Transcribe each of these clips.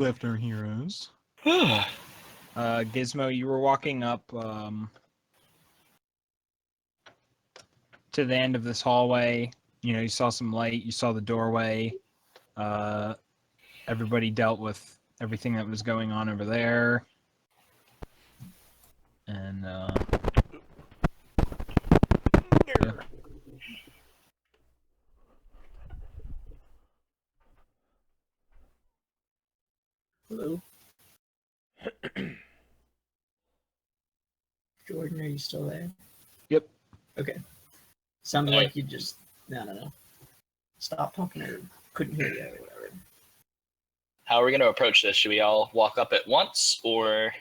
left our heroes. Gizmo, you were walking up to the end of this hallway. You know, you saw some light. You saw the doorway. Everybody dealt with everything that was going on over there. And, yeah. Hello? Jordan, are you still there? Yep. Okay. Sounded like you just, I don't know, stopped talking or couldn't hear you or whatever. How are we going to approach this? Should we all walk up at once, or...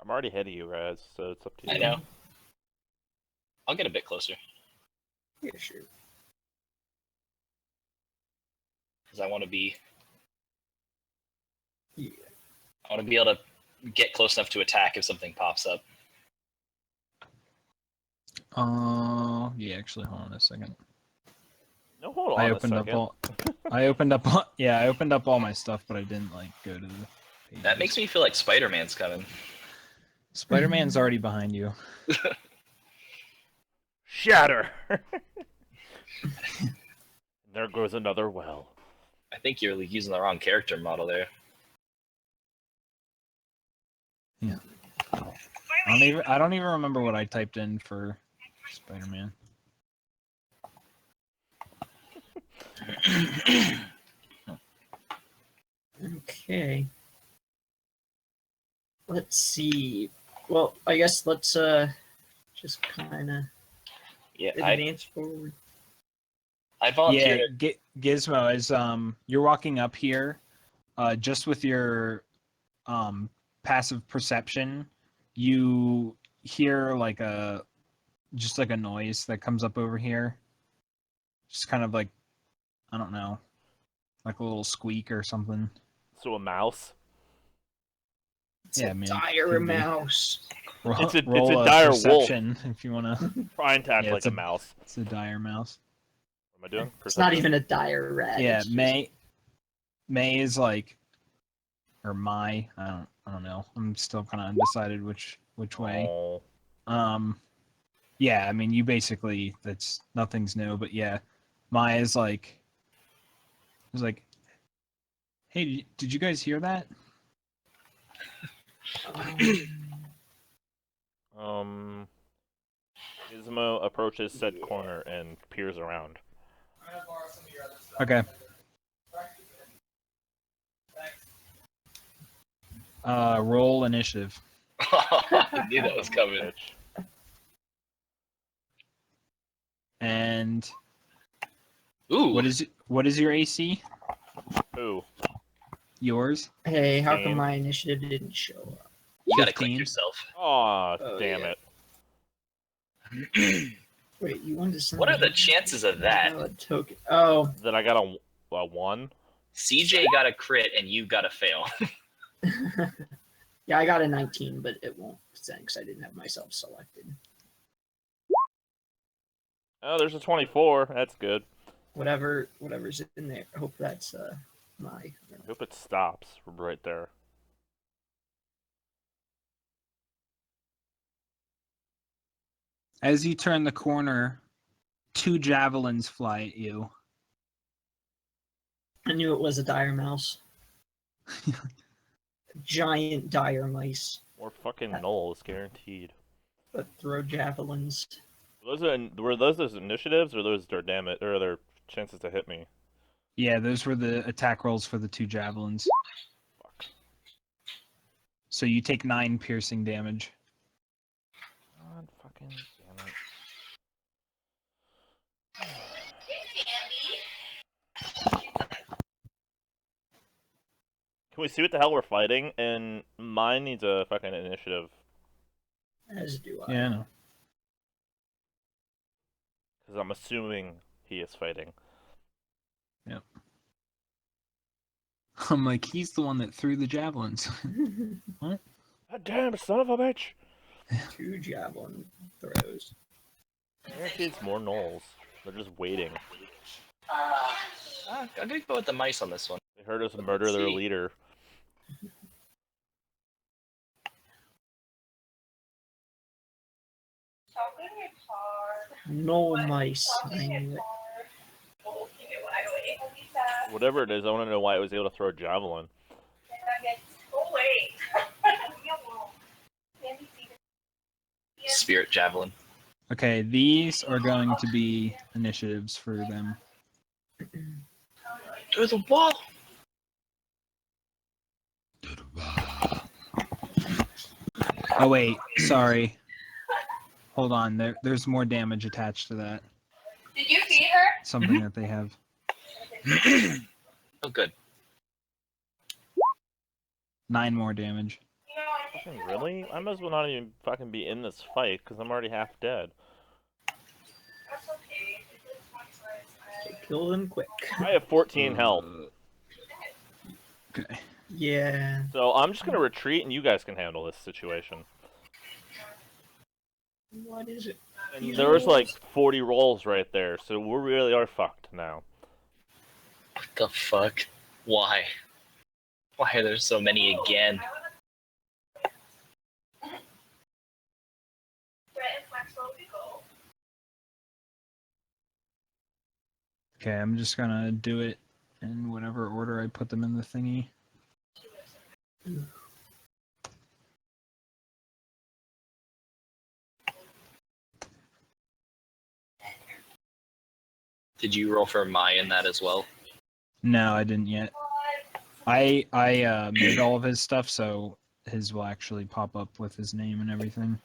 I'm already ahead of you, Raz, so it's up to you. I know. I'll get a bit closer. Yeah, sure. Because I want to be... Yeah. I want to be able to get close enough to attack if something pops up. Yeah, actually, hold on a second. No, hold on I a opened second. up all. I opened up all my stuff, but I didn't like go to the pages. That makes me feel like Spider-Man's coming. Spider-Man's already behind you. Shatter! There goes another well. I think you're using the wrong character model there. Yeah. I don't even remember what I typed in for Spider-Man. Okay. Let's see. Well, I guess let's just kind of advance forward. I volunteer. Yeah, Gizmo, as you're walking up here, just with your passive perception, you hear like a noise that comes up over here. Just kind of like, I don't know, like a little squeak or something. So a mouse? It's a dire mouse. It's a Roll dire perception wolf. if you want to. Try and act like a mouse. It's a dire mouse. What am I doing? It's not even a dire rat. Yeah, May is like, or I don't know. I'm still kind of undecided which way. Oh. Yeah, I mean, you basically, nothing's new, but yeah, Maya's like, hey, did you guys hear that? Gizmo approaches said corner and peers around. Okay. Roll initiative. I knew that was coming. And ooh, what is your AC? Ooh. Yours? Hey, how come my initiative didn't show up? You gotta click yourself. Oh, damn it. Wait, you wanted to send What are the chances of that? a token. Oh. That I got a 1? CJ got a crit and you got a fail. Yeah, I got a 19, but it won't send because I didn't have myself selected. Oh, there's a 24. That's good. Whatever's in there. I hope that's my. I hope it stops right there. As you turn the corner, 2 javelins fly at you. I knew it was a dire mouse. Giant dire mice. Or fucking gnolls, guaranteed. That throw javelins. Were those initiatives or those their their chances to hit me? Yeah, those were the attack rolls for the 2 javelins. Fuck. So you take 9 piercing damage. God fucking damn it. Can we see what the hell we're fighting? And mine needs a fucking initiative. As do I. Yeah, I know. Because I'm assuming he is fighting. Yep. I'm like, he's the one that threw the javelins. What? God damn, son of a bitch! 2 javelin throws. Guaranteed it's more gnolls. They're just waiting. I'm gonna go with the mice on this one. They heard us murder their leader. No mice. I knew it. Whatever it is, I want to know why it was able to throw a javelin. Spirit javelin. Okay, these are going to be initiatives for them. There's a wall. Oh wait, sorry. Hold on, there's more damage attached to that. Did you feed her? Something that they have. Oh, good. 9 more damage. Fucking really? I might as well not even fucking be in this fight because I'm already half dead. That's okay. Kill them quick. I have 14 health. Okay. Yeah. So I'm just gonna retreat and you guys can handle this situation. What is it? And there's like 40 rolls right there, so we really are fucked now. What the fuck? Why? Why are there so many again? Okay, I'm just gonna do it in whatever order I put them in the thingy. Did you roll for Maya in that as well? No, I didn't yet. I made all of his stuff, so his will actually pop up with his name and everything.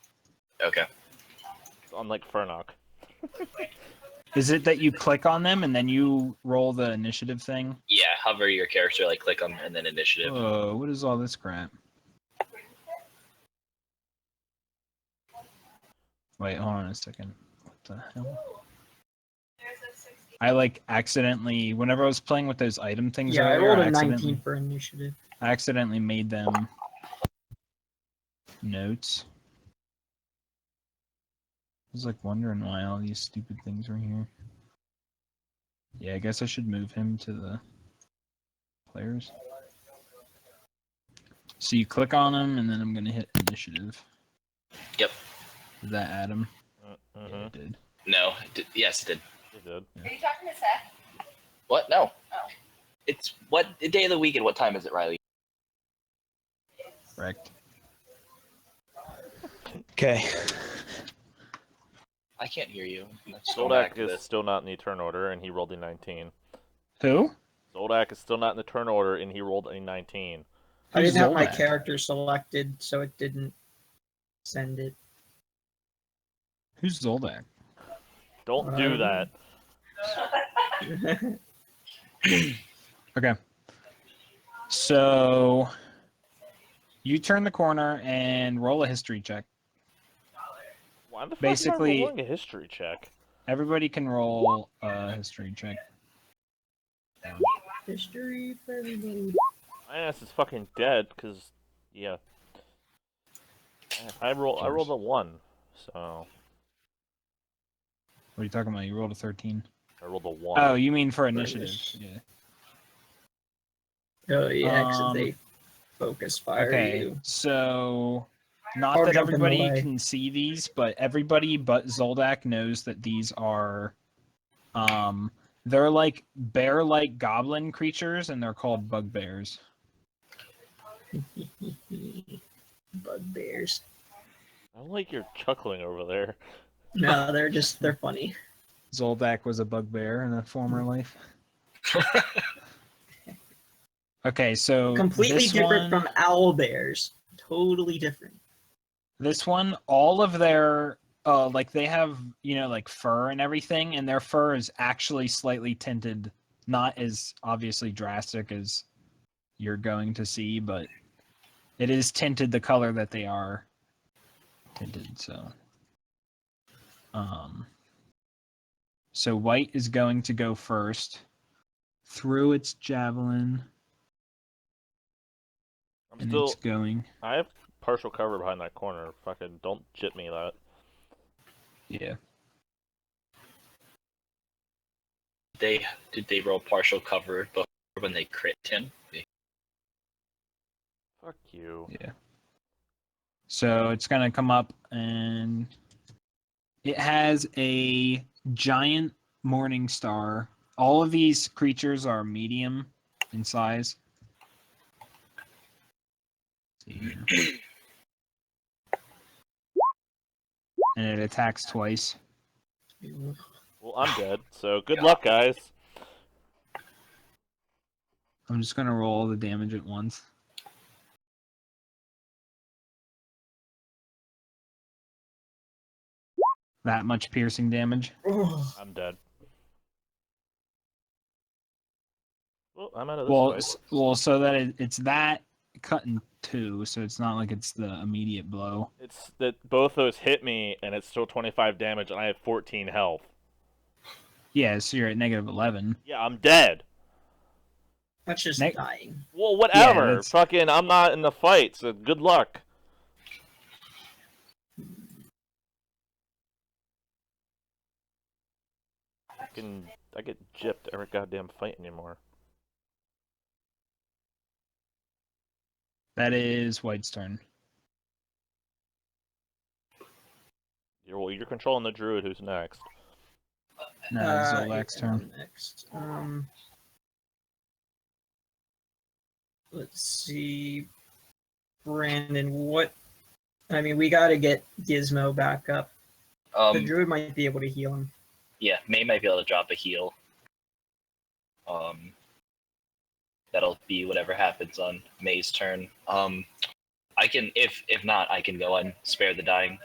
Okay. Unlike Fernok. Is it that you click on them and then you roll the initiative thing? Yeah, hover your character, like click them, and then initiative. Whoa, what is all this crap? Wait, hold on a second. What the hell? I like accidentally, whenever I was playing with those item things Yeah, I earlier, rolled a accidentally- 19 for initiative. I accidentally made them notes. I was like wondering why all these stupid things were here. Yeah, I guess I should move him to the players. So you click on him, and then I'm gonna hit initiative. Yep. Did that add him? Mm-hmm. Yeah, it did. No. Yes, it did. You did. Are you talking to Seth? What? No. Oh. It's what day of the week and what time is it, Riley? Correct. Okay. I can't hear you. Let's go back Zoldak to is this. still not in the turn order, and he rolled a 19. Who? Zoldak is still not in the turn order, and he rolled a 19. I Who's didn't have my Zoldak? character selected, so it didn't send it. Who's Zoldak? Don't do that. Okay. So you turn the corner and roll a history check. Why the fuck Basically- am I rolling a history check? Everybody can roll a history check. History for everybody. My ass is fucking dead, because, yeah. I rolled a 1, so What are you talking about? You rolled a 13. I rolled a 1. Oh, you mean for initiative? Yeah. Oh yeah, 'cause Um, they focus fire Okay, you. so not Or that jump in the everybody way. can see these, but everybody but Zoldak knows that these are, they're like bear-like goblin creatures, and they're called bugbears. Bugbears. I don't like your chuckling over there. No, they're funny. Zoldak was a bugbear in a former life. Okay, so Completely this different one, from owl bears. Totally different. this one, all of their, like they have, like fur and everything, and their fur is actually slightly tinted, not as obviously drastic as you're going to see, but it is tinted the color that they are tinted. So white is going to go first through its javelin, and it's going. I have partial cover behind that corner. Fucking don't jit me that. Yeah. Did they roll partial cover before when they crit him? Fuck you. Yeah. So it's gonna come up and it has a giant morning star. All of these creatures are medium in size. Let's see here. And it attacks twice. Well, I'm dead, so good luck, guys. I'm just gonna roll all the damage at once. That much piercing damage. I'm dead. Well, I'm out of this fight. Well, so that it's that cut in two, so it's not like it's the immediate blow. It's that both those hit me, and it's still 25 damage, and I have 14 health. Yeah, so you're at -11. Yeah, I'm dead. That's just Next- dying. Well, whatever. that's- Fucking, I'm not in the fight, so good luck. I get gypped every goddamn fight anymore. That is White's turn. You're controlling the druid. Who's next? No, it's Zolak's Yeah, turn. I'm next. Let's see, Brandon. I mean, we got to get Gizmo back up. The druid might be able to heal him. Yeah, May might be able to drop a heal. That'll be whatever happens on May's turn. I can, if not, I can go and spare the dying.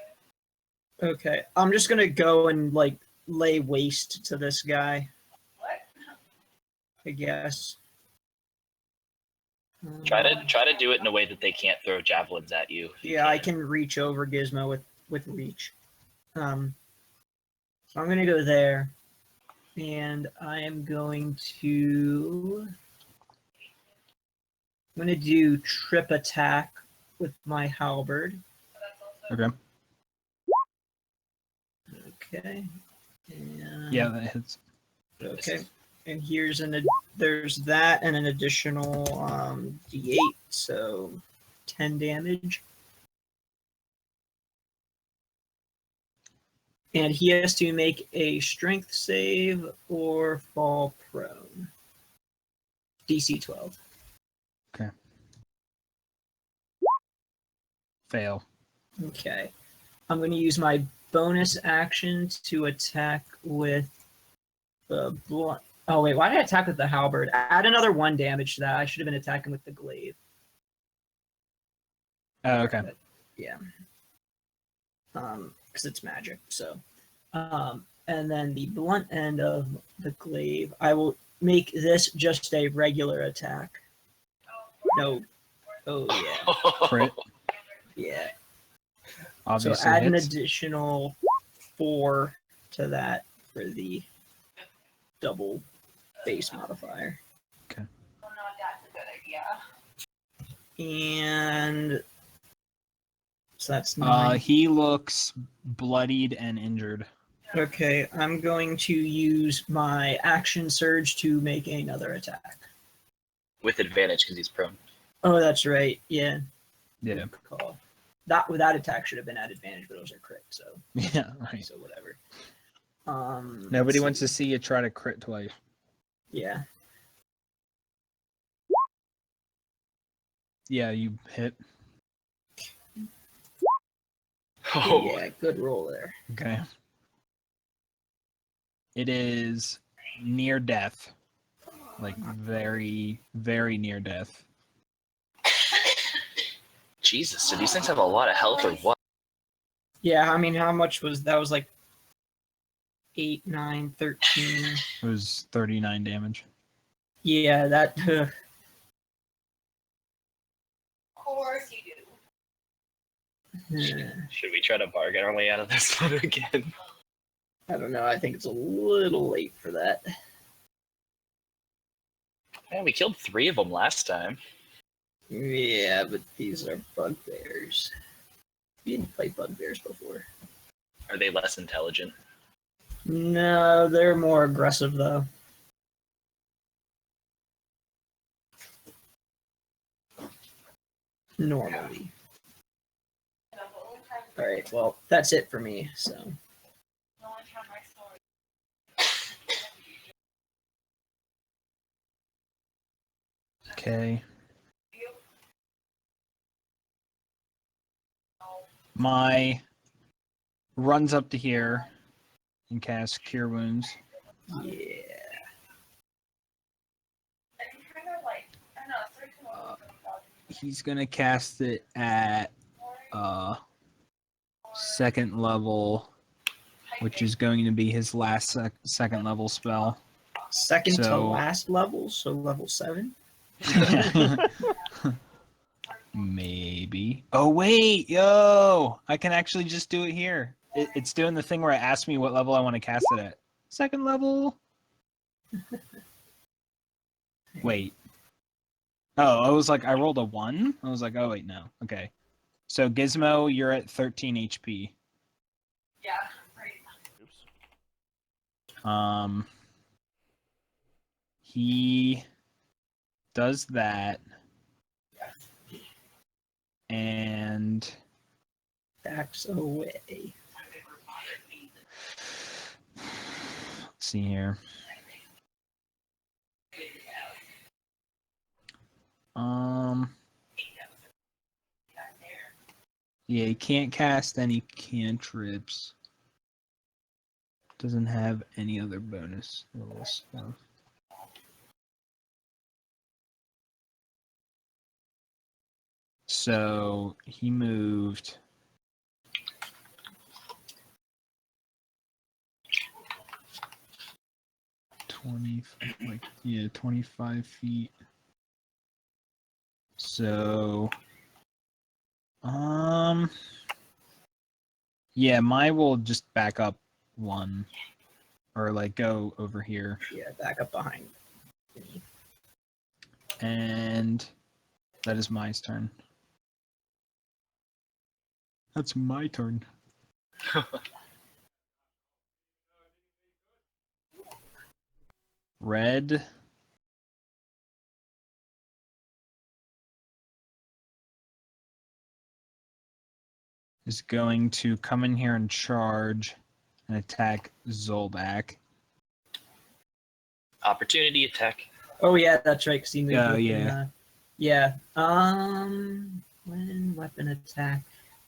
Okay, I'm just gonna go and like lay waste to this guy. What? I guess. Try to do it in a way that they can't throw javelins at you. if you Yeah, I can reach over Gizmo with reach. So I'm gonna go there, and I am going to. I'm gonna do trip attack with my halberd. Okay. Okay. And, Yeah, that hits. Okay. And there's that and an additional D8, so 10 damage. And he has to make a strength save or fall prone. DC 12. Fail. Okay. I'm going to use my bonus action to attack with the blunt. Oh, wait. Why did I attack with the halberd? Add another 1 damage to that. I should have been attacking with the glaive. Oh, okay. But, yeah. Because it's magic. So, and then the blunt end of the glaive, I will make this just a regular attack. No. Oh, yeah. Crit. Yeah. Obviously So add an hits. additional 4 to that for the double base modifier. Well, no, that's a good idea. And so that's 9. He looks bloodied and injured. Okay, I'm going to use my action surge to make another attack. With advantage because he's prone. Oh, that's right. Yeah. Yeah. Good call. That attack should have been at advantage, but it was a crit, so Yeah, right. so whatever. Nobody let's wants see. to see you try to crit twice. Yeah. Yeah, you hit. Oh, Yeah, good roll there. Okay. It is near death. Like very, very near death. Jesus, do these things have a lot of health or what? Yeah, I mean, how much was that? Was like 8, 9, 13. It was 39 damage. Yeah, that. Of course you do. Should we try to bargain our way out of this one again? I don't know. I think it's a little late for that. Man, we killed 3 of them last time. Yeah, but these are bugbears. You didn't play bugbears before. Are they less intelligent? No, they're more aggressive though. normally. All right, well, that's it for me. So Okay. My runs up to here and casts Cure Wounds. yeah, He's gonna cast it at second level, which is going to be his last second level spell. second to So- last level, so level 7. Maybe. Oh wait, yo! I can actually just do it here. It's doing the thing where it asks me what level I want to cast it at. Second level. Wait. Oh, I was like, I rolled a 1? I was like, oh wait, no. Okay. So Gizmo, you're at 13 HP. Yeah, right. Oops. He does that. And Backs away. let's see here. Yeah, he can't cast any cantrips. Doesn't have any other bonus level stuff. So he moved 25 feet. So yeah, mine will just back up 1 or like go over here. Yeah, back up behind me. And that is my turn. That's my turn. Red is going to come in here and charge and attack Zoldak. Opportunity attack. Oh yeah, that's right. Cause he moved Oh, within, yeah. yeah. When weapon attack.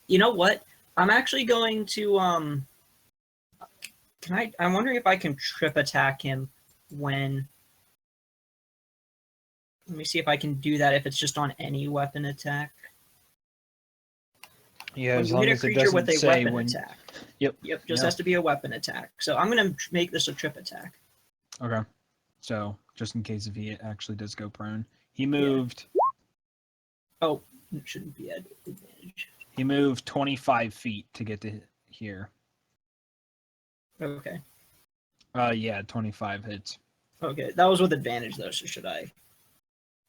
You know what? I'm actually going to I'm wondering if I can trip attack him when. Let me see if I can do that if it's just on any weapon attack. Yeah, When as you long hit a as it creature with doesn't a say weapon when. attack. Yep. Yep, just Yeah. has to be a weapon attack. So I'm gonna make this a trip attack. Okay. So just in case if he actually does go prone, he moved. Oh, it shouldn't be at advantage. He moved 25 feet to get to here. Okay. Yeah, 25 hits. Okay, that was with advantage though, so should I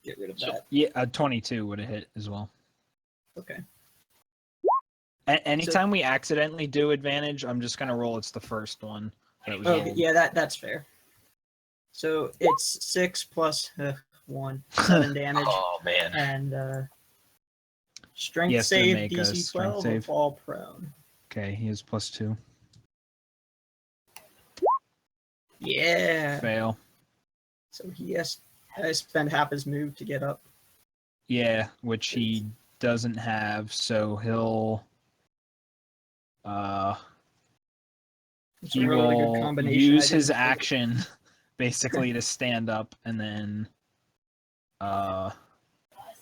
get rid of So- that? Yeah, 22 would have hit as well. Okay. Anytime we accidentally do advantage, I'm just gonna roll. It's the first one that was Okay, rolled. yeah, that's fair. So it's 6 plus 1, 7 damage, Oh man. and strength He has to save make a DC strength 12 save. or fall prone. Okay, he has +2. Yeah. Fail. So he has to spend half his move to get up. Yeah, which he doesn't have, so he'll It's he a really good will combination. use I his didn't think- action basically to stand up, and then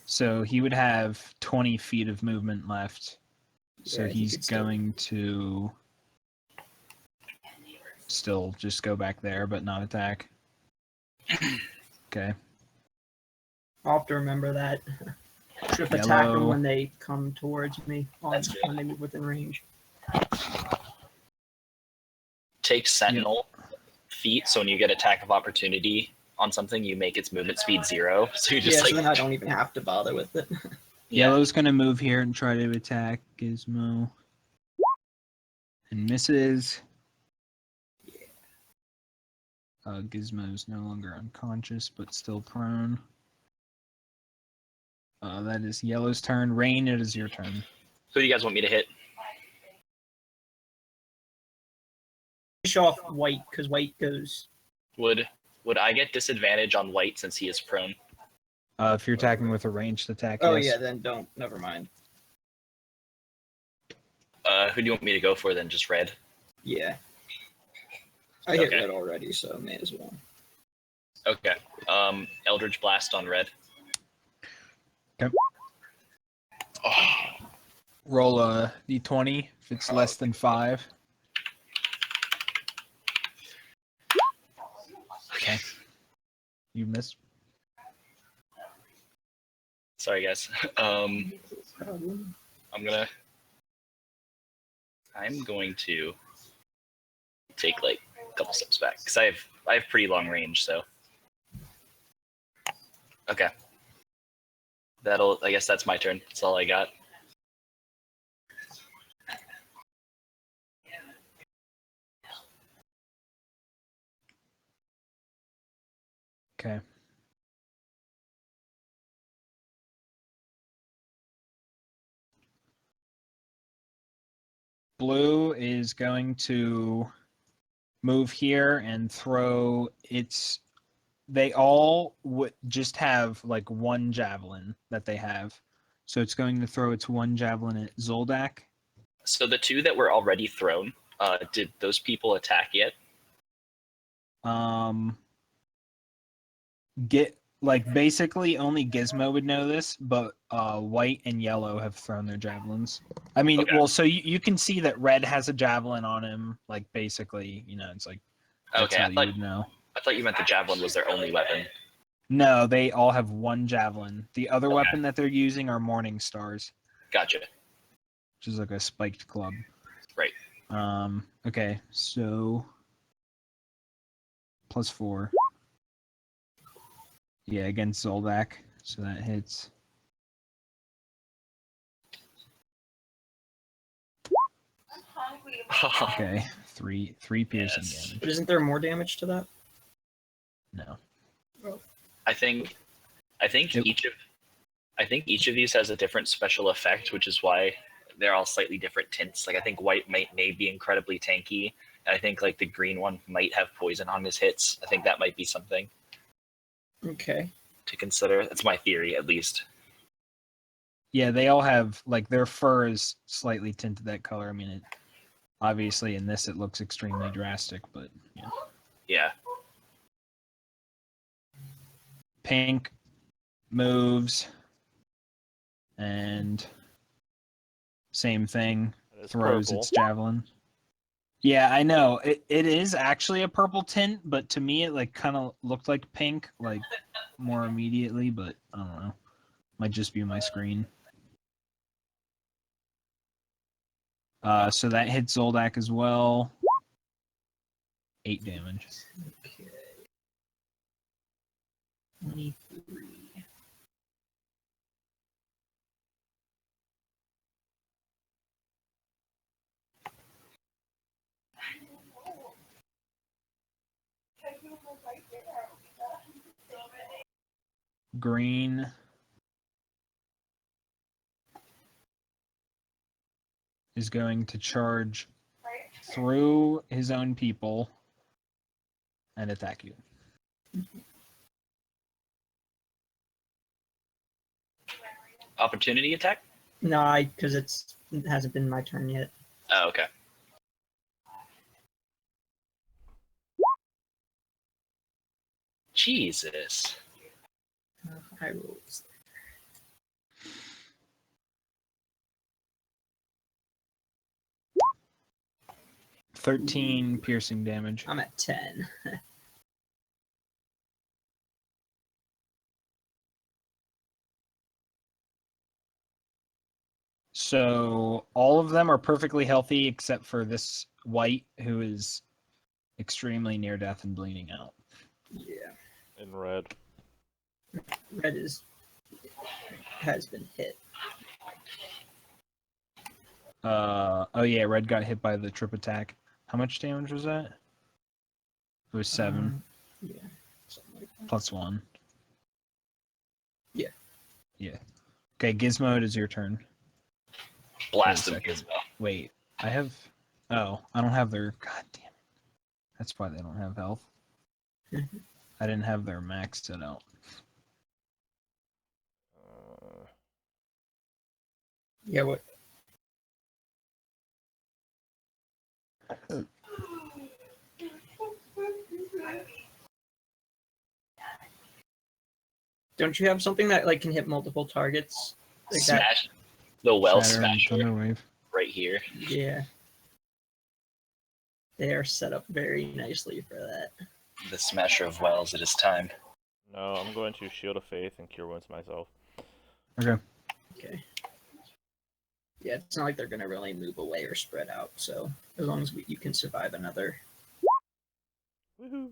so he would have 20 feet of movement left. So Yeah, he he's could still- going to still just go back there, but not attack. Okay. I'll have to remember that. Trip attack them Yellow. when they come towards me, That's good. when they move within range. Take Sentinel feet, so when you get attack of opportunity on something, you make its movement speed 0. So you just Yeah, like so then I don't even have to bother with it. yeah. Yellow's gonna move here and try to attack Gizmo. And misses. Gizmo's no longer unconscious, but still prone. That is yellow's turn. Rain, it is your turn. Who do you guys want me to hit? Show off white because white goes. Would I get disadvantage on white since he is prone? If you're attacking with a ranged attack, Oh yes. yeah, then don't. Never mind. Who do you want me to go for then? Just red? Yeah. I hit Okay. red already, so may as well. Okay. Eldritch Blast on red. Okay. Oh, Roll a d20 if it's less than 5. Okay. You missed. sorry, guys. I'm going to take like a couple steps back because I have pretty long range. So okay. I guess that's my turn. That's all I got. Okay. Blue is going to move here and throw its. They all would just have like one javelin that they have, so it's going to throw its one javelin at Zoldak. So the two that were already thrown, did those people attack yet? Get like basically only Gizmo would know this, but white and yellow have thrown their javelins. I mean, Okay. well, so you can see that red has a javelin on him. Like basically, it's like that's Okay, how you would know. I thought you meant the javelin was their only weapon. No, they all have one javelin. The other Okay. weapon that they're using are Morning Stars, Gotcha. which is like a spiked club. Right. Okay, so +4. Yeah, against Zoldak. So that hits. Okay, three piercing Yes. damage. But isn't there more damage to that? No. I think each of these has a different special effect, which is why they're all slightly different tints. Like I think white may be incredibly tanky, and I think like the green one might have poison on his hits. I think that might be something Okay. to consider. That's my theory, at least. Yeah, they all have like their fur is slightly tinted that color. I mean, it obviously in this it looks extremely drastic, but yeah. Yeah. Pink moves and same thing, It's throws purple. its javelin. Yeah, I know. It is actually a purple tint, but to me it like kind of looked like pink like more immediately, but I don't know. Might just be my screen. So that hits Zoldak as well. 8 damage. Okay. 23. Green is going to charge through his own people and attack you. Opportunity attack? No, because it hasn't been my turn yet. Oh, okay. Jesus. High rolls. 13 piercing damage. I'm at 10. So all of them are perfectly healthy except for this white who is extremely near death and bleeding out. Yeah. In red. Red has been hit. Oh yeah, red got hit by the trip attack. How much damage was that? It was 7 Yeah. Something like that. plus 1. Yeah. Yeah. Okay, Gizmo, it is your turn. Blast him, Wait a second. Gizmo. Wait, I have. Oh, I don't have their. God damn it. That's why they don't have health. I didn't have their max set out. Yeah, what? Don't you have something that like can hit multiple targets? Like that? Smash the well Shatter and smasher Thunderwave. right here. Yeah. They are set up very nicely for that. The smasher of wells. It is time. No, I'm going to Shield of Faith and Cure Wounds myself. Okay. Okay. Yeah, it's not like they're gonna really move away or spread out. So as long as you can survive another. Woohoo!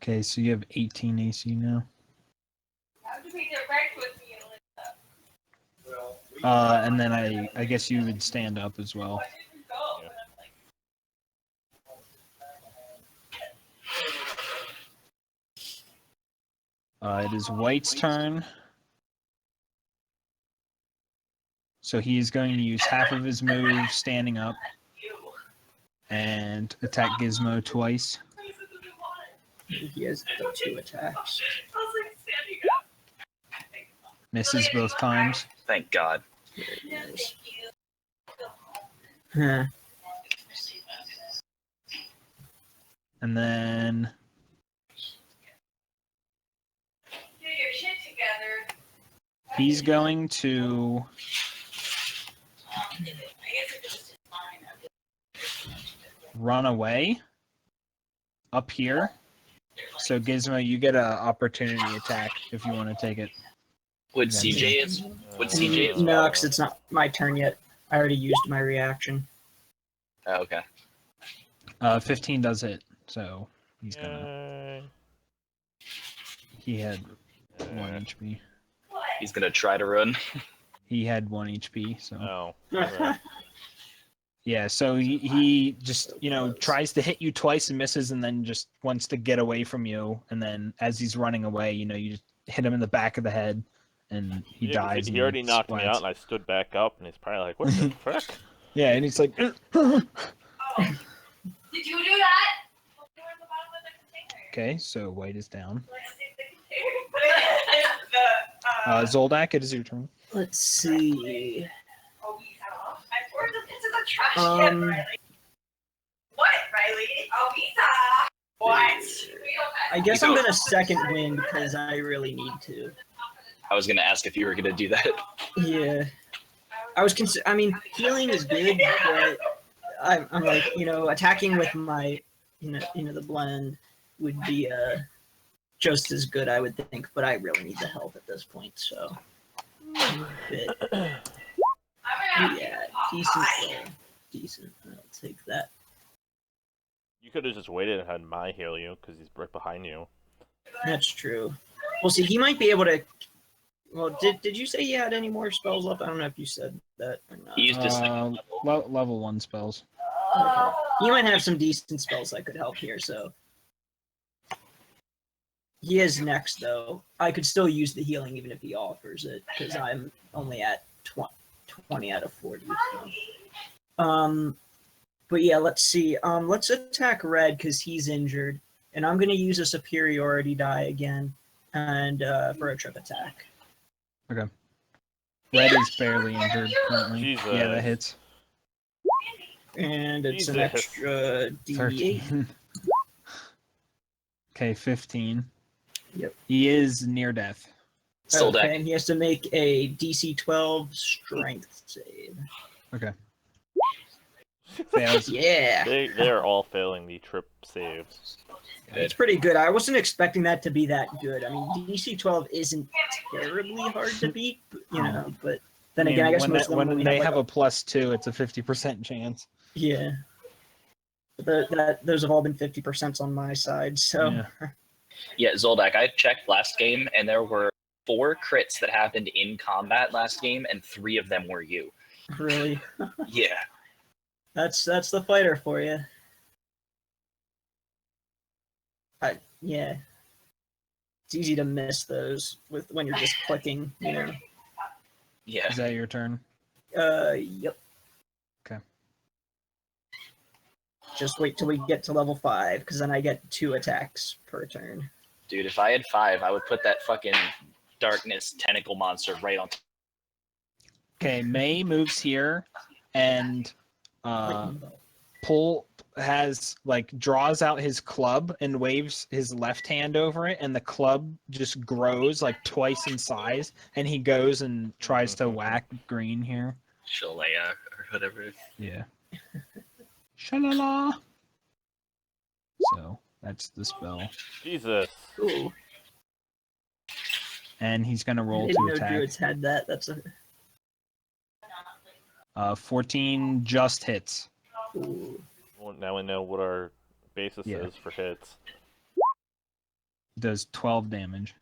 Okay, so you have 18 AC now. How did we get wrecked with me, Alyssa? And then I guess you would stand up as well. I didn't go. Yeah. And I'm like, It is White's turn. So he is going to use half of his move standing up you. and attack Gizmo twice. I said, "Do you want it?" He has the 2 attacks. I was like standing up. Misses both times. Thank God. There he No, is. thank you. Huh. And then Get your shit together. he's going to I guess it just fine. run away up here. So Gizmo, you get an opportunity attack if you want to take it. Would Yeah. CJ is? Would CJ as No, well? because it's not my turn yet. I already used my reaction. Oh, okay. 15 does hit, so he's gonna. Yay. He had 1 Yeah. HP. What? He's gonna try to run. He had 1 HP, so Oh. Right. yeah. So he just tries to hit you twice and misses, and then just wants to get away from you. And then as he's running away, you just hit him in the back of the head, and he Yeah, 'cause dies. He and already knocked me splats. out, and I stood back up, and he's probably like, "What the fuck?" Yeah, and he's like, Oh. Did you do that? Well, they were at the bottom of the container. okay. So White is down. Let's take the container. Put it in the Zoldak, it is your turn. Let's see. Oh, we saw. I poured them into the trash Um, can, Riley. What, Riley? Oh, we saw. What? We don't have I guess I'm gonna second wind because I really need to. I was gonna ask if you were gonna do that. Yeah. I was I mean, healing is good, but I'm like, attacking with my, the blend would be just as good, I would think. But I really need the help at this point, so. But, yeah, decent roll. Decent. I'll take that. You could have just waited and had my heal you, because he's right behind you. That's true. Well, see, he might be able to. Well, did you say he had any more spells left? I don't know if you said that or not. He used his second level. Level 1 spells. Okay. He might have some decent spells that could help here, so. He is next, though. I could still use the healing even if he offers it, because I'm only at 20 out of 40. So. But yeah, let's see. Let's attack Red because he's injured, and I'm gonna use a superiority die again, and for a trip attack. Okay. Red is barely injured currently. Jesus. Yeah, that hits. And it's an Jesus. extra D8. 13. Okay, 15. Yep. He is near death. Sold Okay, and he has to make a DC 12 strength save. Okay. Fails. Yeah, They are all failing the trip saves. it's pretty good. I wasn't expecting that to be that good. I mean, DC 12 isn't terribly hard to beat, but then again, I guess most of them when only they have, have like, a +2, it's a 50% chance. yeah. But those have all been 50% on my side, so. Yeah. Yeah, Zoldak, I checked last game, and there were 4 crits that happened in combat last game, and 3 of them were you. Really. Yeah. That's the fighter for you. Yeah. It's easy to miss those when you're just clicking, you know. Yeah. Is that your turn? Yep. Okay. Just wait till we get to level 5, because then I get 2 attacks per turn. Dude, if I had 5, I would put that fucking darkness tentacle monster right on top. Okay, May moves here, and Lightning bolt. Pull draws out his club and waves his left hand over it, and the club just grows like twice in size, and he goes and tries to whack green here. Shalea or whatever. Yeah. Shalala. So that's the spell, Jesus. Cool. and he's gonna I roll didn't to know attack. druids had that. That's a 14 just hits. cool. Well, now we know what our basis Yeah. is for hits. Does 12 damage.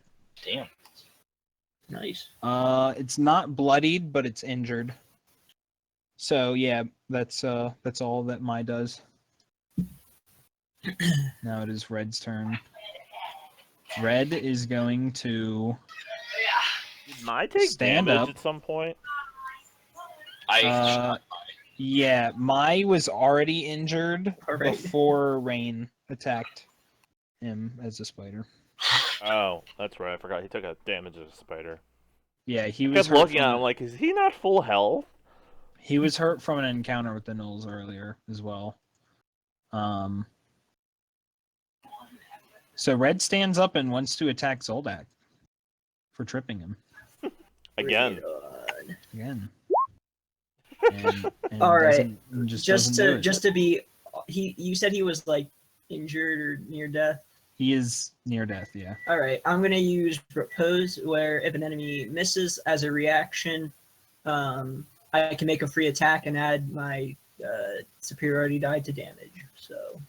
Damn. Nice. It's not bloodied, but it's injured. So yeah, that's all that Mai does. Now it is Red's turn. Red is going to Did Mai take Stand damage up. at some point? yeah, Mai was already injured All right. before Rain attacked him as a spider. Oh, that's right. I forgot he took a damage as a spider. Yeah, he I was kept hurt looking from at him like, is he not full health? He was hurt from an encounter with the gnolls earlier as well. So Red stands up and wants to attack Zoldak for tripping him Again. again. And All right. just Just doesn't do to it. just to be, you said he was like injured or near death. He is near death. Yeah. All right, I'm gonna use Propose, where if an enemy misses as a reaction, I can make a free attack and add my superiority die to damage. So,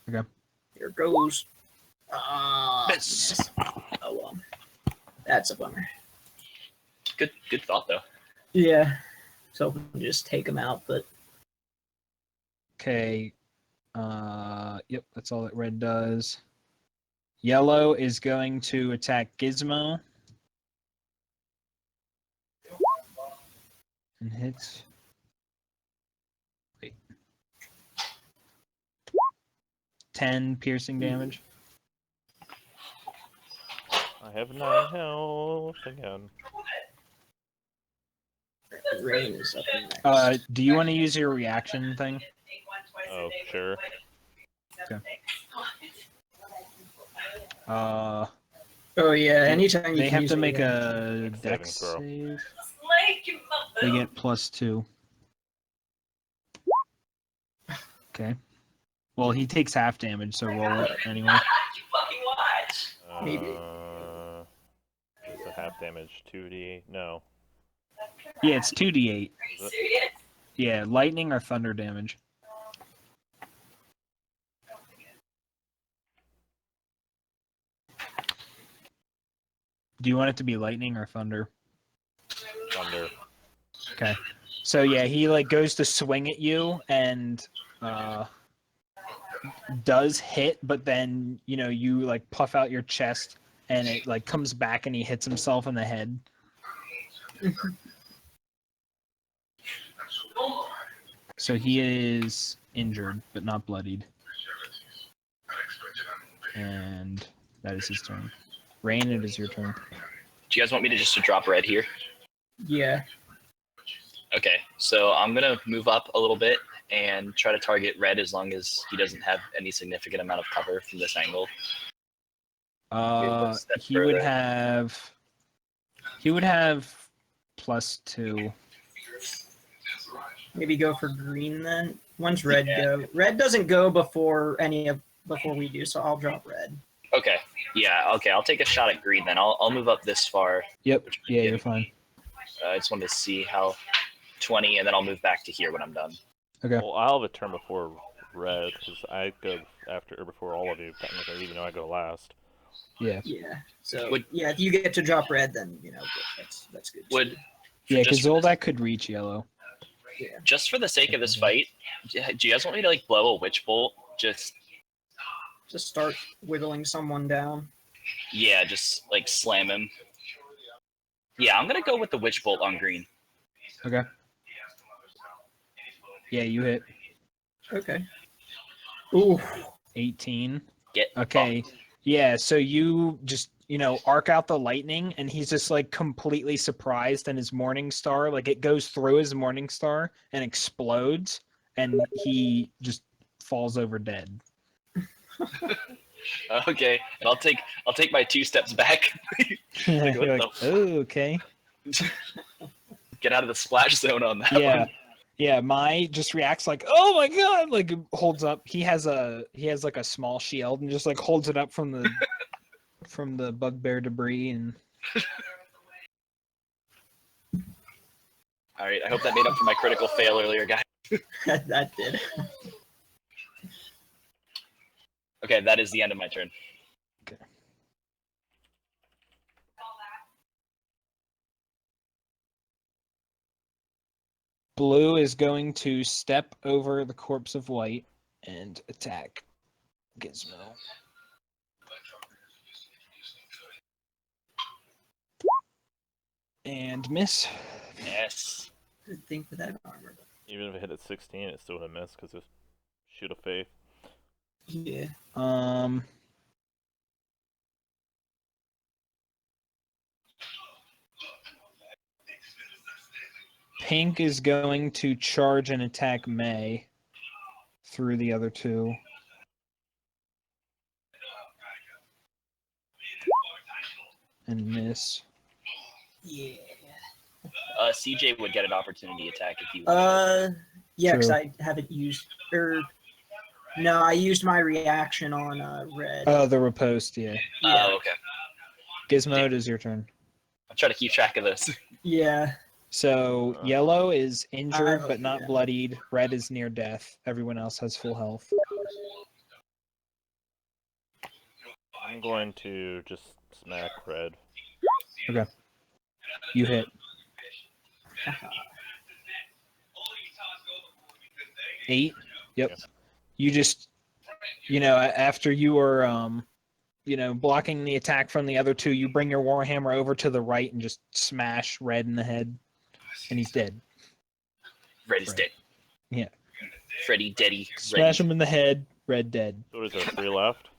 Okay. Here goes. Miss. Oh well, that's a bummer. Good thought though. Yeah, so we can just take him out, but Okay. Yep. That's all that Red does. Yellow is going to attack Gizmo. And hits. Wait. 10 piercing damage. I have 9 health again. Rain is up next. Do you want to use your reaction thing? Oh, sure. Okay. Oh yeah, anytime you They can have use to it, make yeah. a Saving dex throw. save. They get +2. Okay. Well, he takes half damage, so roll it anyway. Maybe. It's a half damage. 2d. No. Yeah, it's 2d8. Is it? Yeah, lightning or thunder damage. Do you want it to be lightning or thunder? Thunder. Okay. So yeah, he goes to swing at you and does hit, but then you puff out your chest and it comes back and he hits himself in the head. So he is injured but not bloodied. And that is his turn. Rain, it is your turn. Do you guys want me to just drop Red here? Yeah. Okay, so I'm gonna move up a little bit and try to target Red as long as he doesn't have any significant amount of cover from this angle. Step He would further. have +2. Maybe go for green then. Once red Yeah. go. Red doesn't go before we do, so I'll drop red. Okay, yeah, okay, I'll take a shot at green then. I'll move up this far. Yep. Yeah, you're fine. I just wanted to see how 20, and then I'll move back to here when I'm done. Okay. Well, I'll have a turn before red, because I go after or before all of you, technically, even though I go last. Yeah. Yeah. So Would- yeah, if you get to drop red, then that's good. Would Yeah, just because for all the- that could reach yellow. Yeah. just for the sake of this fight, do you guys want me to blow a witch bolt? Just Just start whittling someone down. Yeah, just like slam him. Yeah, I'm gonna go with the witch bolt on green. Okay. Yeah, you hit Okay. Ooh. 18. Get Okay. fucked. Yeah, so you just, arc out the lightning and he's just like completely surprised, and his morning star, like it goes through his morning star and explodes, and he just falls over dead. Okay, and I'll take my 2 steps back. Like, what You're the like, oh, okay. Get out of the splash zone on that Yeah. one. Yeah, Mai just reacts like, "Oh my god!" Like holds up. He has like a small shield and just like holds it up from the bugbear debris, and All right, I hope that made up for my critical fail earlier, guys. That did. Okay, that is the end of my turn. Blue is going to step over the corpse of White and attack Gizmo. And miss. Yes. Good thing for that armor. Even if it hit at 16, it's still a miss because it's shoot of faith. Yeah. Pink is going to charge and attack May through the other two. And miss. Yeah. CJ would get an opportunity attack if you. Yeah, because True. I haven't used. No, I used my reaction on red. Oh, the riposte, yeah. Oh, okay. Gizmo, it is your turn. I'm trying to keep track of this. Yeah. So yellow is injured but not yeah. bloodied. Red is near death. Everyone else has full health. I'm going to just smack red. Okay. You hit. 8. Yep. Yep. You just, after you were, blocking the attack from the other two, you bring your warhammer over to the right and just smash Red in the head, and he's dead. Red is dead. Yeah. Freddy, Deddy, Smash him in the head. Red dead. So is there 3 left?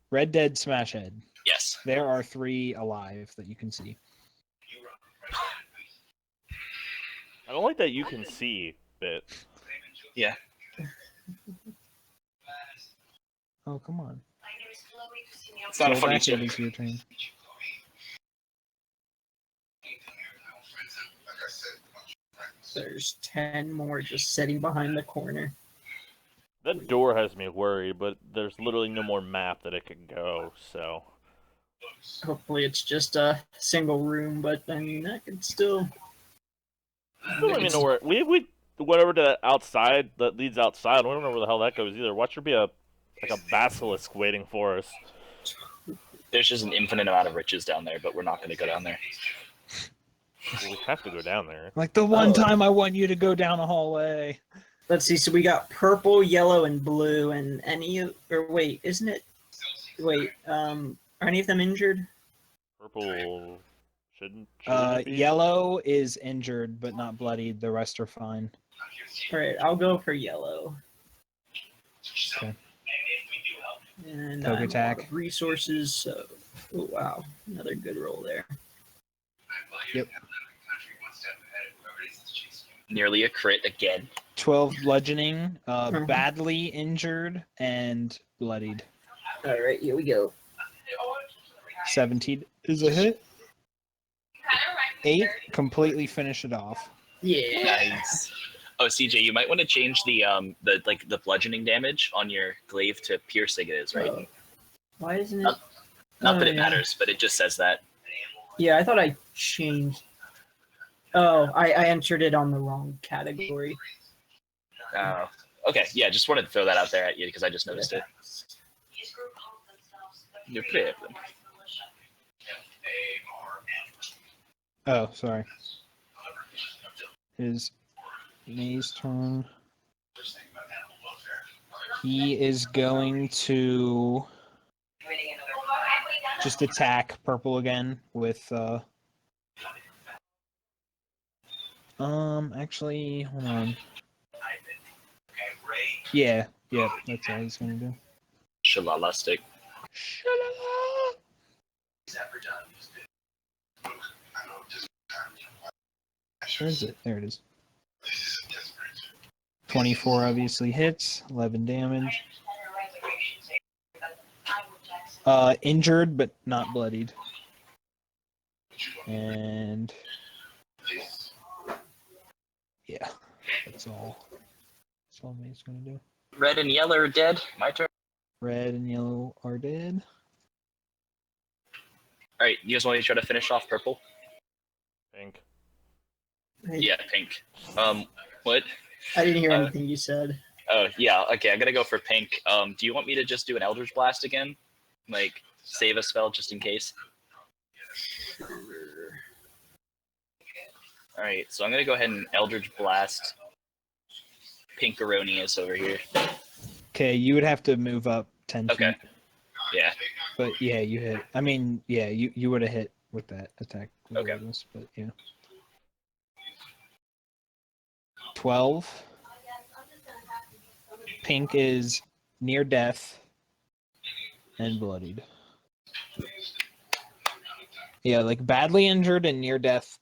Red dead. Smash head. Yes. There are 3 alive that you can see. I don't like that you can see bit. Yeah. Oh, come on. It's not a So funny that's it, joke. is your turn. There's 10 more just sitting behind the corner. That door has me worried, but there's literally no more map that it could go, so. Hopefully it's just a single room, but I mean, that could still... I don't even know where we went over to that outside that leads outside. We don't know where the hell that goes either. Watch there be a basilisk waiting for us. There's just an infinite amount of riches down there, but we're not going to go down there. Well, we have to go down there. Like the one time I want you to go down a hallway. Let's see, so we got purple, yellow, and blue, and wait, isn't it? Wait, are any of them injured? Purple shouldn't it be? Yellow is injured but not bloodied. The rest are fine. Alright, I'll go for yellow. Okay. And Poke I'm attack. out of resources, so... Oh, wow. Another good roll there. Yep. Nearly a crit again. 12 bludgeoning, badly injured, and bloodied. Alright, here we go. 17 is a hit. 8, completely finish it off. Yeah. Nice. Oh, CJ, you might want to change the bludgeoning damage on your glaive to piercing. It is right. Why isn't it? Not that it matters, but it just says that. Yeah, I thought I changed. Oh, I entered it on the wrong category. Oh. Okay, yeah, just wanted to throw that out there at you because I just noticed it. No problem. Oh, sorry. His May's turn. He is going to just attack purple again with actually hold on. Yeah, that's all he's gonna do. Shalala stick. Shalala. Where is it? There it is. 24 obviously hits, 11 damage. Injured but not bloodied. And yeah, that's all. That's all May's gonna do. Red and yellow are dead. My turn. Red and yellow are dead. All right, you guys want me to try to finish off purple? Pink. Yeah, pink. What? I didn't hear anything you said. Oh, yeah. Okay, I'm gonna go for pink. Do you want me to just do an Eldritch Blast again? Like, save a spell just in case? Alright, so I'm gonna go ahead and Eldritch Blast Pinkaronius over here. Okay, you would have to move up 10 Okay. feet. Yeah. But yeah, you hit. I mean, yeah, you would have hit with that attack. Okay. Regardless, but yeah. 12. Pink is near death and bloodied. Yeah, like badly injured and near death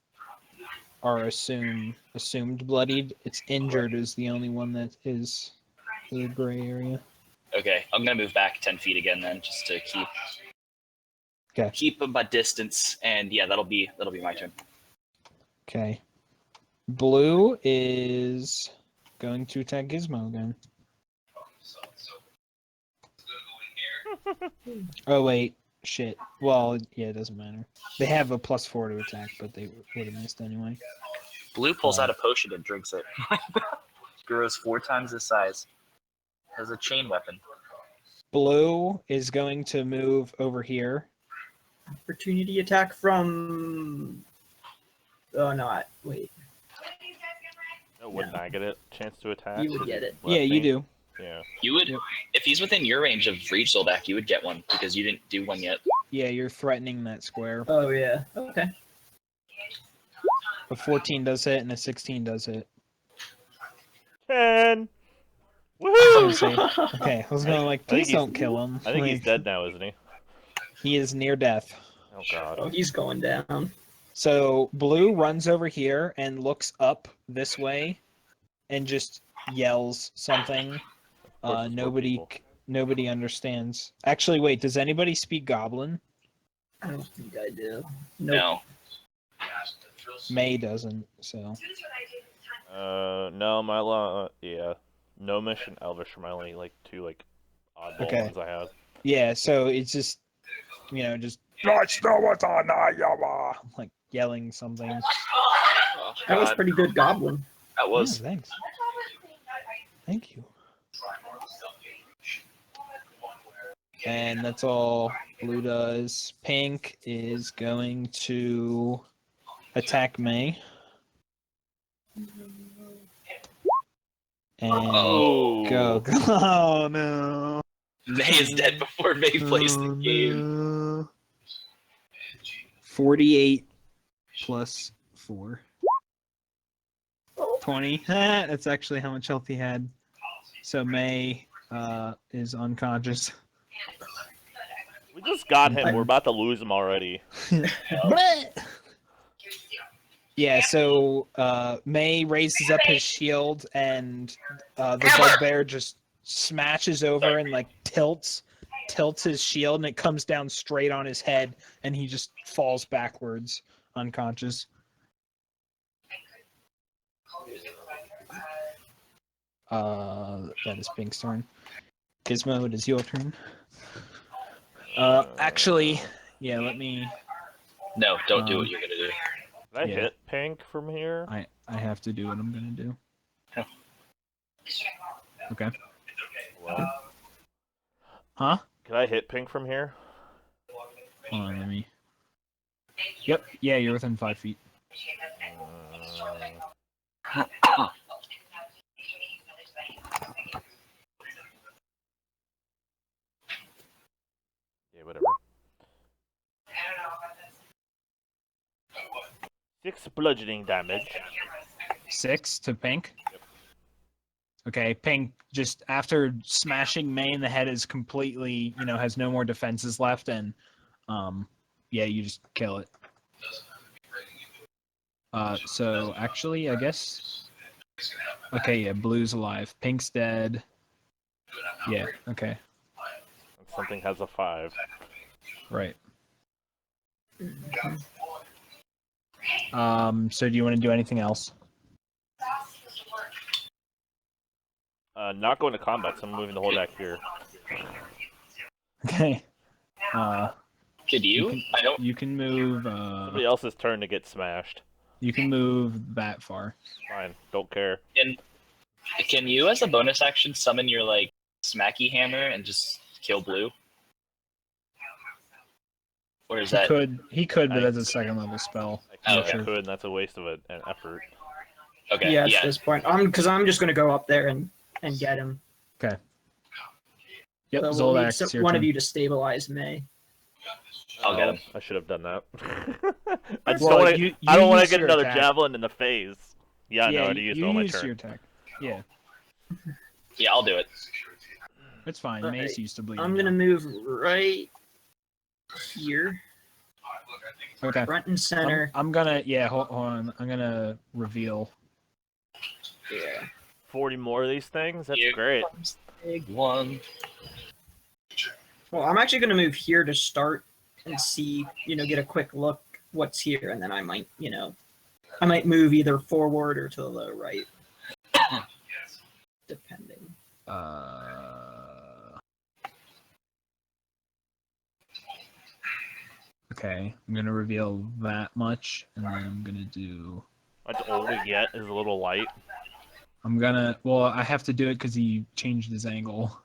are assumed bloodied. It's injured is the only one that is the gray area. Okay, I'm gonna move back 10 feet again then, just to keep my distance. And yeah, that'll be my turn. Okay. Blue is going to attack Gizmo again. Oh wait, shit. Well, yeah, it doesn't matter. They have a +4 to attack, but they would have missed anyway. Blue pulls out a potion and drinks it. Grows 4 times his size. Has a chain weapon. Blue is going to move over here. Opportunity attack from. Oh no! Wait. Wouldn't I get it? Chance to attack? You would get it. Yeah, you do. Yeah. You would, Yep. if he's within your range of reach back, you would get one because you didn't do one yet. Yeah, you're threatening that square. Oh yeah. Okay. A 14 does hit and a 16 does hit. 10! I was gonna Woohoo! say, okay, I was gonna like, I think please don't kill him. I think he's Like, dead now, isn't he? He is near death. Oh god. Oh, he's going down. So Blue runs over here and looks up this way, and just yells something. Of course it's more people. Nobody understands. Actually, wait. Does anybody speak Goblin? I don't think I do. Nope. No. May doesn't. So No, yeah. Gnomish and Elvish are my only like 2 like oddball Okay. ones I have. yeah. So it's just just like yelling something. Oh, That was God. pretty good, Goblin. That Yeah, was. thanks. Thank you. And that's all Blue does. Pink is going to attack May. And Oh. go. Oh no. May is dead before May plays the game. No. 48 plus 4. 20. That's actually how much health he had. So May is unconscious. We just got him. We're about to lose him already. Yeah, so May raises up his shield and the bugbear just smashes over and like tilts his shield and it comes down straight on his head and he just falls backwards unconscious. That is Pink's turn. Gizmo, it is your turn. Actually, yeah, let me. No, don't do what you're gonna do. Can I Yeah. hit Pink from here? I have to do what I'm gonna do. Okay. Well, Huh? can I hit Pink from here? Hold on, let me. Yep. Yeah, you're within 5 feet. Yeah, whatever. bludgeoning damage. 6 to Pink. Okay, Pink just after smashing May in the head is completely, has no more defenses left, and yeah, you just kill it. So actually, I guess. Okay, yeah, Blue's alive. Pink's dead. Yeah. Okay. Something has a 5. Right. So do you want to do anything else? Not going to combat, so I'm moving the whole deck here. Okay. Could you? I don't. You can move. Somebody else's turn to get smashed. You can move that far. Fine, don't care. Can you, as a bonus action, summon your like smacky hammer and just kill Blue? Or is that? He could, but that's a second level spell. I okay. could, and that's a waste of an effort. Okay. Yeah, at this point, because I'm just gonna go up there and get him. Okay. Yep. So we'll need Zoldak, it's your one turn. of you to stabilize May. I'll get him. I should have done that. I just Well, don't want to. you I don't want to use get your another attack. javelin in the face. Yeah, I know how to use it on my use turn. your attack. Yeah, Yeah, I'll do it. it's fine. Alright, Mace used to bleed. I'm gonna move right here, Okay. front and center. I'm gonna. Yeah. Hold on. I'm gonna reveal. Yeah. 40 more of these things. That's Here great. comes the big one. Well, I'm actually gonna move here to start and see, get a quick look what's here, and then I might, I might move either forward or to the right, depending. Okay. I'm gonna reveal that much, and then I'm gonna do. That's all we get is a little light. Well, I have to do it because he changed his angle.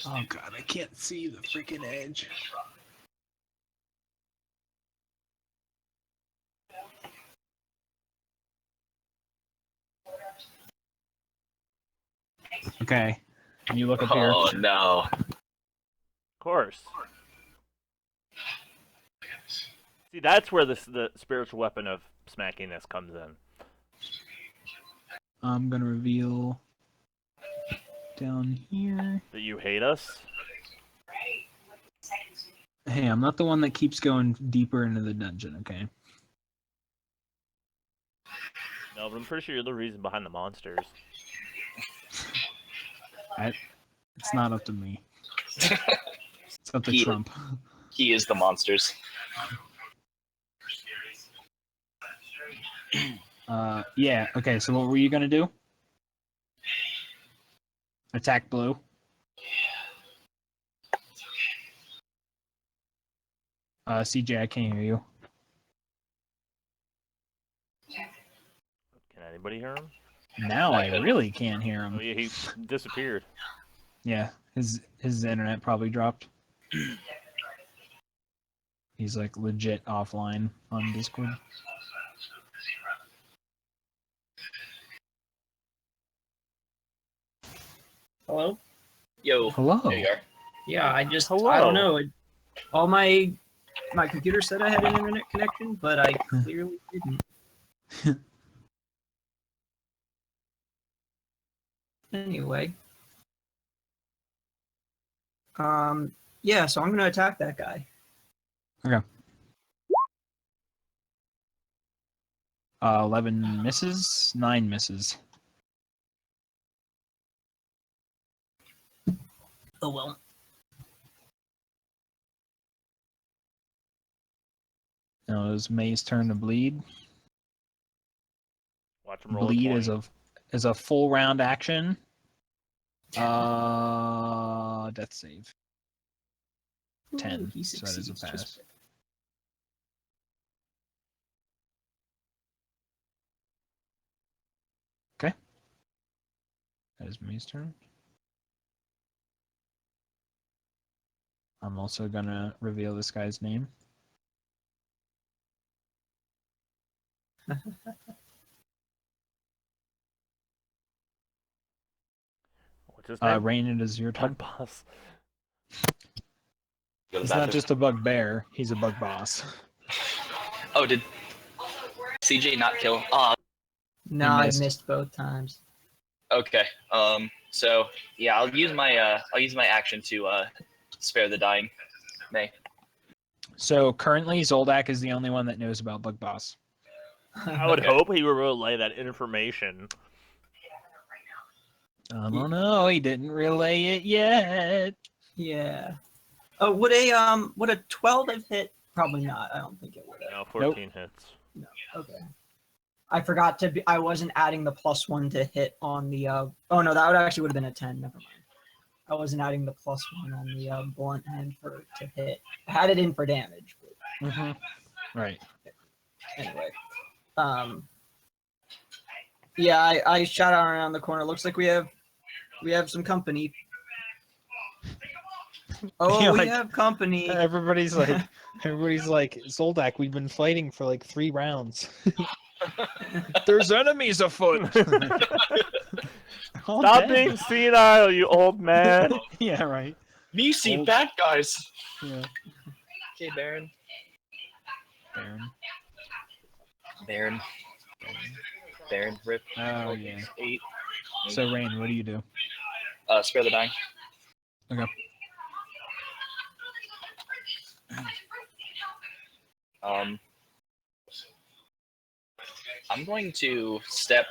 Oh god, I can't see the freaking edge. Okay. Can you look up here? Oh no. Of course. See, that's where the spiritual weapon of smackiness comes in. I'm gonna reveal down here. That you hate us? Hey, I'm not the one that keeps going deeper into the dungeon, okay? No, but I'm pretty sure you're the reason behind the monsters. It's not up to me. It's up to Trump. He is the monsters. Yeah, okay, so what were you gonna do? Attack Blue? CJ, I can't hear you. Can anybody hear him? Now I really can't hear Oh him. yeah, he disappeared. Yeah, his internet probably dropped. He's like legit offline on Discord. Hello? Yo. Hello. There you are. Yeah, I Hello. don't know. All my computer said I had an internet connection, but I clearly didn't. Anyway. Yeah, so I'm gonna attack that guy. Okay. 11 misses, 9 misses. Oh well. Now it was May's turn to bleed. Watch him roll Bleed a 20. is a full round action. Death save. 10. He So that is a succeeds, pass. just- Okay. That is May's turn. I'm also gonna reveal this guy's name. What's his name? Rain, it is your turn. Bug boss. Go to the He's not bathroom. just a bugbear, he's a bug boss. Oh, did CJ not kill? No, I missed. missed both times. Okay. So yeah, I'll use my action to spare the dying. May. So currently Zoldak is the only one that knows about bug boss. I would Okay. hope he would relay that information. I don't know, he didn't relay it yet. Yeah. Oh, would a 12 have hit? Probably not. I don't think it would have. No, 14 hits. Okay. I forgot to be. I wasn't adding the +1 to hit on the. Oh no, that would have been a 10. Never mind. I wasn't adding the +1 on the blunt end to hit. I had it in for damage. But Right. anyway. Yeah, I shot out around the corner. Looks like we have some company. Oh, Yeah, we like, have company. Everybody's like, Zoldak, we've been fighting for like 3 rounds. There's enemies afoot. All Stop dead. being senile, you old man. Yeah, right. Me see Old- bad guys. Yeah. Okay, Baron. Baron, rip. Oh yeah. 8. So Rain, what do you do? Spare the dying. Okay. I'm going to step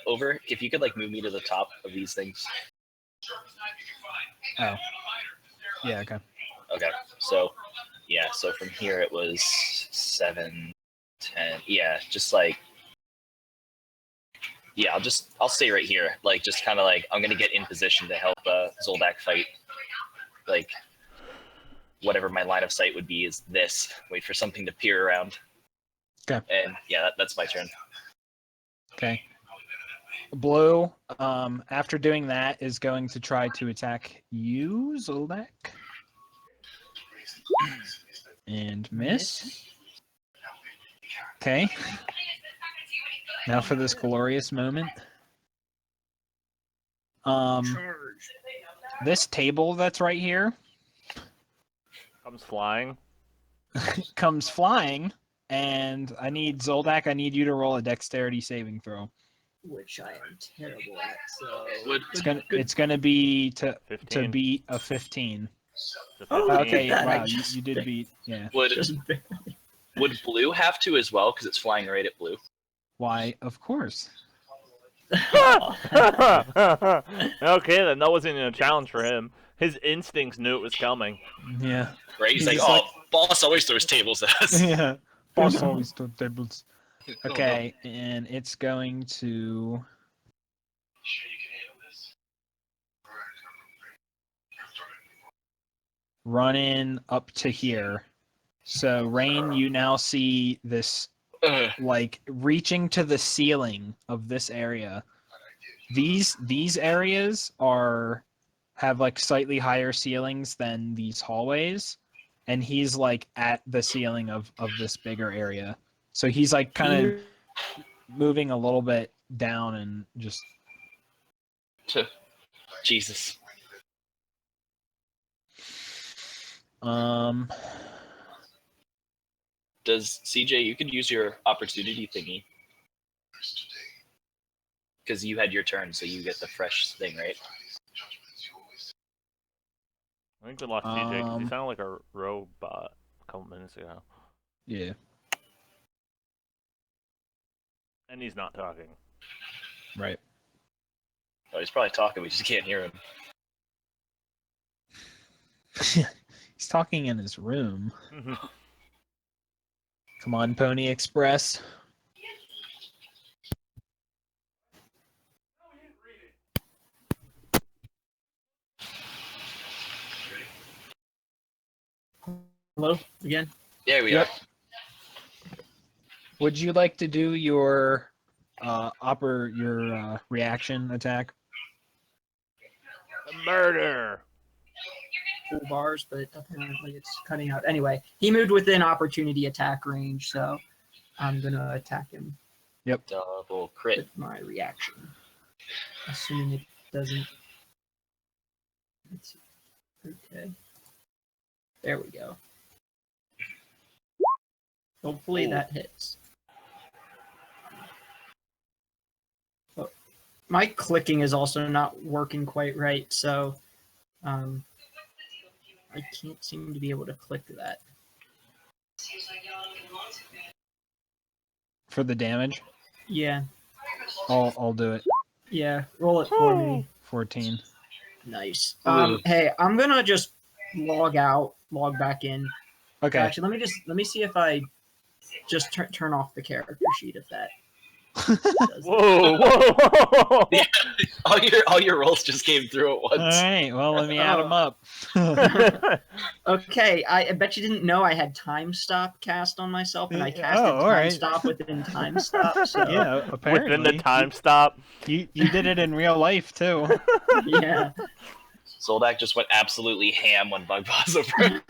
over. If you could like move me to the top of these things. Oh. Yeah. Okay. Okay. So yeah. So from here it was 7, 10. Yeah. Just like. Yeah. I'll stay right here. Like just kind of like I'm gonna get in position to help Zoldak fight. Like. Whatever my line of sight would be is this. Wait for something to peer around. Okay. And yeah, that's my turn. Okay. Blue, after doing that, is going to try to attack you, Zoldak. And miss. Okay. Now for this glorious moment. This table that's right here Comes flying. comes flying, and I need Zoldak. I need you to roll a dexterity saving throw. Which I am terrible at. So It's gonna be to 15. beat a 15. To Oh, 15. Okay, that I wow, just you did beat. Yeah. Would blue have to as well because it's flying right at blue? Why? Of course. Okay, then that wasn't even a challenge for him. His instincts knew it was coming. Yeah. Right? He's He's like, just oh, boss always throws tables at us. Yeah. Boss always took tables. Okay, and it's going to. Run in up to here. So, Rain, you now see this, like, reaching to the ceiling of this area. These areas have like slightly higher ceilings than these hallways, and he's like at the ceiling of this bigger area. So he's like kind of moving a little bit down and just Jesus. Does CJ, you could use your opportunity thingy. Because you had your turn, so you get the fresh thing, right? I think we lost TJ because he sounded like a robot a couple minutes ago. Yeah. And he's not talking. Right. Oh, he's probably talking, we just can't hear him. He's talking in his room. Come on, Pony Express. Hello again. Yeah, we Yep. are. Would you like to do your reaction attack? The murder! Full bars, but apparently it's cutting out. Anyway, he moved within opportunity attack range, so I'm gonna attack him Double crit. with my reaction. Assuming it doesn't. Okay. There we go. Hopefully Ooh. that hits. Oh, my clicking is also not working quite right, so I can't seem to be able to click that. For the damage, Yeah, I'll do it. yeah. Roll it for me. 14. Nice. Ooh. Hey, I'm gonna just log back in. Okay. Actually, let me see if I just turn off the character sheet if that does. Whoa, whoa! Yeah. all your rolls just came through at All once. right. Well, let me add them up. Okay, I bet you didn't know I had time stop cast on myself, and I casted Oh, all time right. stop within time stop. So Yeah, apparently. Within the time stop. You did it in real life too. yeah. Zoldak just went absolutely ham when Bug Paws over.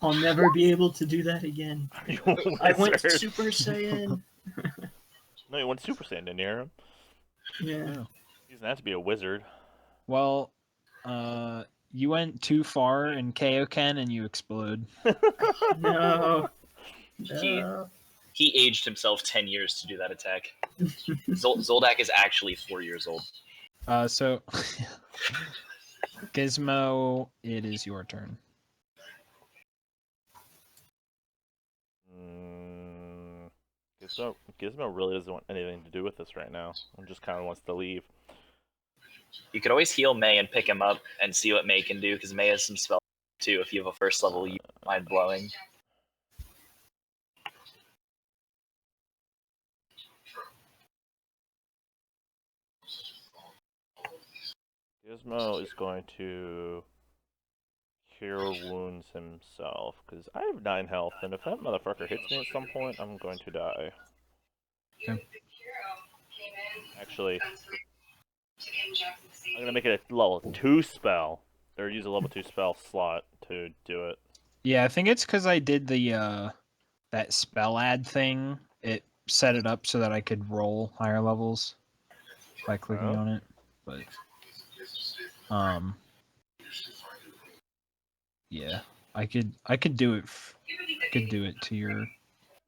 I'll never be able to do that again. You a I went wizard. Super Saiyan. No, you went Super Saiyan, didn't you hear him? Yeah. He doesn't have to be a wizard. Well, you went too far in Kaioken and you explode. No. He- No. He aged himself 10 years to do that attack. Zoldak is actually 4 years old. So Gizmo, it is your turn. Gizmo really doesn't want anything to do with this right now. He just kind of wants to leave. You could always heal May and pick him up and see what May can do, because May has some spells too. If you have a first level, you mind blowing. Gizmo is going to cure wounds himself, because I have 9 health, and if that motherfucker hits me at some point, I'm going to die. Okay. Actually, I'm going to make it a level 2 spell, or use a level 2 spell slot to do it. Yeah, I think it's because I did the that spell add thing. It set it up so that I could roll higher levels by clicking Oh. on it. But yeah, I could do it. I could do it to your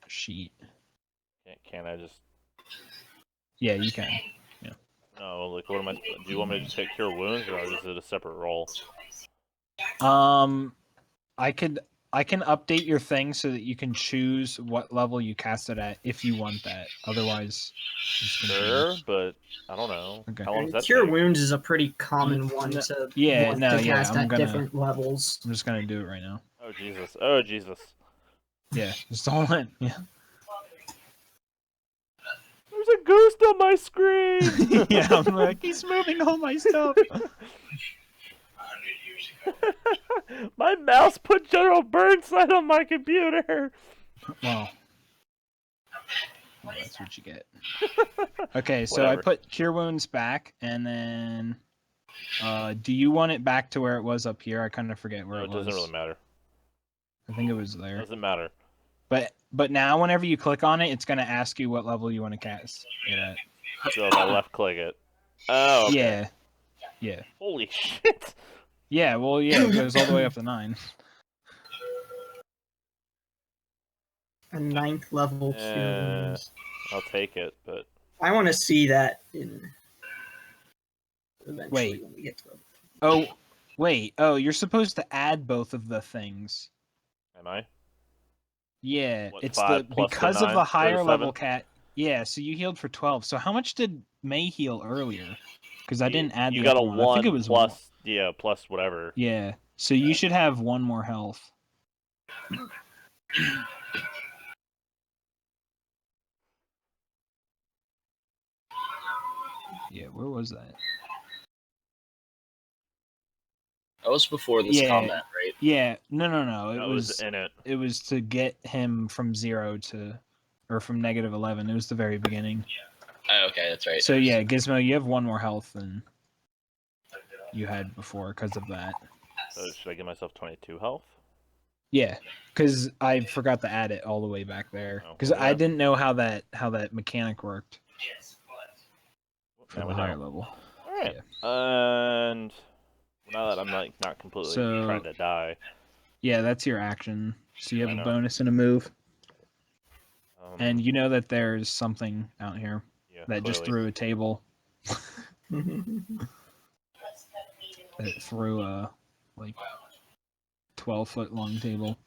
sheet. Can't I just... Yeah, you can. No, like, what am I... Do you want me to just take cure wounds, or is it a separate roll? I can update your thing so that you can choose what level you cast it at if you want that. Otherwise, just continue. Sure, but I don't know. Okay. How long does that Cure take? Wounds is a pretty common one No, to yeah, want no, to yeah, cast I'm at gonna- different levels. I'm just gonna do it right now. Oh, Jesus. Oh, Jesus. Yeah, just don't let. Yeah. There's a ghost on my screen! Yeah, I'm like, he's moving all my stuff. My mouse put General Burnside on my computer! Well, that's what you get. Okay, so Whatever. I put Cure Wounds back, and then, do you want it back to where it was up here? I kind of forget where No, it it was. doesn't really matter. I think it was there. Doesn't matter. But now, whenever you click on it, it's gonna ask you what level you want to cast it at. So if I left click it. Oh, okay. Yeah. Yeah. Holy shit! Yeah, well, yeah, it goes all the way up to 9. A 9th level Cure Wounds. I'll take it, but... I want to see that in eventually Wait. when we get to it. Oh, wait. Oh, you're supposed to add both of the things. Am I? Yeah, What, it's 5 the plus because the of 9, the or the higher level 7? cat. Yeah, so you healed for 12. So how much did May heal earlier? Because I didn't add You the got other a one. 1 I think it was plus... one. Yeah, plus whatever. Yeah, so you should have 1 more health. Yeah, where was that? That was before this Yeah. combat, right? Yeah, no. That was in it. It was to get him from 0 to, or from -11. It was the very beginning. Oh, okay, that's right. So yeah, Gizmo, you have 1 more health than you had before because of that. So should I give myself 22 health? Yeah, because I forgot to add it all the way back there. Oh, Because well, I yeah. didn't know how that mechanic worked. for Yeah, the we higher know. level. All right. And now that I'm like not completely So- trying to die. Yeah, that's your action. So you I have a know. bonus and a move. And Um, you know that there's something out here yeah, that just clearly. threw a table. That threw a like 12-foot long table.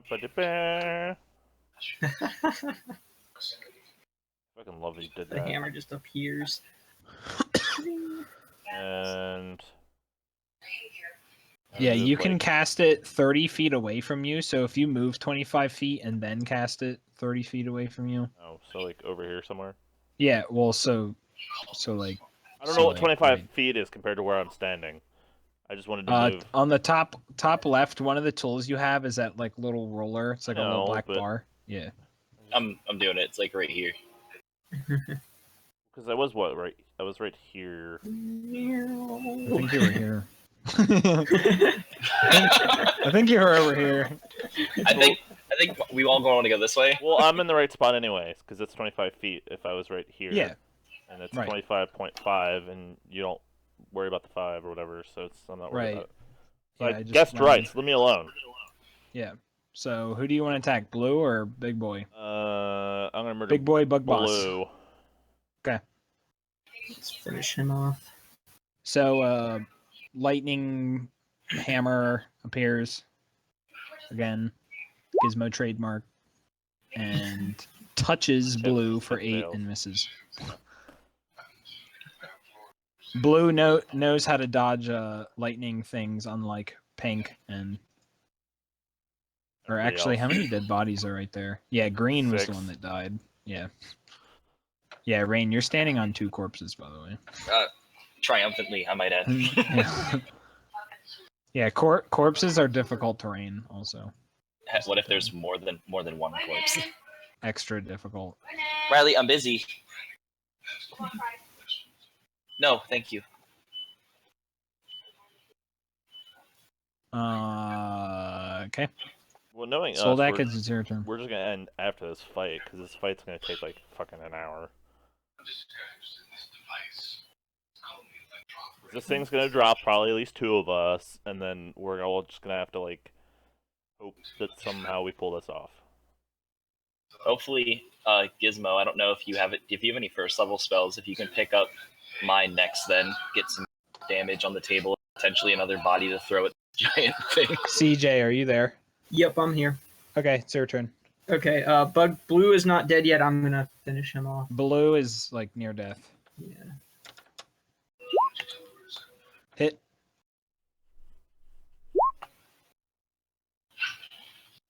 Ba-da-ba. Fucking love that you did The that. hammer just appears. And Yeah, move, you can like, cast it 30 feet away from you. So if you move 25 feet and then cast it 30 feet away from you. Oh, so like over here somewhere. Yeah, well, so like I don't So, know what like, 25 right. feet is compared to where I'm standing. I just wanted to move. on the top left, one of the tools you have is that like little roller. It's like a little No, black but- bar. Yeah. I'm doing it. It's like right here. Because I was what right? I was right here. I think you were here. I think you were over here. I think we all going to go this way. Well, I'm in the right spot anyways, because it's 25 feet if I was right here. Yeah. And it's Right. 25.5, and you don't worry about the 5 or whatever, so I'm not worried Right. about it. So Yeah, I just guessed wanted- right, so leave me alone. Yeah. So who do you want to attack, Blue or Big Boy? I'm gonna murder Big Boy, Bug Boss. Blue. Let's finish him off. So lightning hammer appears again. Gizmo trademark and touches Blue for 8 fails. and misses. Blue knows how to dodge lightning things, unlike Pink and. Or Everybody actually, else. how many dead bodies are right there? Yeah, Green was the 6. one that died. Yeah. Yeah, Rain, you're standing on 2 corpses, by the way. Triumphantly, I might add. Yeah, yeah corpses are difficult terrain, also. What if there's more than one corpse? Extra difficult. Riley, I'm busy. No, thank you. Okay. Well, knowing us, Soldak, it's your turn. we're just gonna end after this fight, because this fight's gonna take like fucking an hour. This thing's gonna drop probably at least 2 of us, and then we're all just gonna have to like hope that somehow we pull this off. Hopefully, Gizmo. I don't know if you have it. If you have any first level spells, if you can pick up mine next, then get some damage on the table, potentially another body to throw at the giant thing. CJ, are you there? Yep, I'm here. Okay, it's your turn. Okay, Blue is not dead yet. I'm gonna finish him off. Blue is like near death. Yeah. Hit.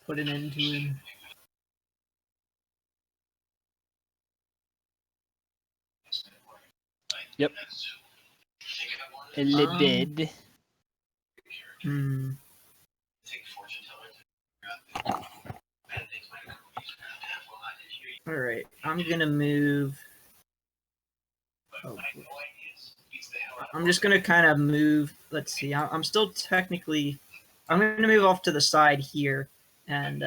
Put an end to him. Yep. Dead. Hmm. All right, I'm gonna move. Oh, I'm just gonna kind of move. Let's see. I'm still technically. I'm gonna move off to the side here, and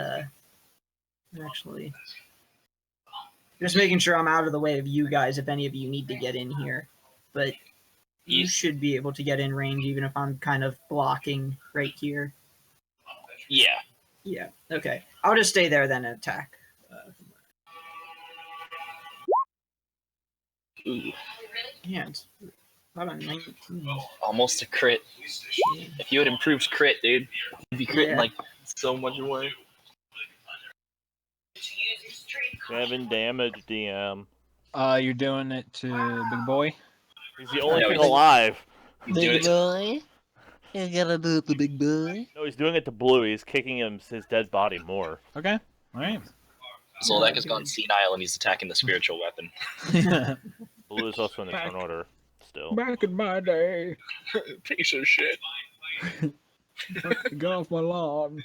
actually, just making sure I'm out of the way of you guys if any of you need to get in here. But you should be able to get in range even if I'm kind of blocking right here. Yeah. Yeah. Okay. I'll just stay there then and attack. Ooh, Yeah. It's about a 19. almost a crit. Yeah. If you had improved crit, dude, you'd be critting Yeah. like so much more. 7 damage, DM. You're doing it to Big Boy. He's the only Yeah, thing he's- alive. He's doing it. boy. You gotta do it, the big boy. No, he's doing it to Blue. He's kicking his dead body more. Okay. All right. Zoldak has gone senile and he's attacking the spiritual weapon. Blue is also in the turn order still. Back in my day, Piece of shit. get off my lawn.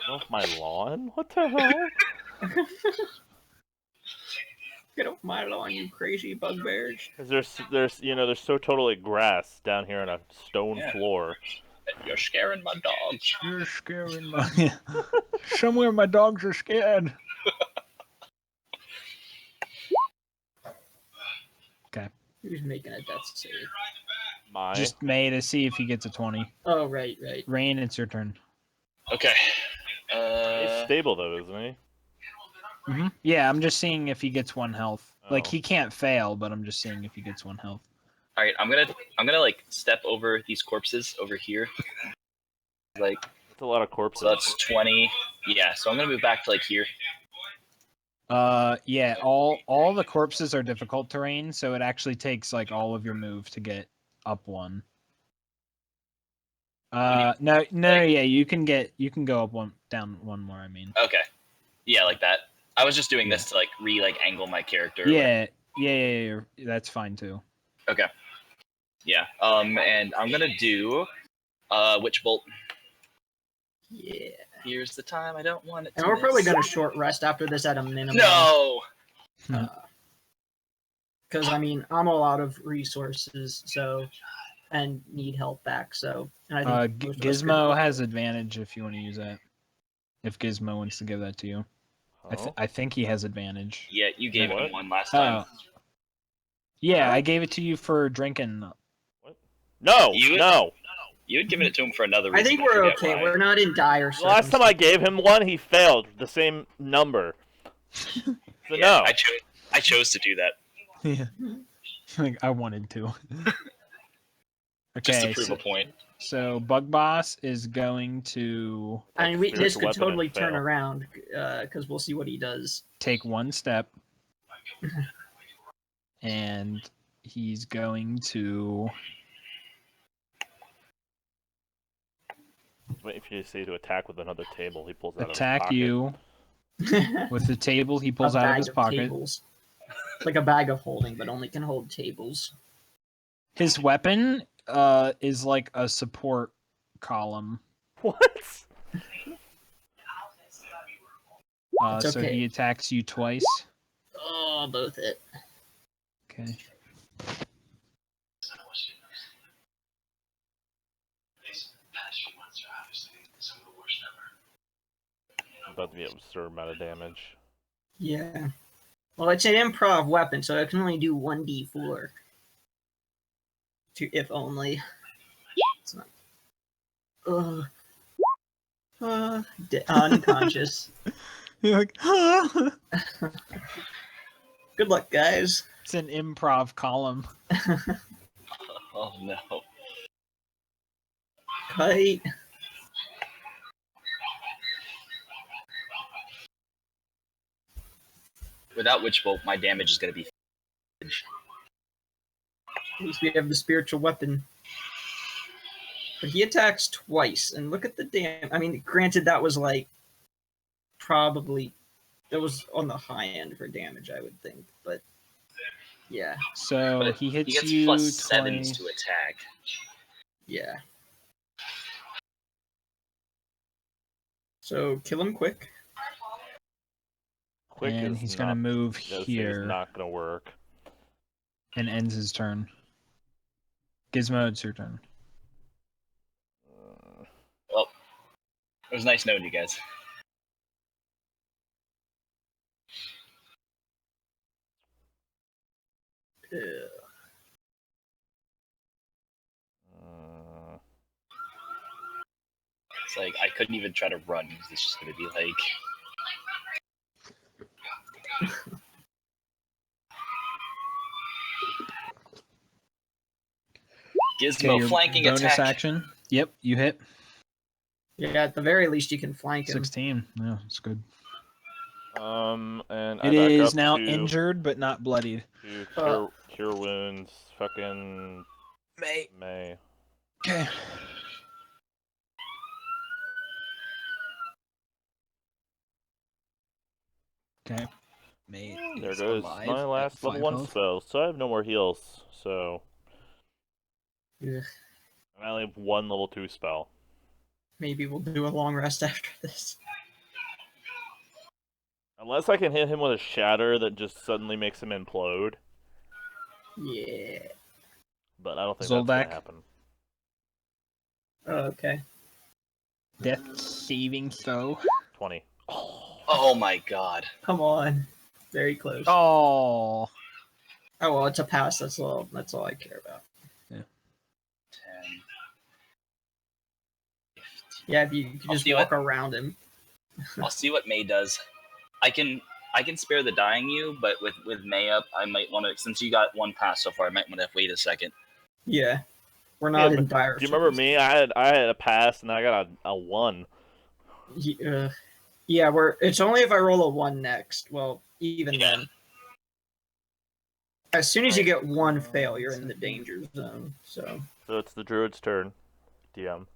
Off my lawn? What the hell? Get off my lawn, you crazy bugbears. Because there's so totally grass down here on a stone floor. You're scaring my dogs. You're scaring my... Somewhere my dogs are scared. Okay. Who's making a death save? Just May to see if he gets a 20. Oh, right. Rain, it's your turn. Okay. He's stable though, isn't he? Mm-hmm. Yeah, I'm just seeing if he gets 1 health. Like, Oh. he can't fail, but I'm just seeing if he gets 1 health. All right, I'm gonna like step over these corpses over here. Like, That's a lot of corpses. so that's 20. Yeah, so I'm gonna move back to like here. Yeah, all the corpses are difficult terrain, so it actually takes like all of your move to get up 1. No, yeah, you can go up 1, down 1 more. I mean. Okay. Yeah, like that. I was just doing this to like angle my character. Yeah, that's fine too. Okay. Yeah. And I'm gonna do Witch Bolt. Yeah. Here's the time I don't want it to And we're miss. probably going to short rest after this at a minimum. No! Because, I mean, I'm all out of resources, so... And need help back, so... And I think most of us Gizmo could- has advantage if you want to use that. If Gizmo wants to give that to you. Oh. I think he has advantage. Yeah, you gave What? him one last time. Yeah, I gave it to you for drinking. No, You- no. You had given it to him for another I reason. think we're forget okay. why. We're not in dire The last time I gave him one, he failed the same number. So Yeah, no. I chose to do that Yeah. Like, I wanted to. just to Okay, prove a point. so Bug Boss is going to I mean, this Spiritual could weapon totally and turn fail. around, because we'll see what he does. take 1 step. And he's going to... Wait for you to say to attack with another table. He pulls out of his attack pocket. you with the table he pulls A out of bag his pocket. Tables. It's like a bag of holding, but only can hold tables. His weapon is like a support column. What? It's So okay. he attacks you twice. Oh, both hit. Okay. About to be an absurd amount of damage. Yeah. Well, it's an improv weapon, so it can only do 1d4. If only. It's not. Unconscious. You're like, huh? Good luck, guys. It's an improv column. Oh no. Kite. Without Witch Bolt, my damage is gonna be. At least we have the spiritual weapon. But he attacks twice, and look at the damn. I mean, granted, that was like probably that was on the high end for damage, I would think. But yeah, So But he hits He gets you plus twice. 7s to attack. yeah. So kill him quick. Quick and is he's not, gonna move this is here not gonna work. and ends his turn. Gizmo, it's your turn. Well, it was nice knowing you guys. It's like I couldn't even try to run because it's just gonna be like. Gizmo your flanking bonus attack. action. Yep, you hit. Yeah, at the very least, you can flank him. 16. Yeah, it's good. And I It back is up now to, injured but not bloodied. to cure wounds. Fucking May. May. Okay. Okay. May. There is goes alive my at last 5 level 1 health. spell. So I have no more heals. So Ugh. I only have 1 level 2 spell. Maybe we'll do a long rest after this. Unless I can hit him with a shatter that just suddenly makes him implode. Yeah. But I don't think that's gonna Zoldak? happen. Oh, okay. Death saving throw. 20. Oh my god. Come on. Very close. Oh. Oh well, it's a pass. That's all I care about. 10. Yeah, if you can I'll just see walk what- around him. I'll see what May does. I can spare the dying you, but with May up, I might want to. Since you got one pass so far, I might want to wait a second. Yeah. We're not Yeah, in dire. Do you remember me? I had a pass and I got a 1. Yeah, it's only if I roll a 1 next. Well, even Yeah. then. As soon as you get one fail, you're in the danger zone. So it's the druid's turn. DM.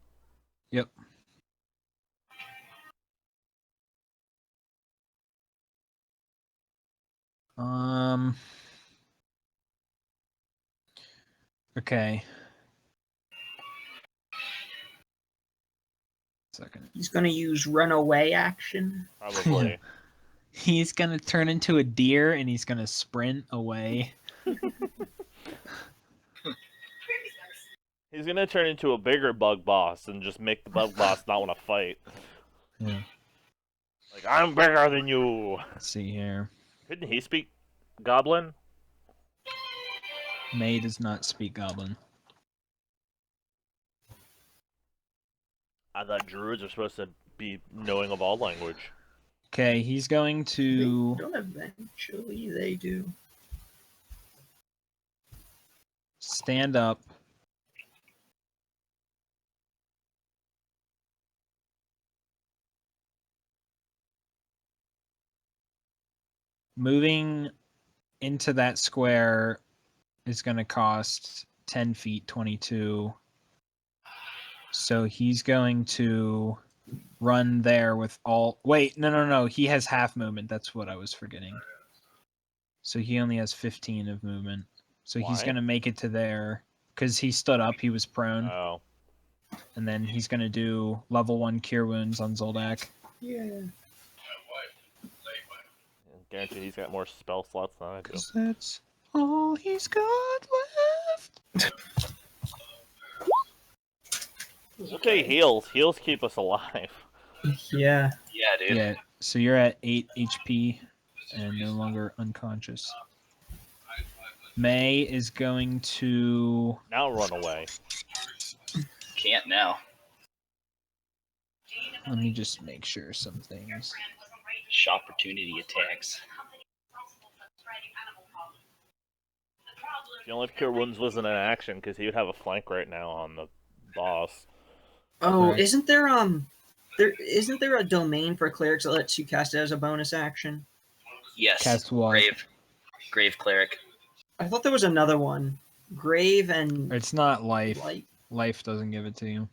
Yep. Okay. Second. he's gonna use runaway action. Probably. He's gonna turn into a deer and he's gonna sprint away. He's gonna turn into a bigger bug boss and just make the bug boss not want to fight. Yeah. Like, I'm bigger than you. Let's see here. Couldn't he speak Goblin? May does not speak Goblin. I thought druids are supposed to be knowing of all language. Okay, he's going to Don't eventually they do. stand up. Moving into that square is going to cost 10 feet, 22. So he's going to run there with all... Wait, no. He has half movement. That's what I was forgetting. So he only has 15 of movement. So he's Why? going to make it to there. Because he stood up, he was prone. Oh. And then he's going to do level 1 Cure Wounds on Zoldak. Yeah. Guarantee he's got more spell slots than I do. 'Cause that's all he's got left. Okay, heals. Heals keep us alive. Yeah. Yeah, dude. Yeah, so you're at 8 HP and no longer unconscious. May is going to... Now run away. Can't now. Let me just make sure some things. Opportunity attacks. The only Cure Wounds wasn't an action because he would have a flank right now on the boss. Oh, Okay. isn't there a domain for clerics that lets you cast it as a bonus action? Yes. Cast what? Grave cleric. I thought there was another one. Grave and It's not life. light. Life doesn't give it to you.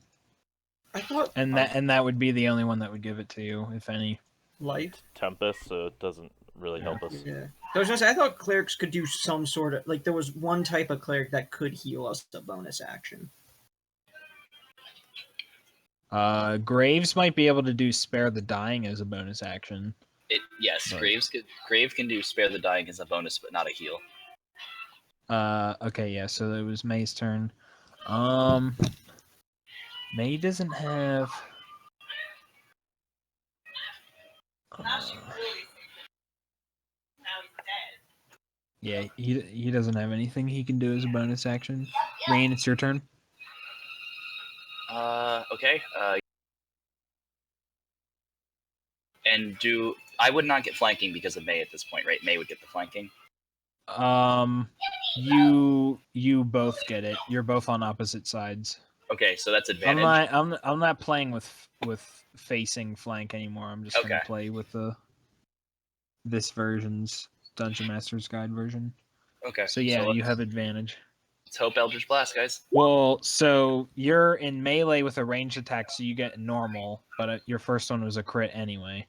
I thought And that would be the only one that would give it to you, if any. light. Tempest, so it doesn't really help us. Yeah. I was gonna say I thought clerics could do some sort of like there was one type of cleric that could heal us a bonus action. Graves might be able to do Spare the Dying as a bonus action. Yes, Right. Grave can do spare the dying as a bonus, but not a heal. Okay, yeah, so it was May's turn. May doesn't have... yeah, he doesn't have anything he can do as a bonus action. Rain, it's your turn. Okay. And I would not get flanking because of May at this point, right? May would get the flanking. You both get it. You're both on opposite sides. Okay, so that's advantage. I'm not playing with facing flank anymore. I'm just gonna Okay. play with this version's Dungeon Master's Guide version. Okay. So yeah, you let's- have advantage. Let's hope Eldritch Blast, guys. Well, so you're in melee with a ranged attack, so you get normal, but your first one was a crit anyway.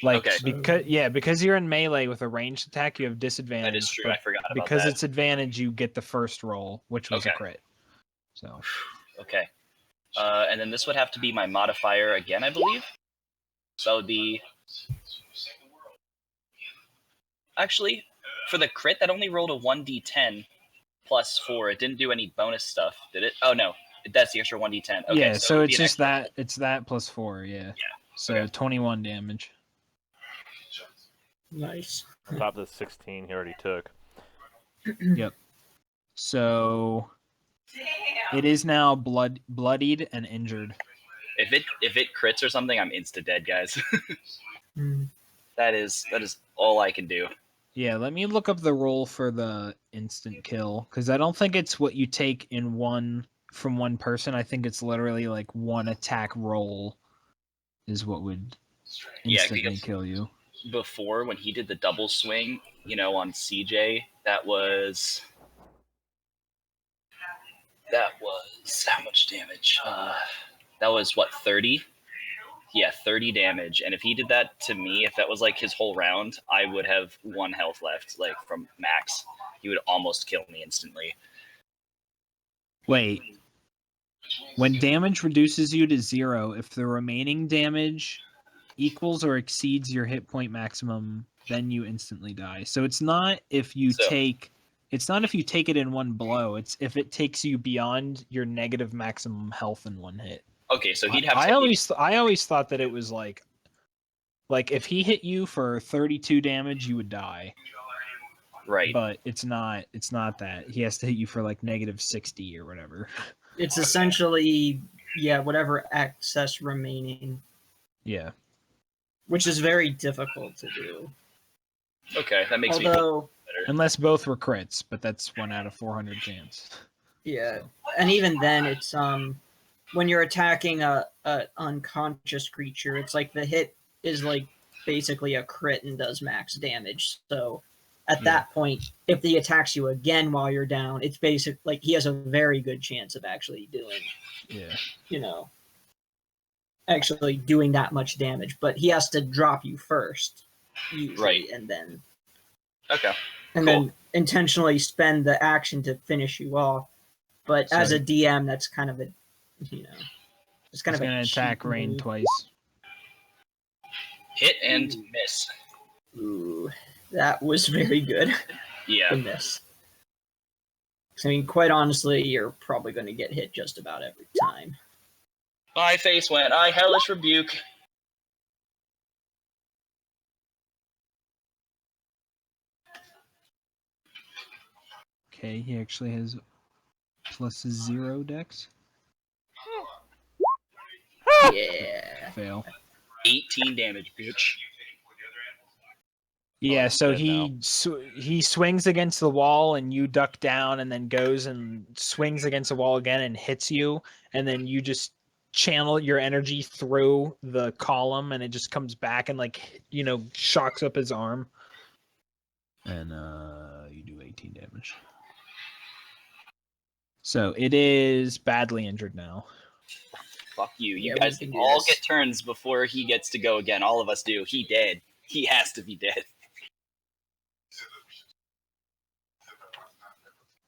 Like Okay. because you're in melee with a ranged attack, you have disadvantage. That is true. but I forgot about because that. it's advantage, you get the first roll, which was a Okay. crit. So Okay. And then this would have to be my modifier again, I believe. So that would be Actually, for the crit, that only rolled a 1d10 plus 4. It didn't do any bonus stuff, did it? Oh no, that's the extra 1d10. Okay, yeah, so it'd be it's an just extra- that. It's that plus 4. Yeah. So okay. 21 damage. Nice. On top of the 16 he already took. Yep. So Damn. it is now bloodied and injured. If it crits or something, I'm insta dead, guys. Mm. that is all I can do. Yeah, let me look up the roll for the instant kill because I don't think it's what you take in one from one person. I think it's literally like one attack roll is what would Yeah, instantly because kill you. before when he did the double swing, on CJ, that was how much damage? That was what, 30? Yeah, 30 damage. And if he did that to me, if that was like his whole round, I would have 1 health left, like from max. He would almost kill me instantly. Wait. When damage reduces you to 0, if the remaining damage equals or exceeds your hit point maximum, then you instantly die. So it's not if you take it in one blow. It's if it takes you beyond your negative maximum health in one hit. Okay, so he'd have I always thought that it was like if he hit you for 32 damage, you would die. right. But it's not that. He has to hit you for like negative 60 or whatever. It's essentially, whatever excess remaining, Yeah. which is very difficult to do. Okay, that makes me feel Although, better. Unless both were crits, but that's 1 out of 400 chance. yeah, and even then, it's when you're attacking a unconscious creature, it's like the hit is like basically a crit and does max damage. So at that point, if he attacks you again while you're down, it's basic like he has a very good chance of actually doing, actually doing that much damage. But he has to drop you first, usually, Right. and then Okay. then intentionally spend the action to finish you off. But as So- a DM, that's kind of a, it's kind He's of a gonna attack cheap Rain move. twice. Hit and miss. Ooh, that was very good. Yeah. The miss. I mean, quite honestly, you're probably going to get hit just about every time. My face went, I hellish rebuke. Okay, he actually has +0 dex. Yeah. Fail. 18 damage, bitch. Yeah, he's so dead he swings against the wall and you duck down and then goes and swings against the wall again and hits you, and then you just channel your energy through the column and it just comes back and shocks up his arm. And you do 18 damage. So it is badly injured now. Fuck you. You Yeah, we guys can can do all this. get turns before he gets to go again. All of us do. He dead. He has to be dead.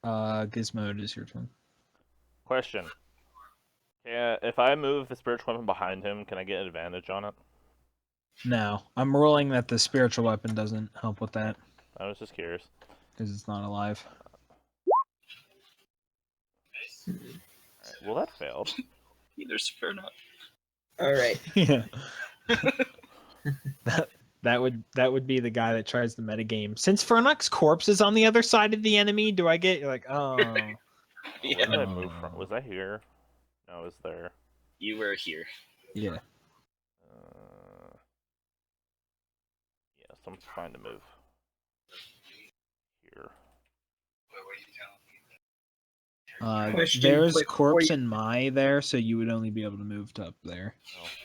Gizmo, it is your turn. Question. Yeah, if I move the spiritual weapon behind him, can I get advantage on it? No, I'm ruling that the spiritual weapon doesn't help with that I was just curious. because it's not alive. Alright, well, that failed. Either fair enough. All right. Yeah. that would be the guy that tries the metagame. Since Fernuk's corpse is on the other side of the enemy, do I get oh? Where did Yeah. I move from? Was I here? No, I was there. You were here. Yeah. Yeah, so I'm trying to move here. Question, There's quick, corpse before and Mai there, so you would only be able to move to up there.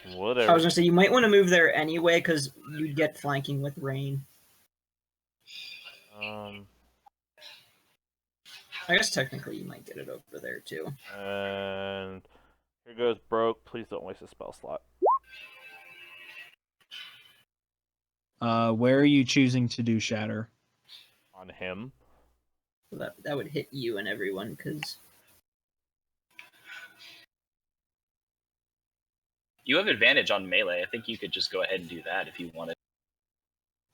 Oh, I whatever. was going to say, you might want to move there anyway because you'd get flanking with Rain. I guess technically you might get it over there too. And here goes broke. Please don't waste a spell slot. Where are you choosing to do shatter? On him. So that would hit you and everyone because You have advantage on melee. I think you could just go ahead and do that if you wanted.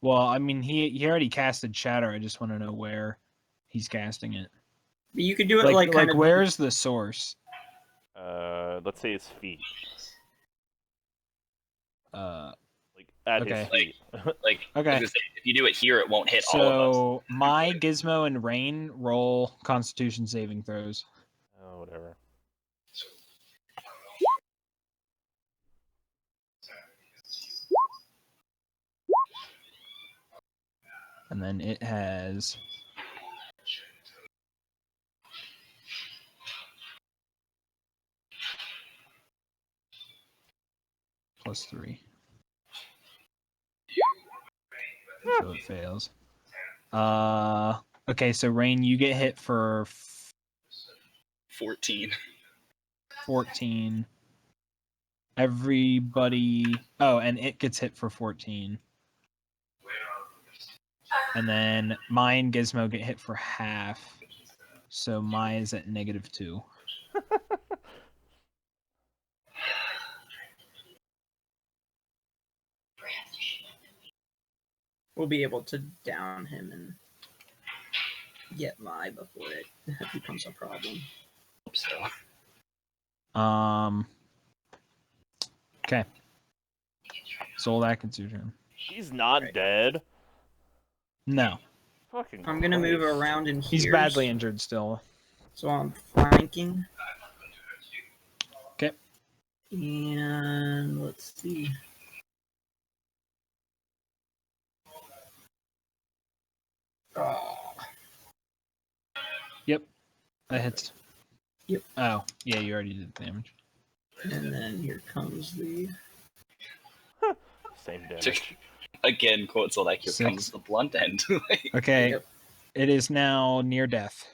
Well, I mean, he already casted Shatter. I just want to know where he's casting it. But you could do it like kind of. Where's the source? Let's say his feet. Like at his Okay. feet. Like, Okay. I was gonna say, if you do it here, it won't hit all of us. So my Gizmo and Rain roll Constitution saving throws. Oh, whatever. And then it has +3. So it fails. Okay, so Rain, you get hit for 14. 14. Everybody. Oh, and it gets hit for 14. And then mine Gizmo get hit for half. So mine is at -2. We'll be able to down him and get my before it becomes a problem. Hope so. Okay. Solak, it's your turn. He's not Right. dead. No. Fucking I'm gonna move Christ. around in here. He's badly injured still. So I'm flanking. Okay. And let's see. Oh, Yep. That hits. Yep. Oh, yeah, you already did damage. and then here comes the. Same damage. Again, quotes like here 6. comes the blunt end. Like, Okay. Yep. It is now near death.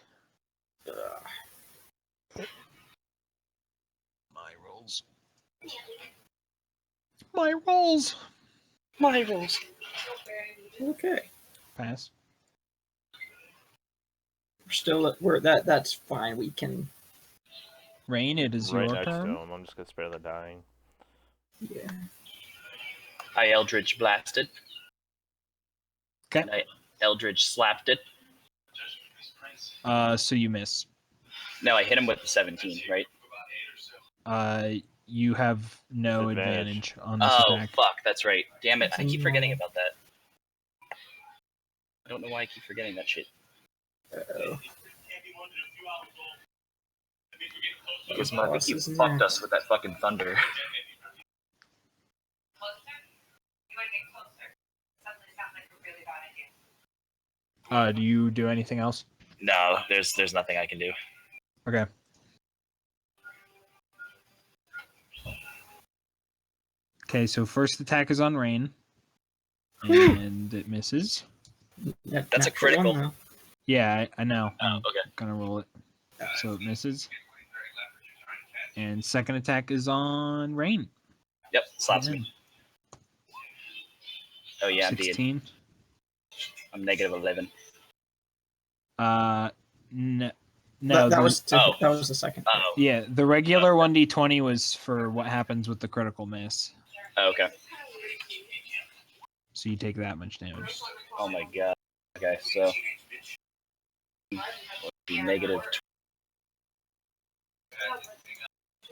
My rolls. My rolls. my rules. Okay. Pass. That's fine. We can. Rain, it is Right your next to turn. him. I'm just gonna spare the dying. Yeah. I Eldritch blasted. Okay. And I Eldritch slapped it. So you miss. No, I hit him with the 17, right? You have no Disadvantage. advantage on this Oh, attack. fuck, that's right. Damn it, I It's keep forgetting normal. about that. I don't know why I keep forgetting that shit. Uh-oh. Because Mark, Boss you is fucked next. us with that fucking thunder. Closer? You want to get closer. Suddenly sounds like a really bad idea. Do you do anything else? No, there's nothing I can do. Okay. Okay, so first attack is on Rain. And it misses. That's a Natural critical. one, though. Yeah, I know. Oh, I'm okay. gonna roll it. So it misses. And second attack is on Rain. Yep, slaps me. Again. Oh yeah, indeed. 16. I'm -11. No. That was Oh. that was the second. Oh, Yeah, the regular 1d20 was for what happens with the critical miss. okay. So you take that much damage. Oh my god. Okay, so be negative.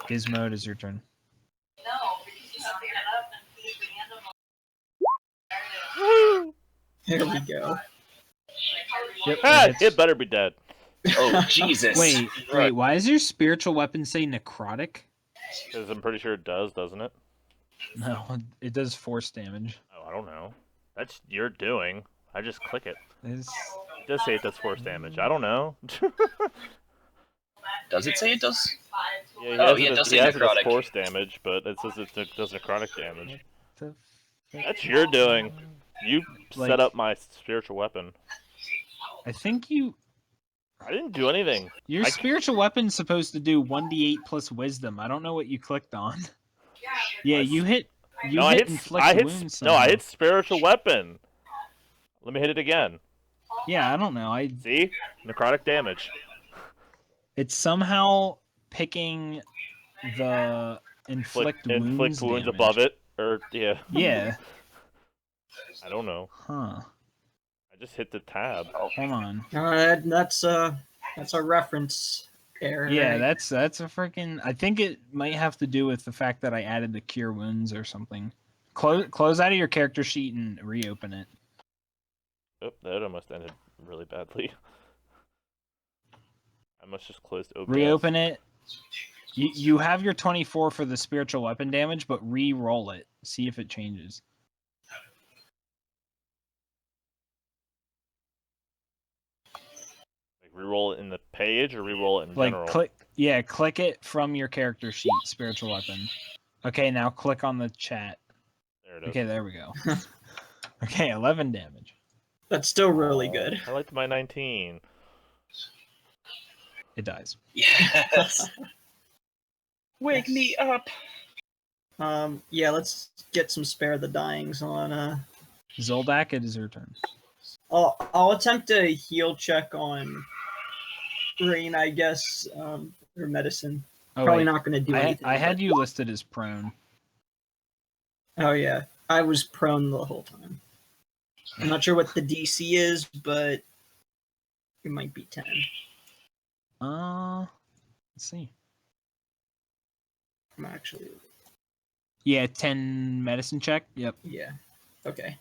Gizmo, it is your turn. No, because you stand up and keep your hand on Woo! There we go. Yep. Ah, it hits. it better be dead. Oh Jesus! Wait, why does your spiritual weapon say necrotic? Because I'm pretty sure it does, doesn't it? No, it does force damage. Oh, I don't know. That's your doing. I just click it. It's... It does say it does force damage. I don't know. Does it say it does? Yeah, Oh, yeah, it does he say has it as necrotic. force damage, but it says it does necrotic damage. the That's your doing. You Like- set up my spiritual weapon. I think I didn't do anything. your I- spiritual weapon's supposed to do 1d8 plus wisdom. I don't know what you clicked on. Yeah, you hit. You No, hit inflict wounds. no, I somehow. hit spiritual weapon. Let me hit it again. Yeah, I don't know. See? Necrotic damage. It's somehow picking the inflict wounds Inflict wounds damage. above it. Or, yeah. Yeah. I don't know. Huh. I just hit the tab. Oh, Hold on. That's a reference error. Yeah, right? that's a freaking. I think it might have to do with the fact that I added the cure wounds or something. Close out of your character sheet and reopen it. Oh, that almost ended really badly. I must just closed OBS. Reopen it. You have your 24 for the spiritual weapon damage, but re-roll it. See if it changes. Like reroll it in the page or reroll it in Like general? click it from your character sheet, spiritual weapon. Okay, now click on the chat. There it is. Okay, there we go. Okay, 11 damage. That's still really Aw, good. I liked my 19. It dies. yes. Wake me up. Yeah, let's get some spare the dyings on. Zoldak, it is your turn. I'll attempt a heal check on Rain, I guess, or medicine. Oh, Probably wait. not going to do anything. I had but- you listed as prone. Oh yeah, I was prone the whole time. I'm not sure what the DC is, but it might be 10. Let's see. I'm actually, Yeah, 10 medicine check. Yep. yeah. Okay.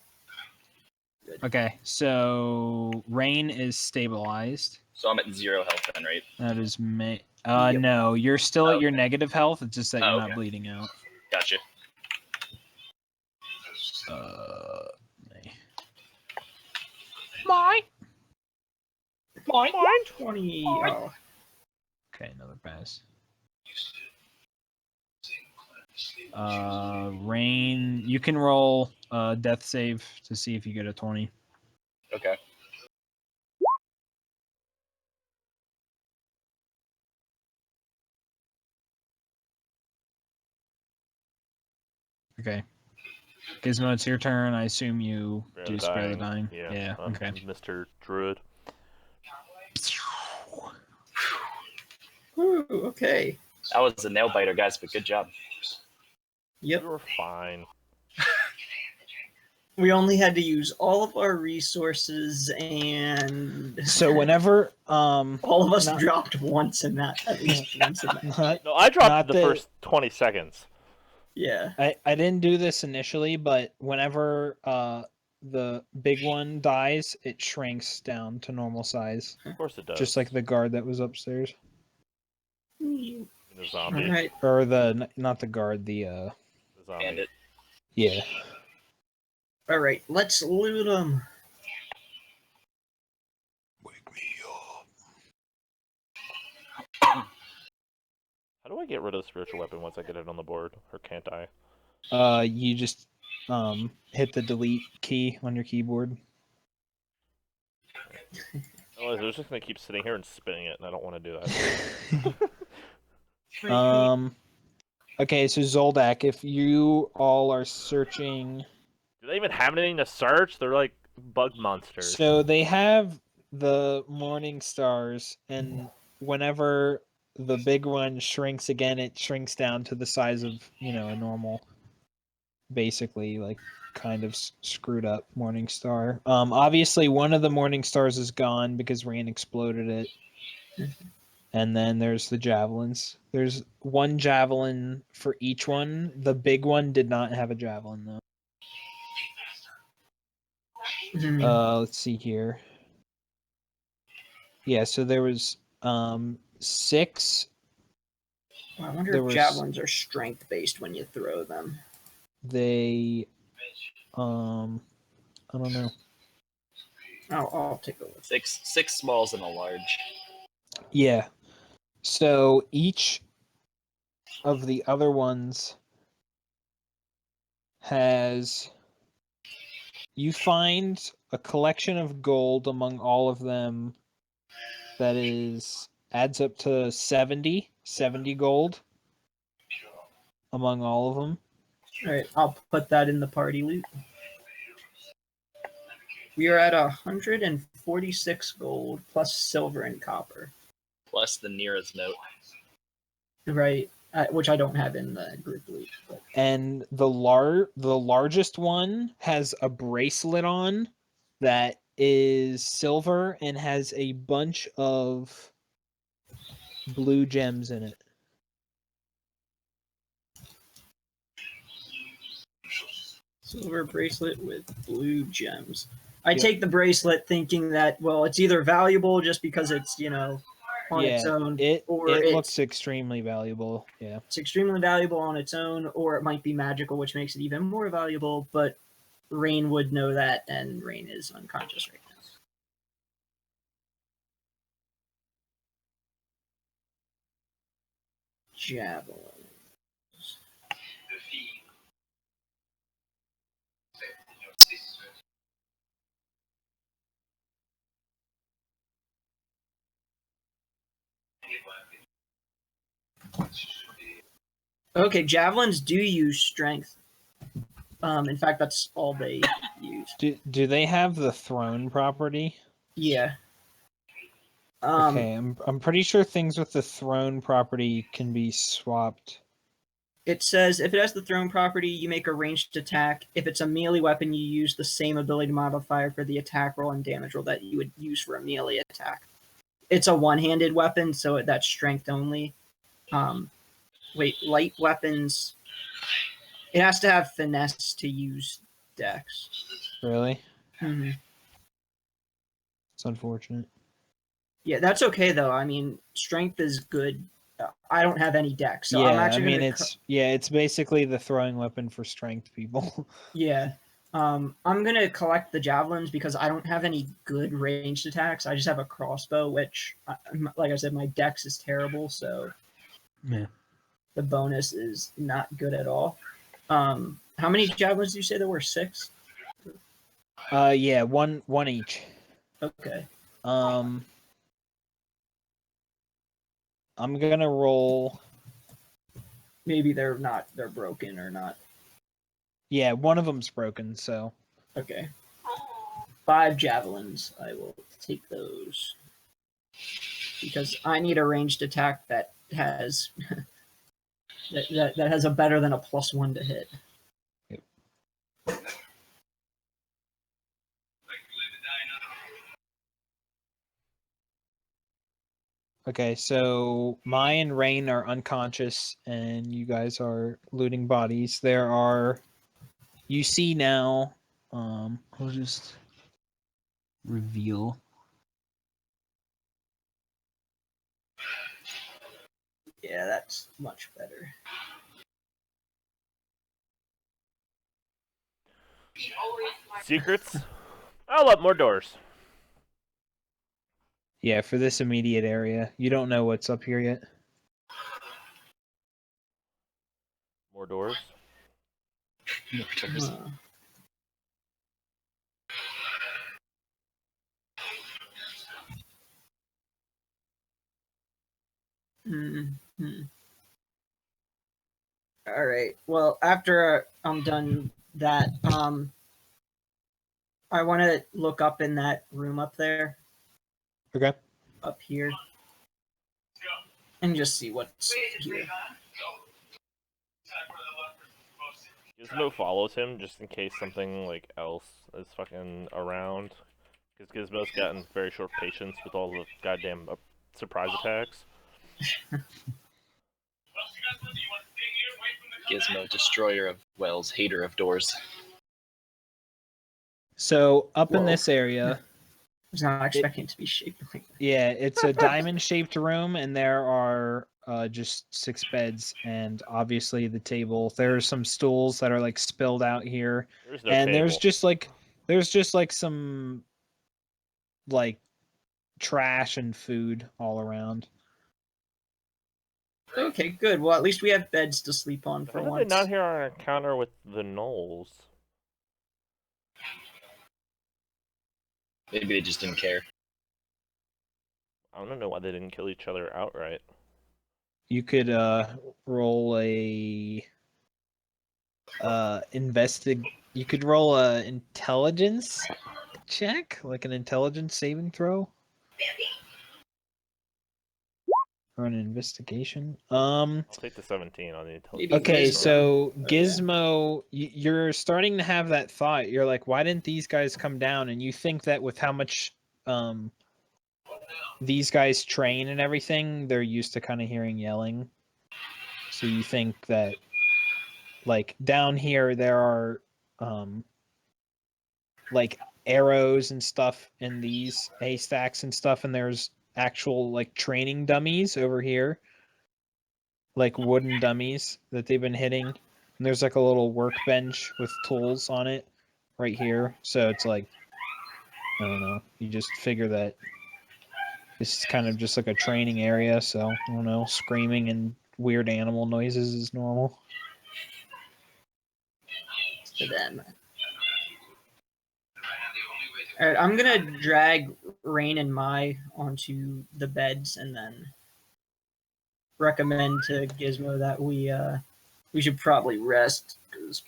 Okay, so Rain is stabilized. So I'm at 0 health then, right? That is Yep. no, you're still Oh, at your okay. negative health. It's just that you're Oh, not okay. bleeding out. Gotcha. Mine. 20. Oh, Okay, another pass. Rain, you can roll death save to see if you get a 20. Okay. Okay. Gizmo, it's your turn. I assume you do spare the dying. Yeah. Okay. Mr. Druid. whew, okay. That was a nail biter, guys, but good job. Yep. You were fine. We only had to use all of our resources, and So whenever all of us not- dropped once in that. At least once in that. No, I dropped Not the first 20 seconds. Yeah. I didn't do this initially, but whenever the big one dies, it shrinks down to normal size, Of course it does. just like the guard that was upstairs, The zombie. All right. or not the guard, the The zombie. Bandit. yeah. All right. Let's loot them. Wake me up. How do I get rid of the spiritual weapon once I get it on the board? Or can't I? You just hit the delete key on your keyboard. Otherwise, I was just going to keep sitting here and spinning it, and I don't want to do that. Okay, so Zoldak, if you all are searching, Do they even have anything to search? They're like bug monsters. so they have the morning stars, and whenever the big one shrinks again, it shrinks down to the size of, a normal, basically, like, kind of screwed up morning star. Obviously one of the morning stars is gone because Rain exploded it. And then there's the javelins. There's one javelin for each one. The big one did not have a javelin though. Let's see here. Yeah, so there was 6. I wonder there if was- javelins are strength based when you throw them. They I don't know. I'll take a look. 6 smalls and a large. Yeah. So each of the other ones has, you find a collection of gold among all of them that adds up to 70 gold among all of them. All right, I'll put that in the party loot. We are at 146 gold plus silver and copper. Plus the nearest note. Right, which I don't have in the group loot. But and the largest one has a bracelet on that is silver and has a bunch of blue gems in it. Silver bracelet with blue gems. I take the bracelet thinking that, well, it's either valuable just because it's, on its own, or it it's looks extremely valuable. Yeah. It's extremely valuable on its own, or it might be magical, which makes it even more valuable, but Rain would know that, and Rain is unconscious right now. Javelin. Okay, javelins do use strength. In fact, that's all they use. Do they have the throne property? Yeah. Okay, I'm pretty sure things with the throne property can be swapped. It says if it has the throne property, you make a ranged attack. If it's a melee weapon, you use the same ability modifier for the attack roll and damage roll that you would use for a melee attack. It's a one-handed weapon, so that's strength only. Light weapons. It has to have finesse to use dex. Really? Mm-hmm. It's unfortunate. Yeah, that's okay though. I mean, strength is good. I don't have any dex, so yeah, I'm actually it's basically the throwing weapon for strength people. Yeah. I'm gonna collect the javelins because I don't have any good ranged attacks. I just have a crossbow, which, like I said, my dex is terrible, so Yeah. the bonus is not good at all. How many javelins do you say there were? 6? Yeah, one each. Okay. I'm gonna roll. Maybe they're broken or not. Yeah, one of them's broken, so. Okay. 5 javelins. I will take those. Because I need a ranged attack that has that has a better than a +1 to hit. Yep. Okay, so Mai and Rain are unconscious, and you guys are looting bodies. You see now. I'll just reveal. Yeah, that's much better. Secrets? I'll up more doors. Yeah, for this immediate area. You don't know what's up here yet. More doors? Huh. Mm-hmm. All right. Well, after I'm done that, I want to look up in that room up there. Okay. Up here. And just see what's here. Gizmo follows him just in case something like else is fucking around. Because Gizmo's gotten very short patience with all the goddamn surprise attacks. Gizmo, destroyer of wells, hater of doors. So up in Whoa. this area, I was not expecting it to be shaped like that. yeah, it's a diamond-shaped room, and there are just 6 beds, and obviously the table. There are some stools that are like spilled out here, There's no and table. there's just like some like trash and food all around. Okay, good. Well, at least we have beds to sleep on for How did once. they not hear our encounter with the gnolls? Maybe they just didn't care. I don't know why they didn't kill each other outright. You could roll a you could roll a intelligence check, like an intelligence saving throw. or an investigation. I'll take the 17 on the intelligence. Maybe Okay, Gizmo. so yeah. Gizmo, you're starting to have that thought. You're like, why didn't these guys come down? And you think that with how much these guys train and everything, they're used to kind of hearing yelling. So you think that, like, down here there are like arrows and stuff in these haystacks and stuff, and there's actual like training dummies over here, like wooden dummies that they've been hitting. And there's like a little workbench with tools on it right here. So it's like, I don't know, you just figure that this is kind of just like a training area. So I don't know, screaming and weird animal noises is normal. To them. Alright, I'm gonna drag Rain and Mai onto the beds and then recommend to Gizmo that we should probably rest. 'Cause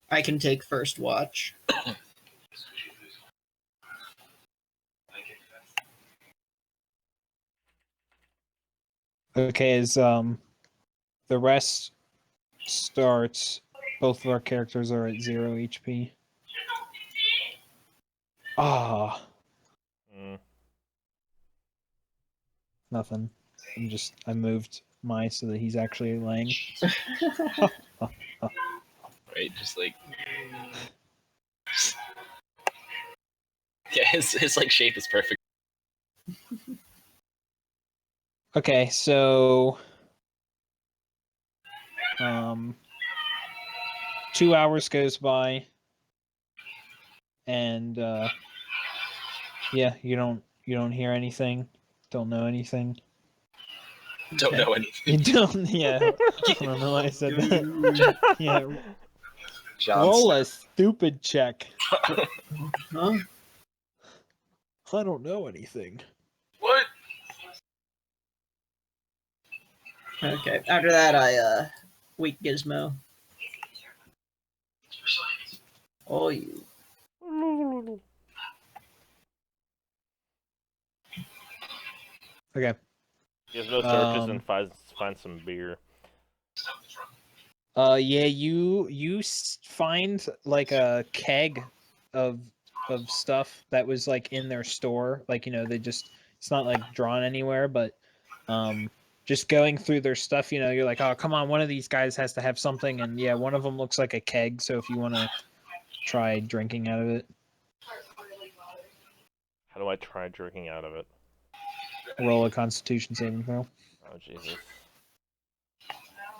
I can take first watch. Okay, as the rest starts, both of our characters are at 0 HP. Ah, Mm. nothing. I moved Mai so that he's actually laying. Right, just like yeah, his like shape is perfect. Okay, so 2 hours goes by, and yeah, you don't hear anything, don't know anything. Don't know anything. You don't, yeah. I don't know why I said that. Yeah, John's roll a stupid check. Huh? I don't know anything. what? Okay. After that, I wake Gizmo. Oh, you. Okay. Gizmo searches and finds some beer. Yeah, you find like a keg of stuff that was like in their store. Like, you know, it's not like drawn anywhere, but just going through their stuff, you know, you're like, oh, come on, one of these guys has to have something, and yeah, one of them looks like a keg. So if you want to try drinking out of it, How do I try drinking out of it? roll a Constitution saving throw. Oh, Jesus.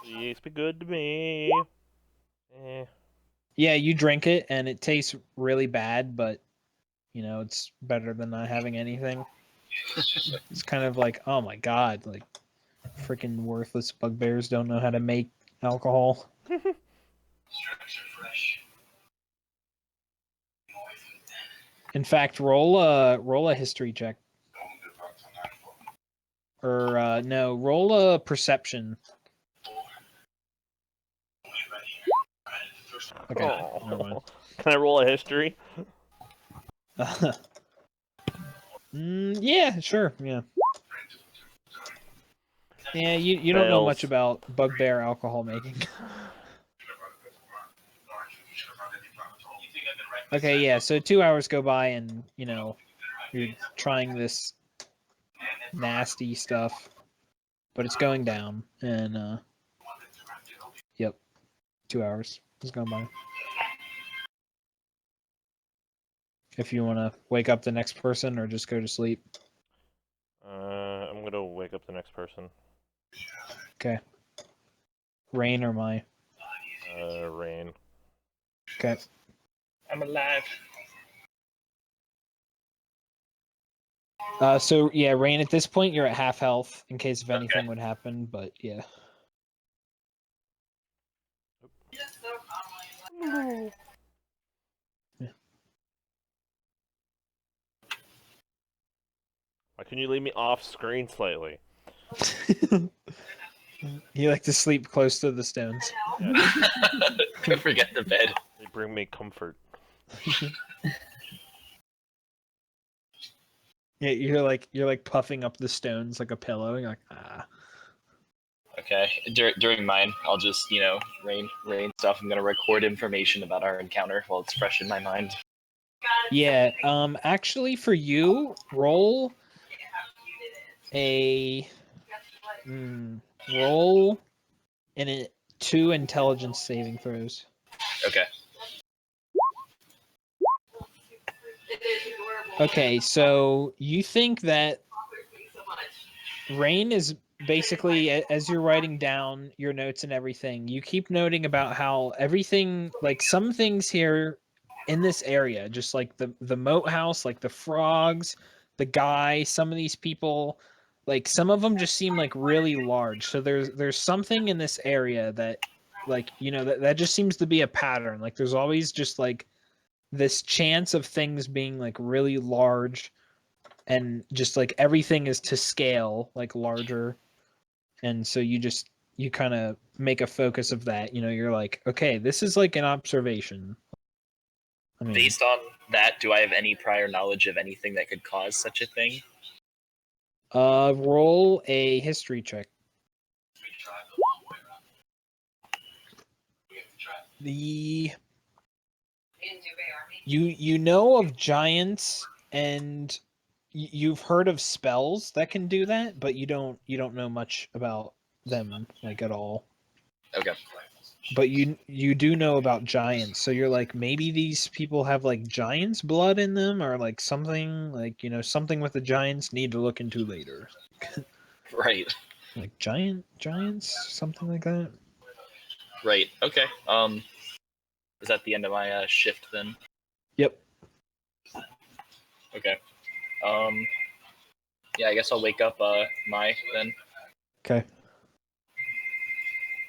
Please be good to me. Eh. Yeah, you drink it, and it tastes really bad, but you know, it's better than not having anything. It's kind of like, oh my god, like freaking worthless bugbears don't know how to make alcohol. In fact, roll a history check. Or no, roll a perception. Okay, never mind. Can I roll a history? Yeah, sure, yeah. Yeah, you don't know much about bugbear alcohol making. Okay, yeah, so 2 hours go by and, you know, you're trying this nasty stuff, but it's going down, and, yep, 2 hours is going by. If you want to wake up the next person or just go to sleep. I'm gonna wake up the next person. Okay. Rain or Mai? Rain. Okay. I'm alive. So yeah, Rain, at this point you're at half health in case if anything would happen, but yeah. Why can you leave me off screen slightly? You like to sleep close to the stones. Yeah. Forget the bed. They bring me comfort. Yeah, you're like puffing up the stones like a pillow. You're like, ah. Okay. During mine, I'll just rain stuff. I'm gonna record information about our encounter while it's fresh in my mind. Yeah. Actually, for you, roll a roll in it 2 intelligence saving throws. Okay. Okay, so you think that Rain is basically, as you're writing down your notes and everything, you keep noting about how everything, like some things here in this area, just like the moat house, like the frogs, the guy, some of these people, like some of them just seem like really large. So there's something in this area that, like, that just seems to be a pattern. Like there's always just like this chance of things being like really large, and just like everything is to scale, like larger. And so you kind of make a focus of that. You're like, okay, this is like an observation. I mean, Based on that, do I have any prior knowledge of anything that could cause such a thing? roll a history check. You know of giants, and you've heard of spells that can do that, but you don't know much about them like at all. Okay. But you do know about giants, so you're like, maybe these people have like giants' blood in them, or like something, like something with the giants. Need to look into later. Right. Like giants, something like that. Right. Okay. Is that the end of my shift then? Yep. Okay. Yeah, I guess I'll wake up Mai then. Okay.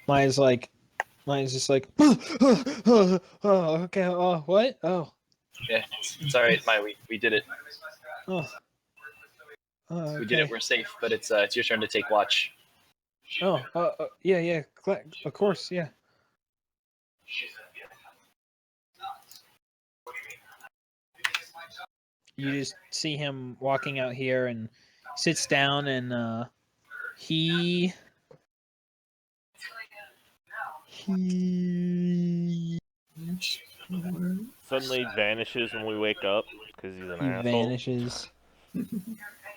Maya's just like, oh, okay, oh, what? Oh, Yeah, it's all right, Mai. We did it. oh, okay. We did it. We're safe. But it's your turn to take watch. Oh, yeah, of course, yeah. You just see him walking out here and sits down, and he Suddenly vanishes when we wake up because he's an asshole. vanishes.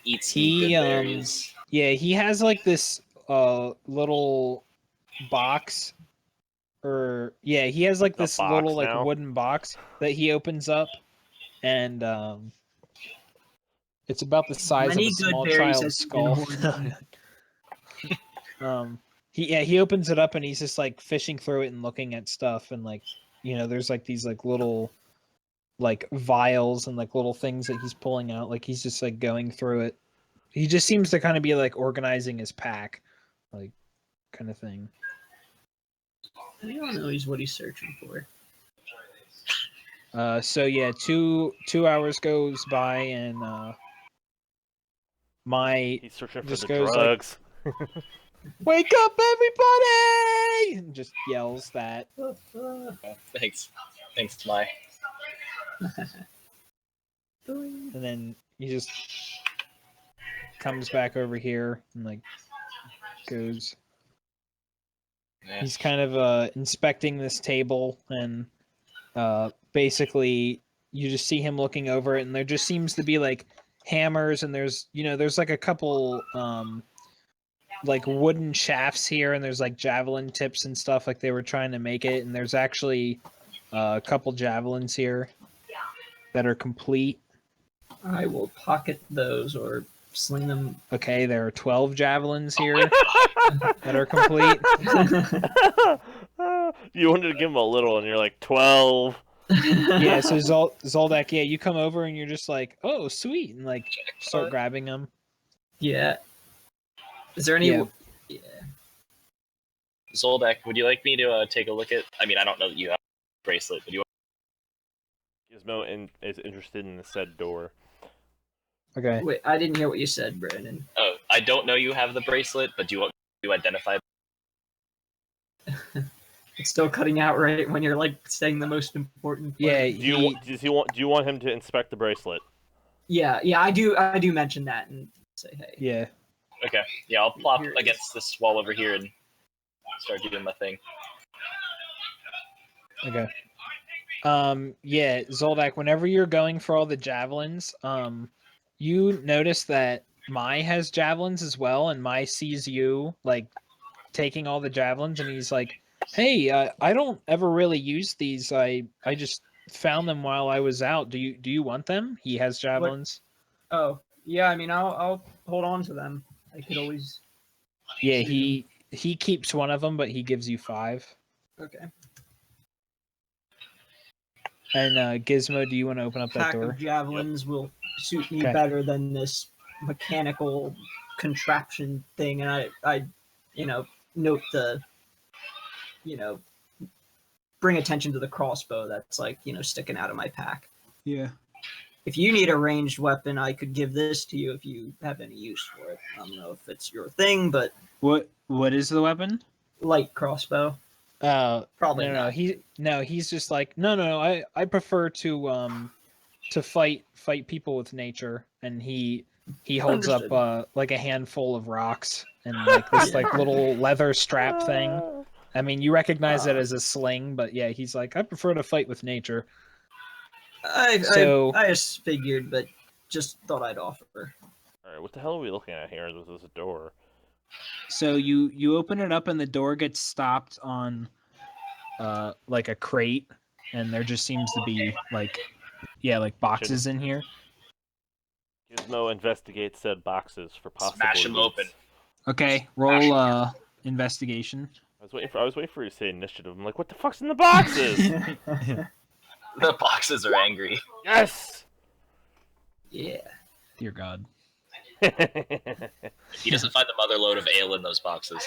Eat some good berries. Yeah, he has like this little box, or yeah, he has like this little like now? wooden box that he opens up, and it's about the size Many of a good small berries child's has skull. been He opens it up, and he's just like fishing through it and looking at stuff, and like there's like these like little like vials and like little things that he's pulling out, like he's just like going through it. He just seems to kind of be like organizing his pack, like kind of thing. I don't know what he's searching for. So yeah, two hours goes by, and He's searching for just the goes drugs. like, "Wake up, everybody!" and just yells that. Thanks, Mai. And then he just comes back over here and like goes. Yeah. He's kind of inspecting this table, and basically you just see him looking over it, and there just seems to be like hammers, and there's like a couple like wooden shafts here, and there's like javelin tips and stuff, like they were trying to make it, and there's actually a couple javelins here that are complete. I will pocket those or sling them. Okay, there are 12 javelins here that are complete. You wanted to give him a little, and you're like 12. Yeah, so Zoldak, yeah, you come over and you're just like, oh, sweet, and like start grabbing them. Yeah. Is there any? Yeah. Zoldak, would you like me to take a look at? I mean, I don't know that you have a bracelet, but you. Gizmo is interested in the said door. Okay. Wait, I didn't hear what you said, Brandon. Oh, I don't know you have the bracelet, but do you want to identify? It's still cutting out right when you're like saying the most important part. Yeah, Do you want him to inspect the bracelet? Yeah, I do mention that and say, hey. Yeah. Okay. Yeah, I'll plop Here it is. against this wall over here and start doing my thing. Okay. Yeah, Zoldak, whenever you're going for all the javelins, you notice that Mai has javelins as well, and Mai sees you like taking all the javelins, and he's like, "Hey, I don't ever really use these. I just found them while I was out. Do you want them?" He has javelins. Oh, yeah. I mean, I'll hold on to them. I could always. Yeah, shoot he keeps one of them, but he gives you 5. them. Okay. And Gizmo, do you want to open up that Pack door? of javelins will suit me Okay. better than this mechanical contraption thing, and I note the, bring attention to the crossbow that's like sticking out of my pack. Yeah. If you need a ranged weapon, I could give this to you if you have any use for it. I don't know if it's your thing, but What is the weapon? light crossbow. Probably no, not. he's just like no. I prefer to fight people with nature, and he holds Understood. up like a handful of rocks and like this like little leather strap thing. I mean, you recognize it as a sling, but yeah, he's like, I prefer to fight with nature. I just figured, but just thought I'd offer. All right, what the hell are we looking at here? This is a door. So you open it up and the door gets stopped on like a crate, and there just seems to be like boxes in here. Gizmo investigates said boxes for possible Smash 'em loot. open. Okay, roll investigation. I was waiting for you to say initiative. I'm like, what the fuck's in the boxes? The boxes are angry. Yes. Yeah. Dear God. He doesn't find the mother load of ale in those boxes.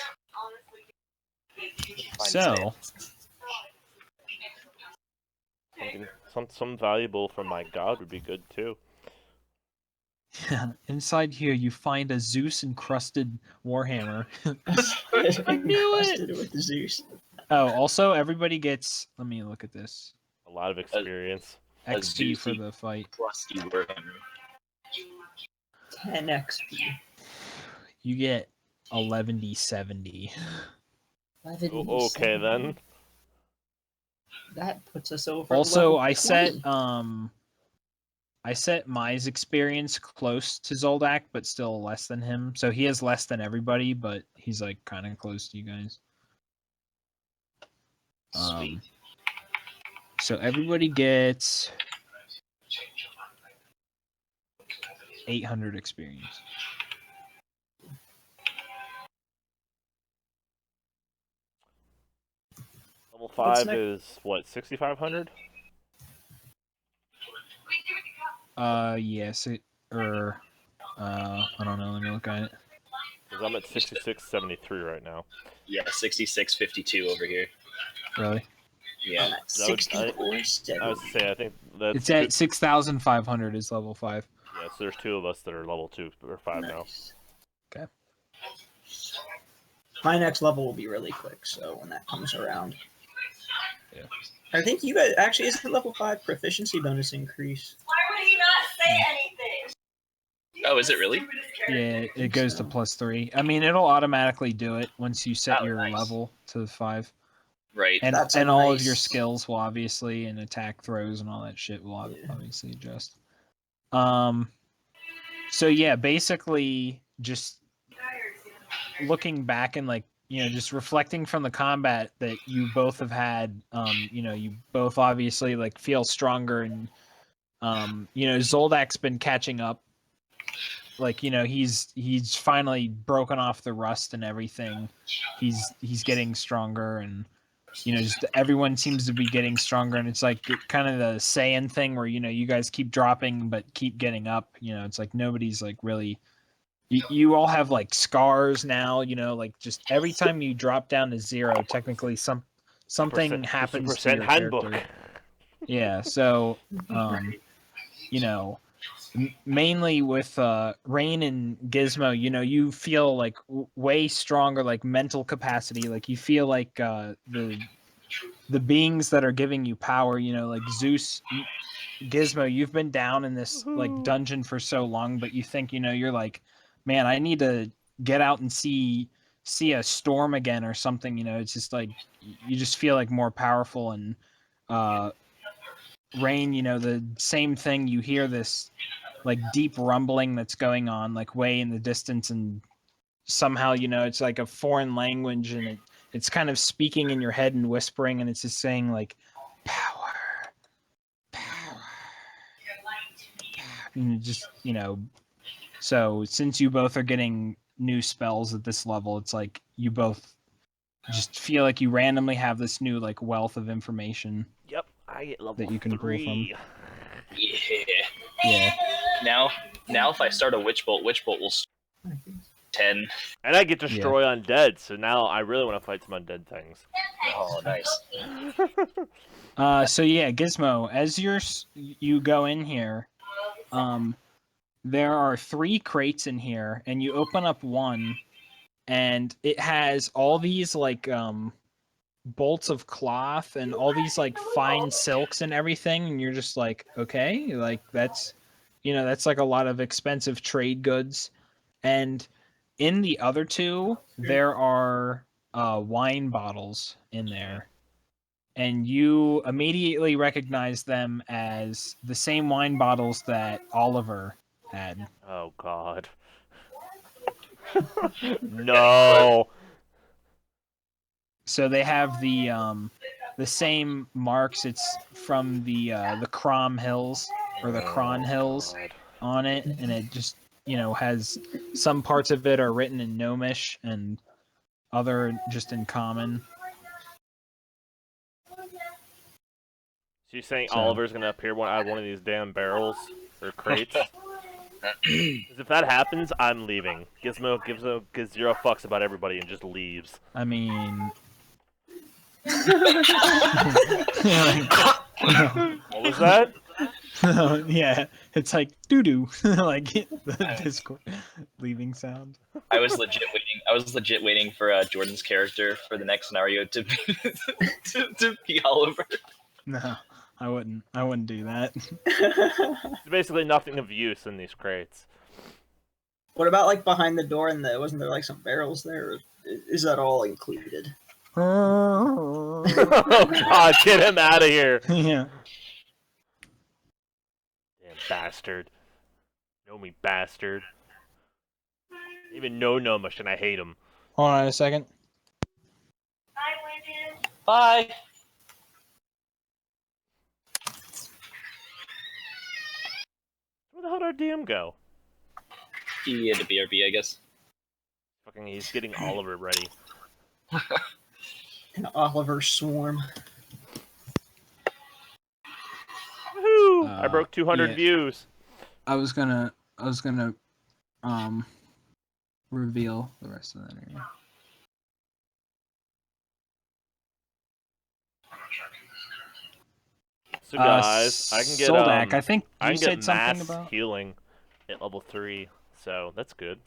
So some valuable from my god would be good too. inside here you find a Zeus encrusted warhammer. I knew it! With the Zeus. Oh, also everybody gets. Let me look at this. A lot of experience. XP for the fight. Crusty warhammer. 10 XP. You get 11d70. Okay then. That puts us over. Also, level I 20. set Mai's experience close to Zoldak, but still less than him. So he has less than everybody, but he's like kind of close to you guys. Sweet. So everybody gets 800 experience. Level What's 5 next? is what, 6,500? Yes, I don't know. Let me look at it. Because I'm at 6673 right now. Yeah, 6652 over here. Really? Yeah. I'm at 64. I was to say, I think that's It's at 6,500 is level 5. Yeah, so there's 2 of us that are level 2 or 5 now. Nice. Okay. My next level will be really quick, so when that comes around. Yeah. I think you guys actually is the level 5 proficiency bonus increase. Why would he not say anything? Oh, is it really? Yeah, it goes to +3. I mean, it'll automatically do it once you set Oh, your nice. level to 5. Right. And That's and a all of nice- your skills will obviously, and attack throws and all that shit will Yeah. obviously adjust. So yeah, basically just looking back and like, just reflecting from the combat that you both have had, you both obviously like feel stronger, and Zoldak's been catching up. Like, he's finally broken off the rust and everything. He's getting stronger, and just everyone seems to be getting stronger, and it's like kind of the Saiyan thing where you guys keep dropping but keep getting up. It's like nobody's like really. You all have like scars now. Like just every time you drop down to 0, technically something happens to your handbook. character. Yeah, so mainly with Rain and Gizmo, you feel like way stronger, like mental capacity. Like you feel like the the beings that are giving you power, you know, like Zeus, Gizmo, you've been down in this like dungeon for so long, but you think, you know, you're like, man, I need to get out and see a storm again or something, you know. It's just like you just feel like more powerful. And Rain, you know, the same thing. You hear this like deep rumbling that's going on like way in the distance, and somehow, you know, it's like a foreign language, and it's kind of speaking in your head and whispering, and it's just saying like power, power, and just, you know. So since you both are getting new spells at this level, it's like you both just feel like you randomly have this new like wealth of information. Yep, I get level that you can pull from. 3. Yeah. Now if I start a Witch Bolt will 10. And I get destroy undead, so now I really want to fight some undead things. Oh, nice. So yeah, Gizmo, as you go in here, there are 3 crates in here, and you open up one, and it has all these like bolts of cloth and all these like fine silks and everything, and you're just like, okay, like that's, you know, that's like a lot of expensive trade goods. And in the other 2, there are wine bottles in there, and you immediately recognize them as the same wine bottles that Oliver had. Oh god. No. So they have the same marks. It's from the Crom Hills or the Cron Hills God. on it, and it just, you know, has some parts of it are written in Gnomish and other just in common. So you're saying So- Oliver's gonna appear out of one of these damn barrels or crates? 'Cause if that happens, I'm leaving. Gizmo gives 0 fucks about everybody and just leaves. I mean, What was that? yeah, it's like doo doo, like the Discord leaving sound. I was legit waiting for Jordan's character for the next scenario to be to be Oliver. No, I wouldn't do that. There's basically nothing of use in these crates. What about like behind the door and wasn't there like some barrels there? Or is that all included? Oh god, get him out of here! Yeah. Damn bastard. Know me, bastard. Even know Gnomish and I hate him. Hold on a second. Bye. Where the hell did our DM go? He had to BRB, I guess. Fucking, he's getting Oliver ready. An Oliver swarm. Woohoo! I broke 200 yeah. views. I was gonna reveal the rest of that area. So guys, I can get Soldak, I think I you can said get something mass about healing at level 3, so that's good.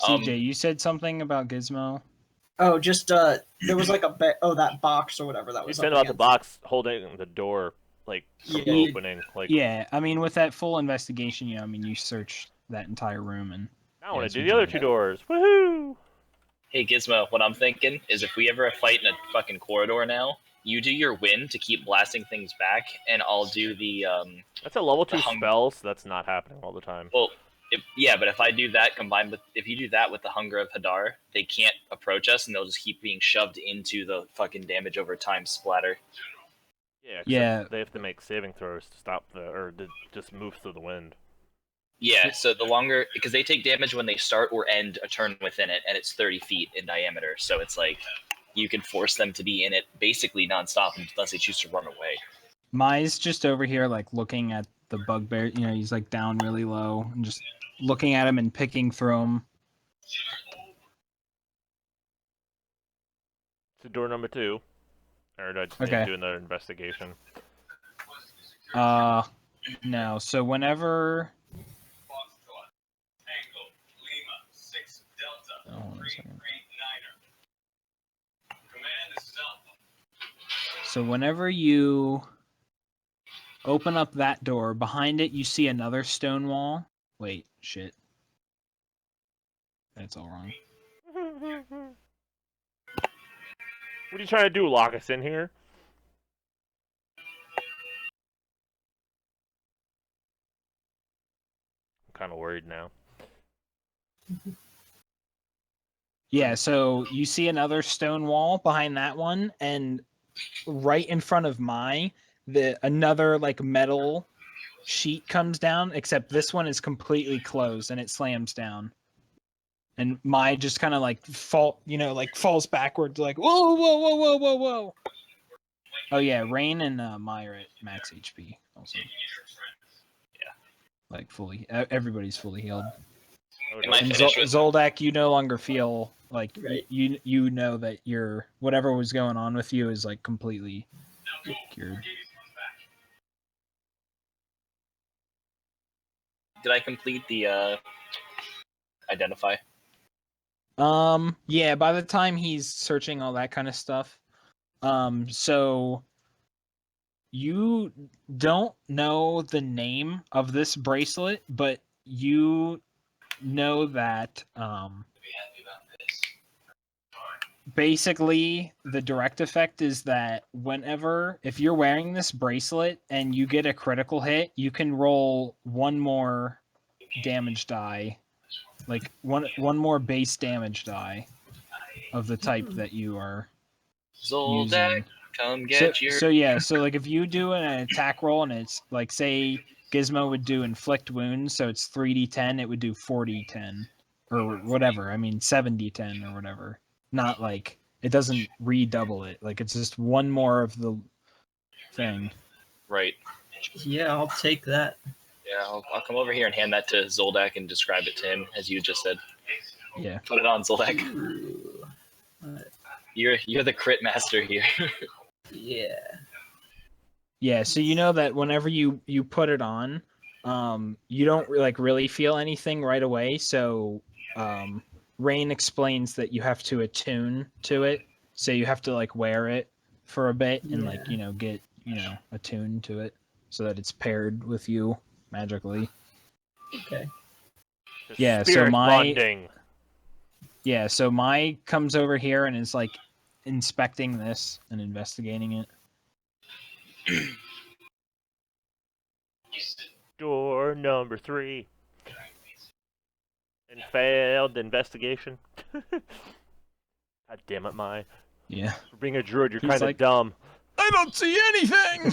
CJ. You said something about Gizmo. Oh, just there was like that box or whatever that You was. said up about the against. box holding the door, like from Yeah. opening. Like, Yeah, I mean, with that full investigation, I mean, you searched that entire room, and I want yeah, to so do you the other did 2 it. doors. Woohoo! Hey Gizmo, what I'm thinking is if we ever fight in a fucking corridor now, you do your win to keep blasting things back, and I'll do the That's a level 2 The hung- spell, so that's not happening all the time. well, but if I do that combined with if you do that with the Hunger of Hadar, they can't approach us, and they'll just keep being shoved into the fucking damage over time splatter. Yeah, except Yeah. they have to make saving throws to stop or to just move through the wind. Yeah, so the longer because they take damage when they start or end a turn within it, and it's 30 feet in diameter, so it's like you can force them to be in it basically nonstop unless they choose to run away. Mai's just over here, like looking at the bugbear. You know, he's like down really low and just looking at him and picking through him. To door number 2. Or do I just need Okay. to do another investigation? No. So whenever. Oh, hold on a second. So whenever you open up that door, behind it you see another stone wall. Wait, shit. That's all wrong. What are you trying to do? Lock us in here? I'm kind of worried now. Yeah, so you see another stone wall behind that one, and right in front of another like metal sheet comes down, except this one is completely closed and it slams down. And my just kind of like falls backwards, like whoa, whoa, whoa, whoa, whoa, whoa. Oh yeah, Rain and my are at max HP also. Yeah. Like fully, everybody's fully healed. Am I And finished with Zoldak, you no longer feel like Right. you know that your whatever was going on with you is like completely cured. Did I complete the identify? Yeah, by the time he's searching all that kind of stuff, so you don't know the name of this bracelet, but you know that basically the direct effect is that if you're wearing this bracelet and you get a critical hit, you can roll one more damage die, like one more base damage die of the type that you are Zoldak, using. come get your. So like if you do an attack roll and it's like, say Gizmo would do inflict wounds, so it's 3d10, it would do 4d10 or whatever. I mean 7d10 or whatever. Not like it doesn't redouble it. Like it's just one more of the thing. Right. Yeah, I'll take that. Yeah, I'll come over here and hand that to Zoldak and describe it to him as you just said. Yeah. Put it on, Zoldak. Ooh. You're the crit master here. Yeah. Yeah, so you know that whenever you put it on, you don't really feel anything right away. So Rain explains that you have to attune to it. So you have to like wear it for a bit and get attuned to it so that it's paired with you magically. Okay. Just Yeah, so spirit my- bonding. Yeah, so Mai comes over here and is like inspecting this and investigating it. Door number 3. And failed investigation. God damn it, Mai. Yeah. For being a druid, you're He's kind of like- dumb. I don't see anything.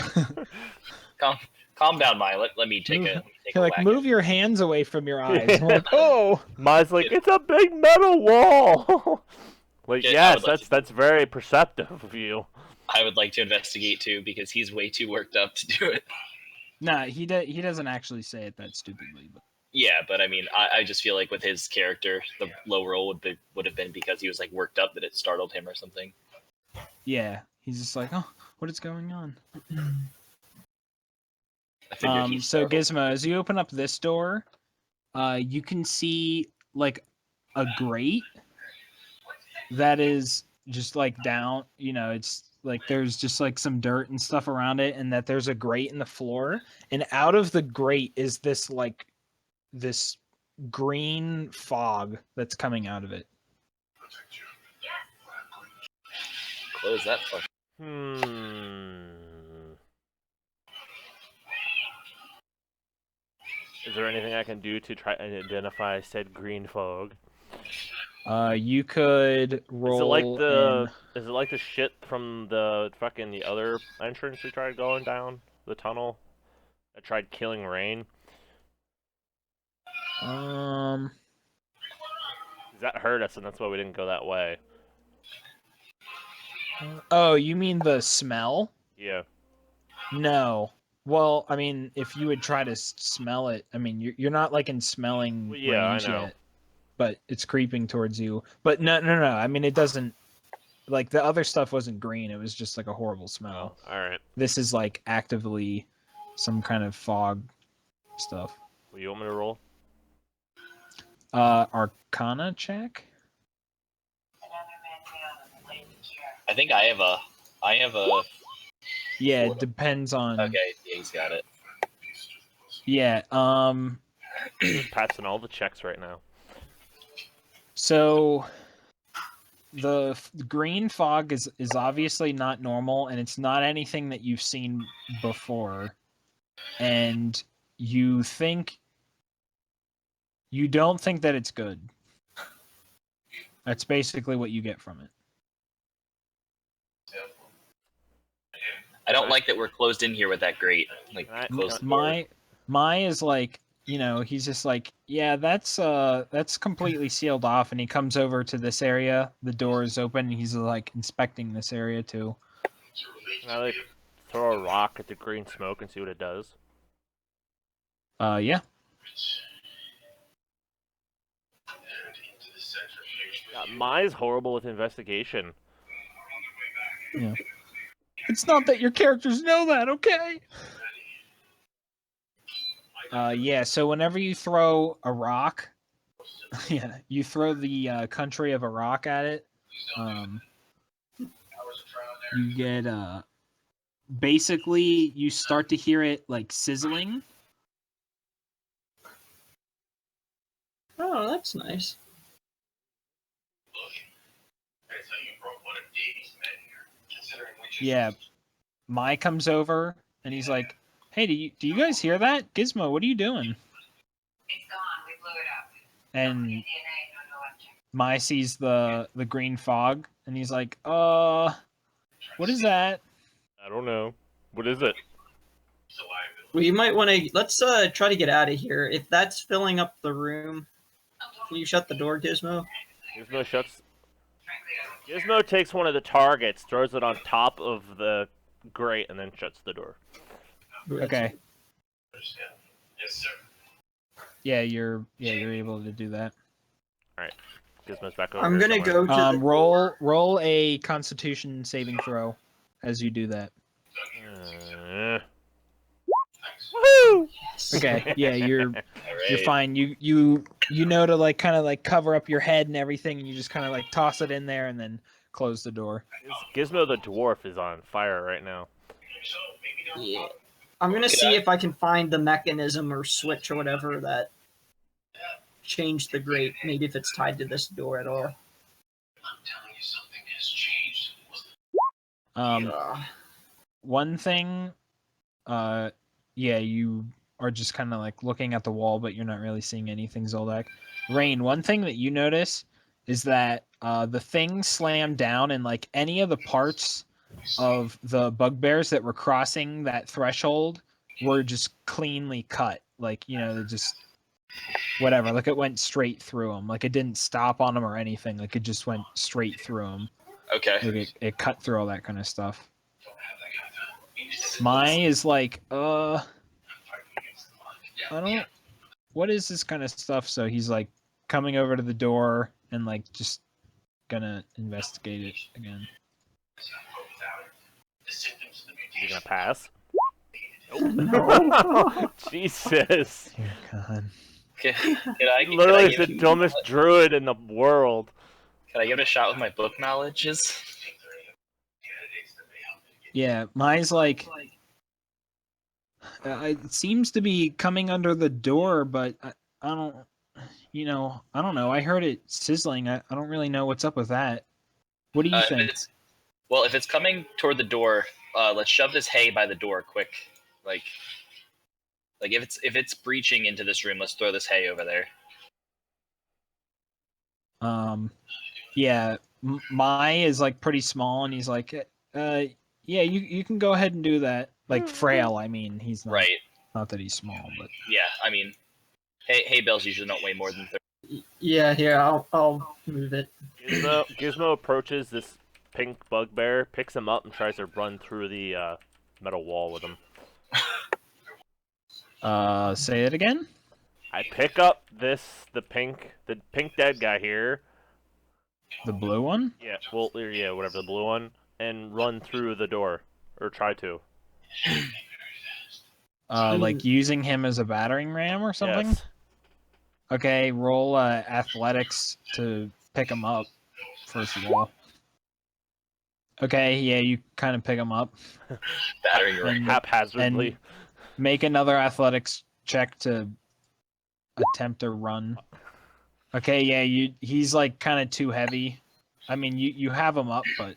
Calm down, Mai. Let me take a You're like, whack move at your hands away from your eyes. Yeah. I'm like, oh. Mai's like, it's a big metal wall. Like, Yeah, I yes, would like that's very perceptive of you. I would like to investigate too because he's way too worked up to do it. Nah, he doesn't actually say it that stupidly. But Yeah, but I mean, I just feel like with his character, the low roll would have been because he was like worked up that it startled him or something. yeah, he's just like, oh, what is going on? I figured he's So startled. Gizmo, as you open up this door, you can see like a grate that is just like down. It's like there's just like some dirt and stuff around it, and that there's a grate in the floor, and out of the grate is this green fog that's coming out of it. Close that fuck. Is there anything I can do to try and identify said green fog? You could roll. Is it like the shit from the other entrance we tried going down the tunnel? I tried killing Rain. That hurt us, and that's why we didn't go that way. Oh, you mean the smell? Yeah. No. Well, I mean, if you would try to smell it, I mean, you're not like in smelling Well, yeah, I range know. yet, but it's creeping towards you. But no. I mean, it doesn't. Like the other stuff wasn't green; it was just like a horrible smell. Oh, all right. This is like actively some kind of fog stuff. What do you want me to roll? Arcana check. I think I have a Yeah, it depends on. Okay, yeah, he's got it. Yeah. Just passing all the checks right now. So the green fog is obviously not normal, and it's not anything that you've seen before. And you don't think that it's good. That's basically what you get from it. I don't like that we're closed in here with that grate. Like, close the door. My is like, he's just like, yeah, that's completely sealed off, and he comes over to this area. The door is open, and he's like inspecting this area too. Can I like throw a rock at the green smoke and see what it does? Yeah. Mine's horrible with investigation. Yeah. It's not that your characters know that, okay? Yeah, so whenever you throw a rock, yeah, you throw the country of a rock at it, you get, basically, you start to hear it, like, sizzling. Oh, that's nice. Yeah, Mai comes over, and he's like, hey, do you guys hear that? Gizmo, what are you doing? It's gone. We blew it up. And DNA, no object. Mai sees the green fog, and he's like, what is that? I don't know. What is it? Well, you might want to let's try to get out of here. If that's filling up the room, can you shut the door, Gizmo? Gizmo shuts. Gizmo takes one of the targets, throws it on top of the grate, and then shuts the door. Okay. Yeah, you're able to do that. Gizmo's back over. I'm here gonna somewhere. go to the Roll a Constitution saving throw as you do that. Woohoo! Okay, yeah, you're Alright. fine. You know to like kind of like cover up your head and everything, and you just kind of like toss it in there and then close the door. Gizmo the dwarf is on fire right now. Yeah. I'm gonna see if I can find the mechanism or switch or whatever that changed the grate. Maybe if it's tied to this door at all. One thing, yeah, you are just kind of like looking at the wall, but you're not really seeing anything, Zoldak. Rain, one thing that you notice is that the thing slammed down, and like any of the parts of the bugbears that were crossing that threshold were just cleanly cut. Like, they just whatever. Like it went straight through them. Like it didn't stop on them or anything. Like it just went straight through them. Okay. Like it cut through all that kind of stuff. Mai is like, I don't. What is this kind of stuff? So he's like coming over to the door and like just gonna investigate it again. You gonna pass? No. Jesus. Dear God. Can I Literally give the dumbest druid in the world. Can I give it a shot with my book knowledges? Yeah, Mai's like, it seems to be coming under the door, but I don't, I don't know. I heard it sizzling. I don't really know what's up with that. What do you think? If it's coming toward the door, let's shove this hay by the door quick. Like if it's breaching into this room, let's throw this hay over there. Yeah, Mai is like pretty small, and he's like, yeah, you can go ahead and do that. Like frail, I mean, he's not. Right. Not that he's small, but Yeah, I mean, hay bales usually don't weigh more than 30. Yeah, here, I'll move it. Gizmo approaches this pink bugbear, picks him up, and tries to run through the metal wall with him. Say it again. I pick up the pink dead guy here. The blue one? Yeah, well, yeah, whatever, the blue one, and run through the door, or try to. Like using him as a battering ram or something? Yes. Okay, roll athletics to pick him up, first of all. Okay, yeah, you kind of pick him up. Battering ram. And- Haphazardly. Make another athletics check to attempt to run. Okay, yeah, he's like kind of too heavy. I mean, you have him up, but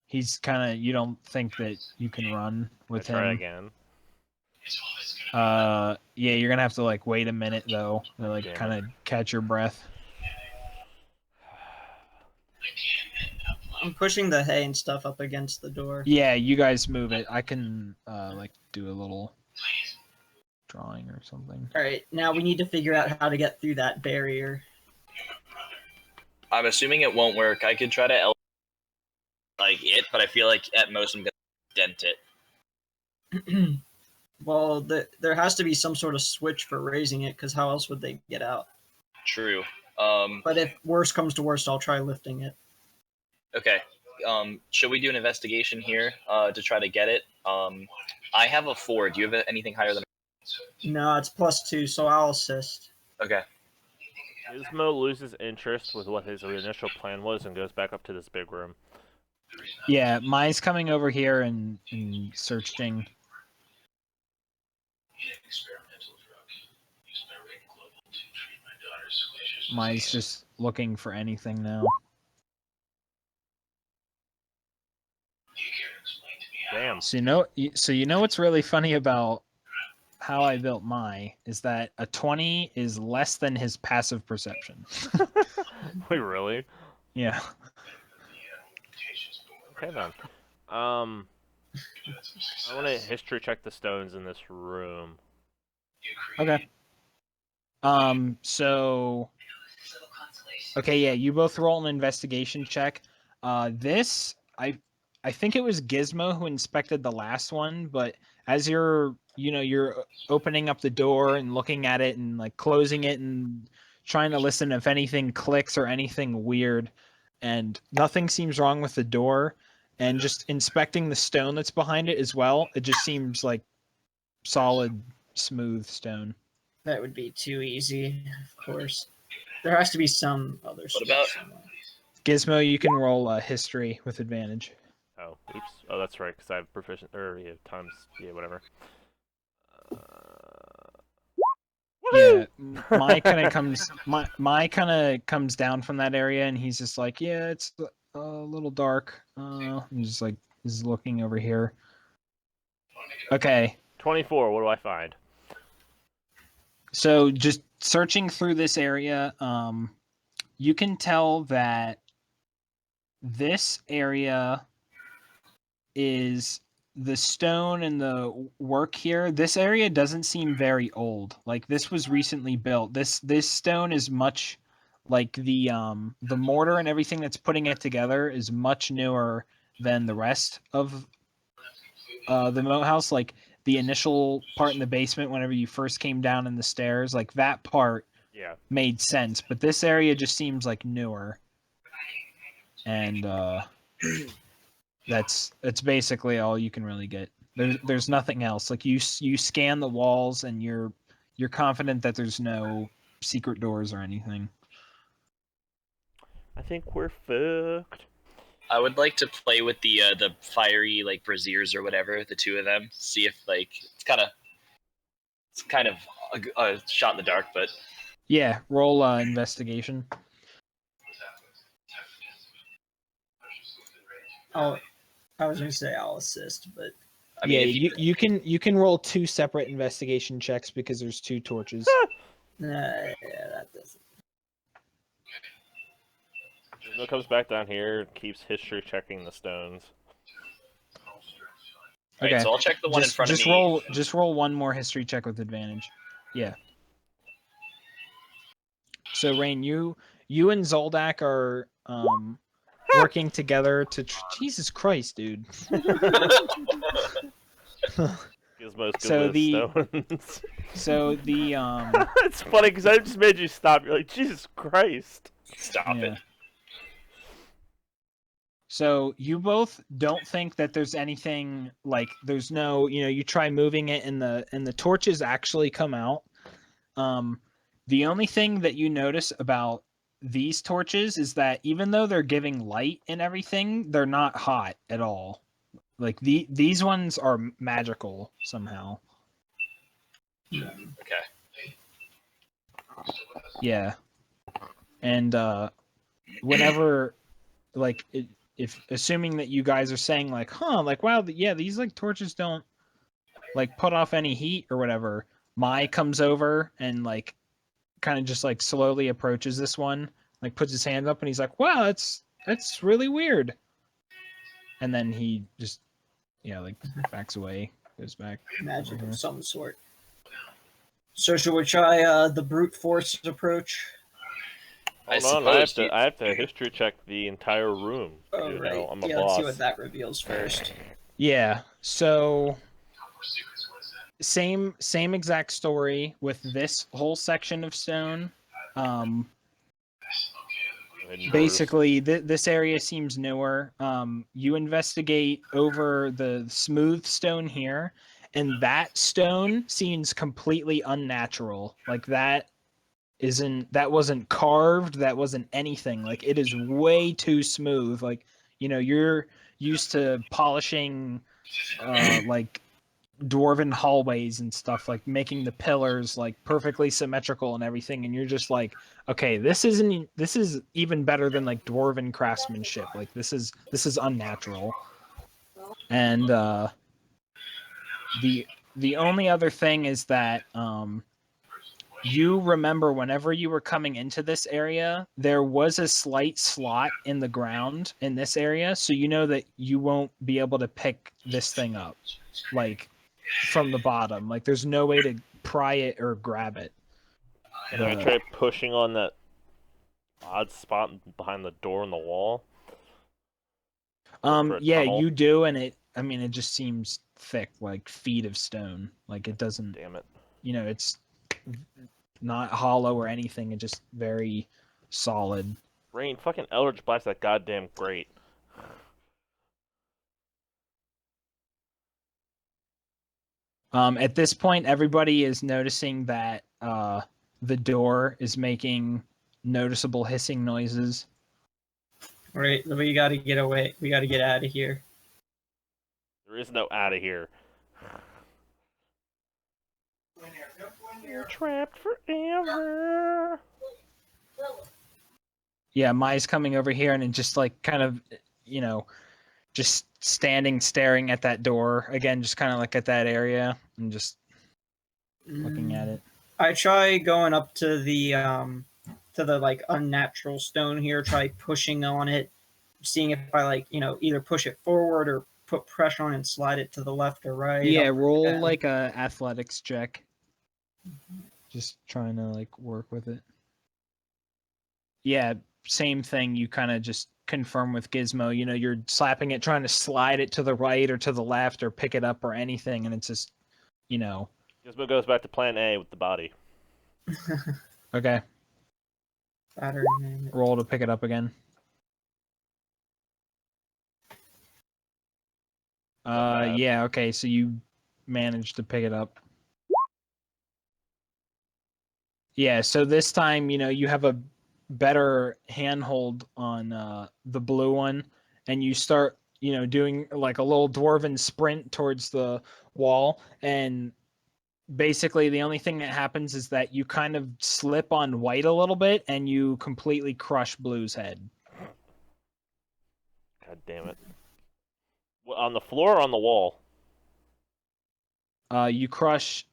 he's kind of, you don't think that you can run with I try him. again. Yeah, you're gonna have to like wait a minute though, to like Damn kind of catch your breath. I'm pushing the hay and stuff up against the door. Yeah, you guys move it. I can like do a little drawing or something. All right, now we need to figure out how to get through that barrier. I'm assuming it won't work. I could try to like it, but I feel like at most I'm gonna dent it. Well, there has to be some sort of switch for raising it, because how else would they get out? True. But if worst comes to worst, I'll try lifting it. Okay. Should we do an investigation here to try to get it? I have a 4. Do you have anything higher than? No, it's +2, so I'll assist. Okay. Gizmo loses interest with what his initial plan was and goes back up to this big room. Yeah, Mai's coming over here and searching. Mai's just looking for anything now. Damn. So you know what's really funny about how I built Mai is that a 20 is less than his passive perception. Wait, really? Yeah. Okay then. I want to history check the stones in this room. Okay. So. Okay, yeah, you both roll an investigation check. This I think it was Gizmo who inspected the last one, but as you're opening up the door and looking at it and like closing it and trying to listen if anything clicks or anything weird, and nothing seems wrong with the door, and just inspecting the stone that's behind it as well, it just seems like solid, smooth stone. That would be too easy, of course. There has to be some other stuff about- somewhere. Gizmo, you can roll history with advantage. Oh, oops. Oh, that's right, because I have proficient, or yeah, times, yeah, whatever. Yeah, Mai kind of comes down from that area, and he's just like, yeah, it's a little dark. He's just like, is looking over here. Okay, 24, what do I find? so just searching through this area, you can tell that this area is the stone and the work here. This area doesn't seem very old. Like this was recently built. This stone is much like the mortar and everything that's putting it together is much newer than the rest of the moat house. Like the initial part in the basement, whenever you first came down in the stairs, like that part Yeah. made sense. But this area just seems like newer. And that's basically all you can really get. There's nothing else. Like you scan the walls and you're confident that there's no secret doors or anything. I think we're fucked. I would like to play with the fiery like braziers or whatever, the two of them. See if like it's kind of a shot in the dark, but Yeah, roll investigation. Oh, I was gonna say I'll assist, but I mean, Yeah, if you can roll 2 separate investigation checks because there's 2 torches. yeah, that doesn't. Gizmo comes back down here, keeps history checking the stones. Alright, Okay. so I'll check the one in front of me. Just roll one more history check with advantage. Yeah. So Rain, you and Zoldak are working together to Jesus Christ, dude. Gizmo's good So with the- stones. So the It's funny because I just made you stop. You're like, Jesus Christ. Stop yeah. it. So you both don't think that there's anything like there's no, you try moving it and the torches actually come out. The only thing that you notice about these torches is that even though they're giving light and everything, they're not hot at all. Like these ones are magical somehow. Okay. Yeah. And whenever like if assuming that you guys are saying like, huh, like wow, yeah, these like torches don't like put off any heat or whatever, Mai comes over and like kind of just like slowly approaches this one, like puts his hand up and he's like, wow, that's really weird. And then he just like backs away, goes back. Magic Mhm. of some sort. So should we try the brute force approach? I Hold on, suppose I have to history check the entire room. Oh, You right. know, I'm a Let's see boss. what that reveals first. Yeah. So same exact story with this whole section of stone. Hidden doors. Basically, this area seems newer. You investigate over the smooth stone here, and that stone seems completely unnatural. Like that wasn't carved, that wasn't anything. Like it is way too smooth. Like, you're used to polishing like dwarven hallways and stuff, like making the pillars like perfectly symmetrical and everything, and you're just like, okay, this is even better than like dwarven craftsmanship. Like this is unnatural. And the only other thing is that you remember whenever you were coming into this area, there was a slight slot in the ground in this area, so you know that you won't be able to pick this thing up like from the bottom. Like there's no way to pry it or grab it. Can I try pushing on that odd spot behind the door in the wall? Yeah, tunnel? you do, and it just seems thick, like feet of stone. Like it doesn't, Damn it. It's not hollow or anything. It's just very solid. Rain, fucking Eldritch Blast that goddamn grate. At this point, everybody is noticing that the door is making noticeable hissing noises. Right, we gotta get away. We gotta get out of here. There is no out of here. You're trapped forever. Yeah, Mai's coming over here and just like kind of, just standing, staring at that door again, just kind of like at that area and just looking at it. I try going up to the like unnatural stone here. Try pushing on it, seeing if I like either push it forward or put pressure on and slide it to the left or right. Yeah, roll like a athletics check. Just trying to like work with it. Yeah, same thing. You kind of just confirm with Gizmo. You're slapping it, trying to slide it to the right or to the left or pick it up or anything, and it's just, Gizmo goes back to plan A with the body. Okay. Saturn. Roll to pick it up again. Yeah, okay, so you managed to pick it up. Yeah, so this time, you have a better handhold on the blue one, and you start, doing like a little dwarven sprint towards the wall, and basically the only thing that happens is that you kind of slip on white a little bit, and you completely crush Blue's head. God damn it. On the floor or on the wall? You crush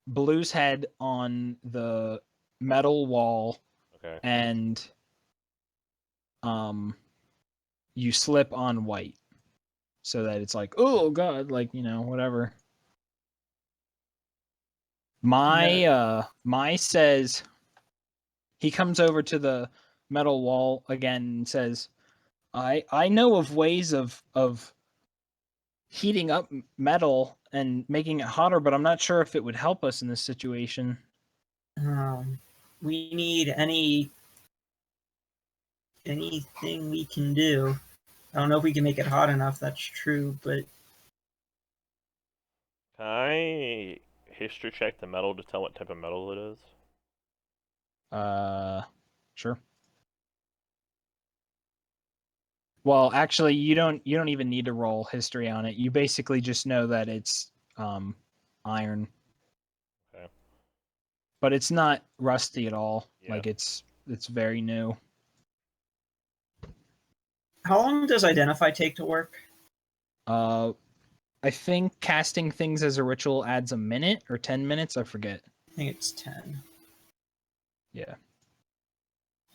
Blue's head on the metal wall. Okay. And you slip on white so that it's like, oh god, like, whatever. Mai says, he comes over to the metal wall again and says, I know of ways of heating up metal and making it hotter, but I'm not sure if it would help us in this situation. We need anything we can do. I don't know if we can make it hot enough, that's true, but Can I history check the metal to tell what type of metal it is? Sure. Well, actually, you don't even need to roll history on it. You basically just know that it's iron. Okay. But it's not rusty at all. Yeah. Like it's very new. How long does Identify take to work? I think casting things as a ritual adds a minute or 10 minutes. I forget. I think it's 10. Yeah.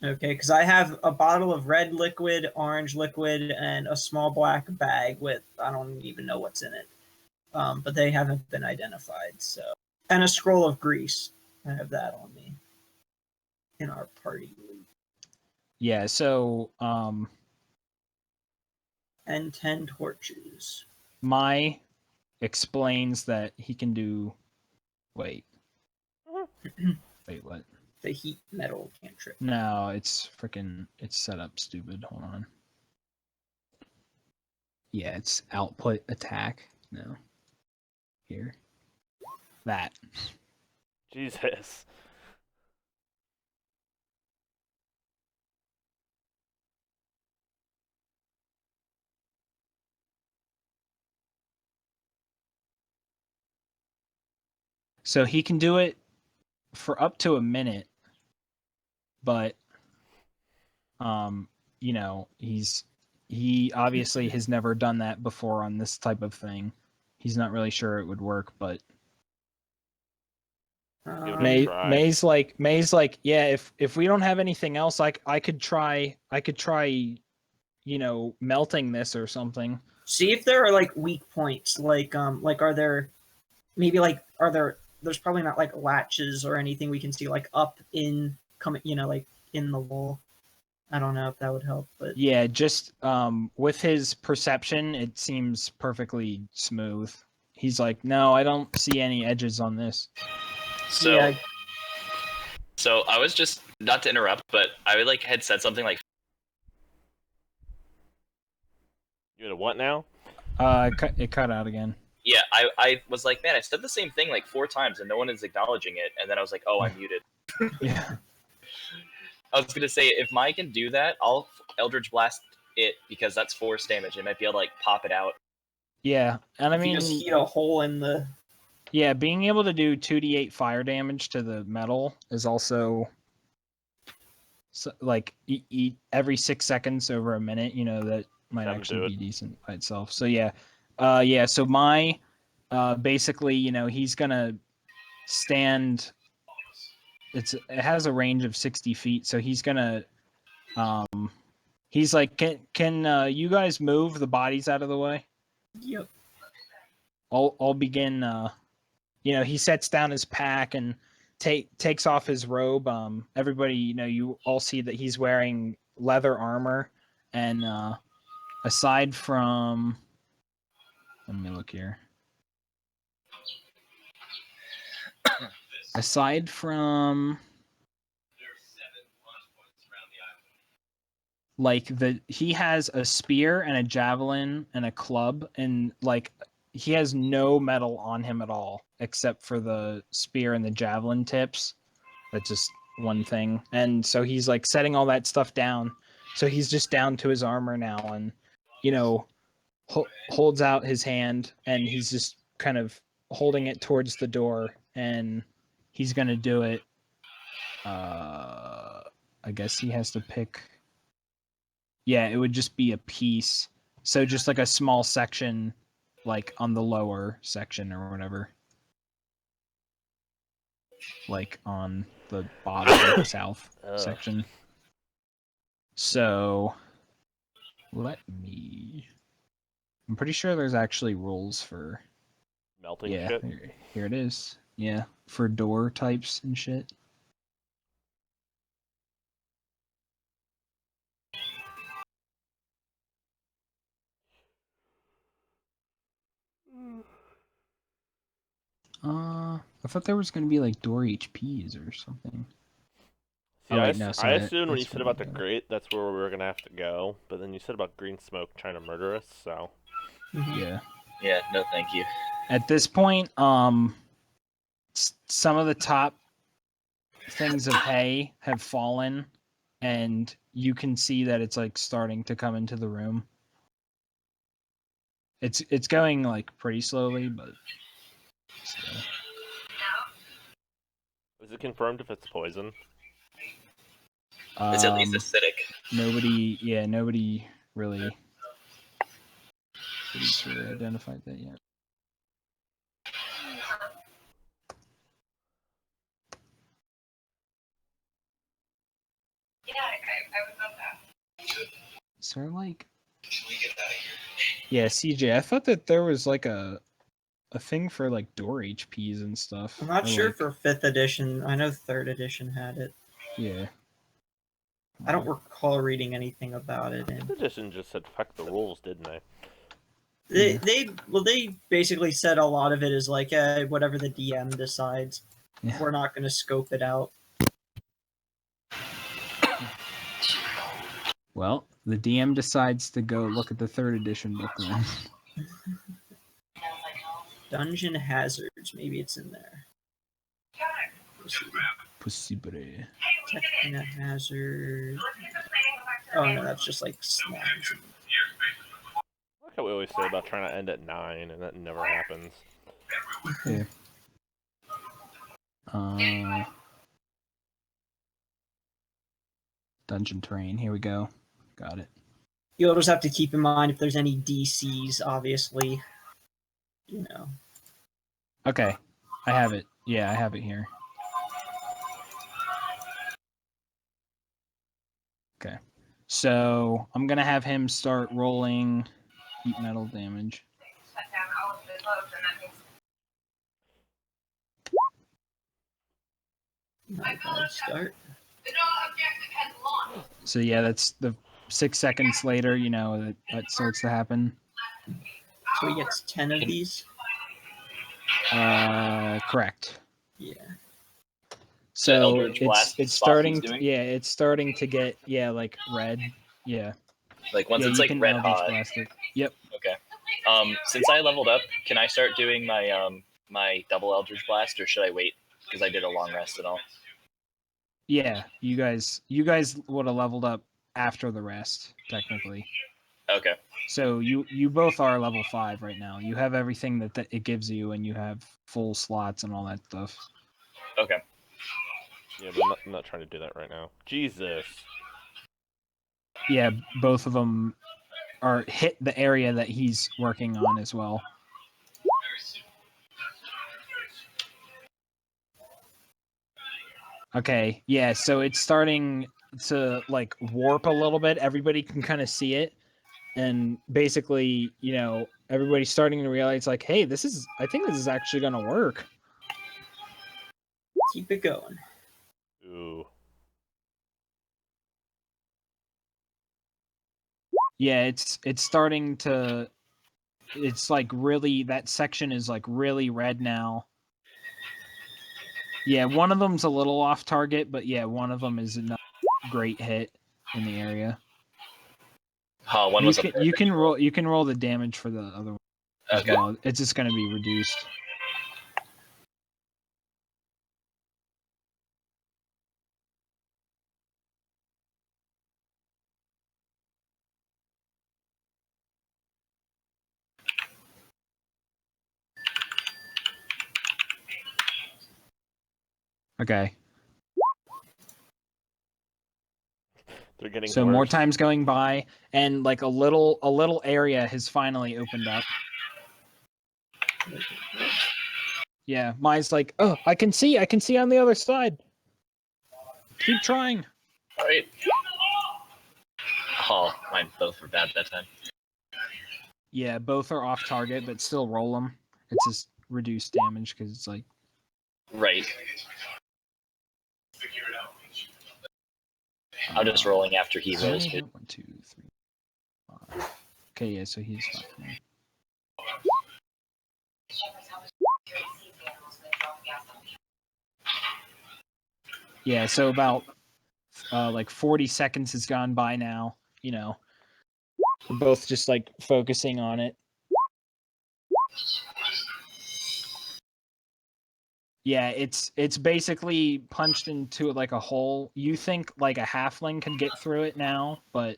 Okay, because I have a bottle of red liquid, orange liquid, and a small black bag with I don't even know what's in it. But they haven't been identified. So, and a scroll of grease. I have that on me in our party loot. Yeah. So And 10 torches. Mai explains that he can do. Wait. Wait. What? The heat metal cantrip. No, it's set up stupid. Hold on. Yeah, it's output attack. No. Here. That. Jesus. So he can do it for up to a minute, but you know, he obviously has never done that before on this type of thing. He's not really sure it would work, but Give it a try. May's like, yeah, if we don't have anything else, I could try, you know, melting this or something. See if there are like weak points. Like are there maybe like there's probably not like latches or anything we can see like up in coming, you know, like in the wall. I don't know if that would help, but Yeah, just with his perception, it seems perfectly smooth. He's like, no, I don't see any edges on this. So, yeah. so I was just not to interrupt, but I would like had said something like, You had a what now? It cut out again. yeah, I was like, man, I said the same thing like 4 times and no one is acknowledging it, and then I was like, oh, I'm muted. Yeah. I was gonna say if Mike can do that, I'll Eldritch Blast it because that's force damage. It might be able to like pop it out. Yeah, and I If you mean, just heat a hole in the yeah, being able to do 2d8 fire damage to the metal is also like every 6 seconds over a minute. You know, that might Have him actually do be it. decent by itself. So yeah, So my basically, you know, he's gonna stand. It has a range of 60 feet, so he's gonna he's like, can you guys move the bodies out of the way? Yep. I'll begin. You know, he sets down his pack and takes off his robe. Everybody, you know, you all see that he's wearing leather armor, and aside from, let me look here. Aside from, like he has a spear and a javelin and a club, and like he has no metal on him at all except for the spear and the javelin tips. That's just one thing. And so he's like setting all that stuff down. So he's just down to his armor now, and you know, holds out his hand, and he's just kind of holding it towards the door, and he's gonna do it. I guess he has to pick. Yeah, it would just be a piece. So just like a small section, like on the lower section or whatever. Like on the bottom south section. So let me. I'm pretty sure there's actually rules for Melting yeah. shit. Here it is. Yeah, for door types and shit. I thought there was gonna be like door HPs or something. See, Oh, I wait, no, sorry, assumed when you that's said what about the I- grate, that's where we were gonna have to go. But then you said about green smoke trying to murder us, so. Yeah. Yeah, no, thank you. At this point, some of the top things of hay have fallen, and you can see that it's like starting to come into the room. It's going like pretty slowly, but still. Is it confirmed if it's poison? It's at least acidic. Nobody really identified that yet. Yeah, I would love that. Is there like? Yeah, CJ. I thought that there was like a thing for like door HPs and stuff. I'm not Or, sure like, for 5th edition. I know 3rd edition had it. Yeah. I don't recall reading anything about it. Fifth edition just said fuck the rules, didn't they? They basically said a lot of it is like whatever the DM decides. Yeah. We're not going to scope it out. Well, the DM decides to go look at the 3rd edition book then. Dungeon hazards, maybe it's in there. Possible. Detecting a hazard. Oh no, that's just like snags. Like how we always say about trying to end at 9, and that never happens. Yeah. Dungeon terrain. Here we go. Got it. You'll just have to keep in mind if there's any DCs, obviously. You know. Okay. I have it. Yeah, I have it here. Okay. So I'm gonna have him start rolling heat metal damage. Shut down all of the loads, and that means Not a bad start. the no objective has launched. So yeah, that's the 6 seconds later, you know, that starts to happen. So he gets 10 of these. Correct. Yeah. So Eldritch Blast it's spot starting he's to, doing? yeah, it's starting to get like red. Yeah. Like once Yeah, it's you like can red Eldritch hot. Blast it. Yep. Okay. Since I leveled up, can I start doing my my double Eldritch Blast, or should I wait because I did a long rest and all? Yeah, you guys would have leveled up after the rest, technically. Okay. So you both are level 5 right now. You have everything that it gives you, and you have full slots and all that stuff. Okay. Yeah, but I'm not trying to do that right now. Jesus. Yeah, both of them are hit the area that he's working on as well. Okay, yeah, so it's starting to like warp a little bit. Everybody can kind of see it. And basically, you know, everybody's starting to realize like, hey, I think this is actually going to work. Keep it going. Ooh. Yeah, it's starting to, it's like really, that section is like really red now. Yeah, one of them's a little off target, but yeah, one of them is a great hit in the area. One was you can roll the damage for the other one as Okay. well. It's just going to be reduced. Okay. They're getting So worse. more time's going by, and like a little area has finally opened up. Yeah, mine's like, oh, I can see on the other side. Keep trying. All right. Oh, mine both were bad that time. Yeah, both are off target, but still roll them. It's just reduced damage because it's like. Right. I'm just rolling after he rolls. 1, 2, 3, 5. Okay, yeah, so he's 5 now. Yeah, so about like 40 seconds has gone by now. You know, we're both just like focusing on it. Yeah, it's basically punched into like a hole. You think like a halfling can get through it now, but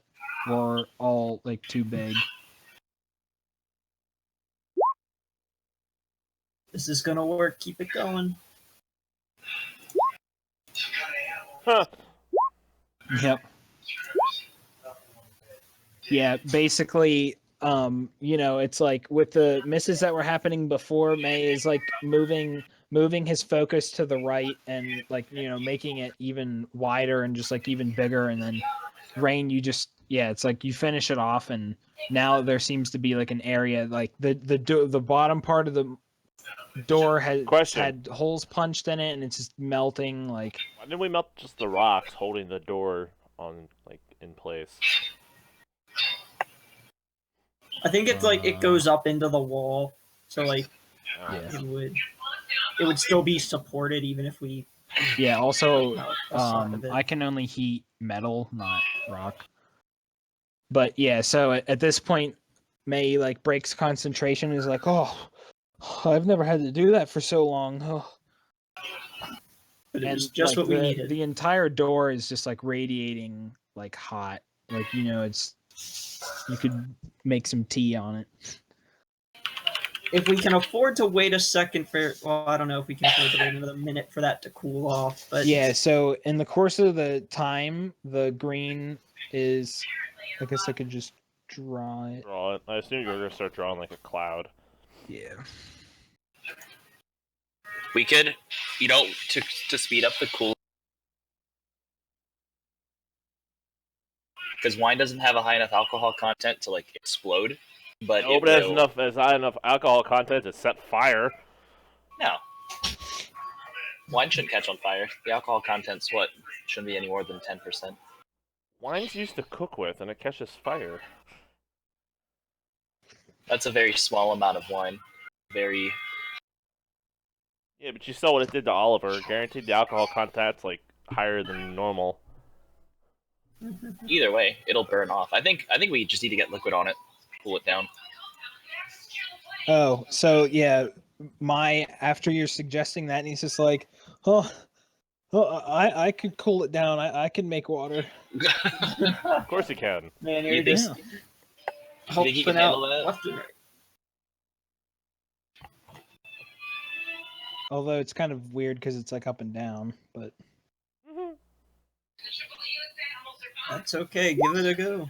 we're all like too big. This is gonna work. Keep it going. Huh. Yep. Yeah, basically, it's like with the misses that were happening before, May is like moving his focus to the right and like, making it even wider and just like even bigger, and then Rain, it's like you finish it off, and now there seems to be like an area like the bottom part of the door Question. had holes punched in it, and it's just melting like. Why didn't we melt just the rocks holding the door on like in place? I think it's like it goes up into the wall, so like Oh. Yeah. it would still be supported even if we. Yeah. Also, outside of it. I can only heat metal, not rock. But yeah, so at this point, May like breaks concentration. And is like, oh, I've never had to do that for so long. Oh. But it was And just like what we needed. the entire door is just like radiating like hot. Like it's you could make some tea on it. If we can afford to wait a second for, well, I don't know if we can afford to wait another minute for that to cool off, but Yeah, so in the course of the time, the green is, I guess I could just draw it. Draw it. I assume you're gonna start drawing like a cloud. Yeah. We could, to speed up the cool, because wine doesn't have a high enough alcohol content to like explode, but No, but it has high enough alcohol content to set fire. No. Wine shouldn't catch on fire. The alcohol content's shouldn't be any more than 10%. Wine's used to cook with, and it catches fire. That's a very small amount of wine. Very. Yeah, but you saw what it did to Oliver. Guaranteed the alcohol content's like higher than normal. Either way, it'll burn off. I think we just need to get liquid on it, cool it down. Oh, so yeah, after you're suggesting that, and he's just like, oh, I could cool it down. I can make water. Of course you can. man, You you're think- just You think he can helping out handle that? left and right. Although it's kind of weird because it's like up and down, but That's okay. Give it a go.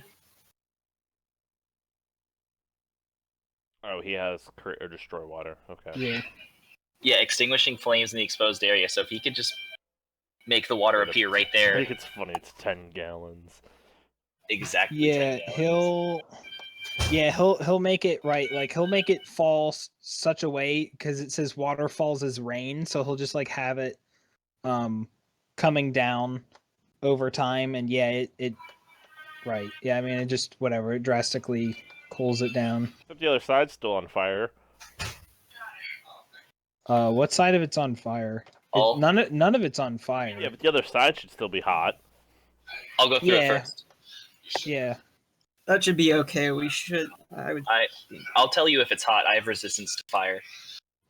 Oh, he has create or destroy water. Okay. yeah. Yeah, extinguishing flames in the exposed area. So if he could just make the water appear right I there, think it's funny. It's 10 gallons. exactly. Yeah, 10 gallons. he'll make it right. Like he'll make it fall such a way because it says water falls as rain, so he'll just like have it coming down over time, and yeah, it right. Yeah, I mean it just whatever, it drastically cools it down. But the other side's still on fire. What side of it's on fire? All- None of it's on fire. Yeah, but the other side should still be hot. I'll go through it Yeah. first. Yeah. That should be okay. We should. I'll tell you if it's hot. I have resistance to fire.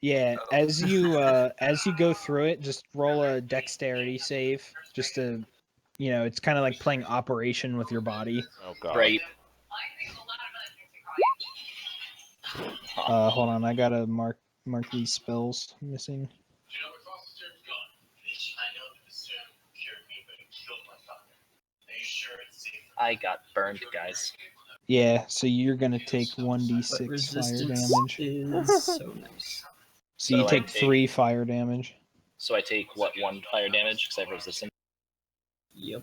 Yeah, as you go through it, just roll a dexterity save, just to, it's kind of like playing Operation with your body. Oh god. Right. Hold on, I gotta mark these spells missing. I got burned, guys. Yeah, so you're gonna take But 1d6 fire resistance damage. is so nice. So you So I take take- 3 fire damage. So I take what, 1 fire damage because I have resistance. Yep.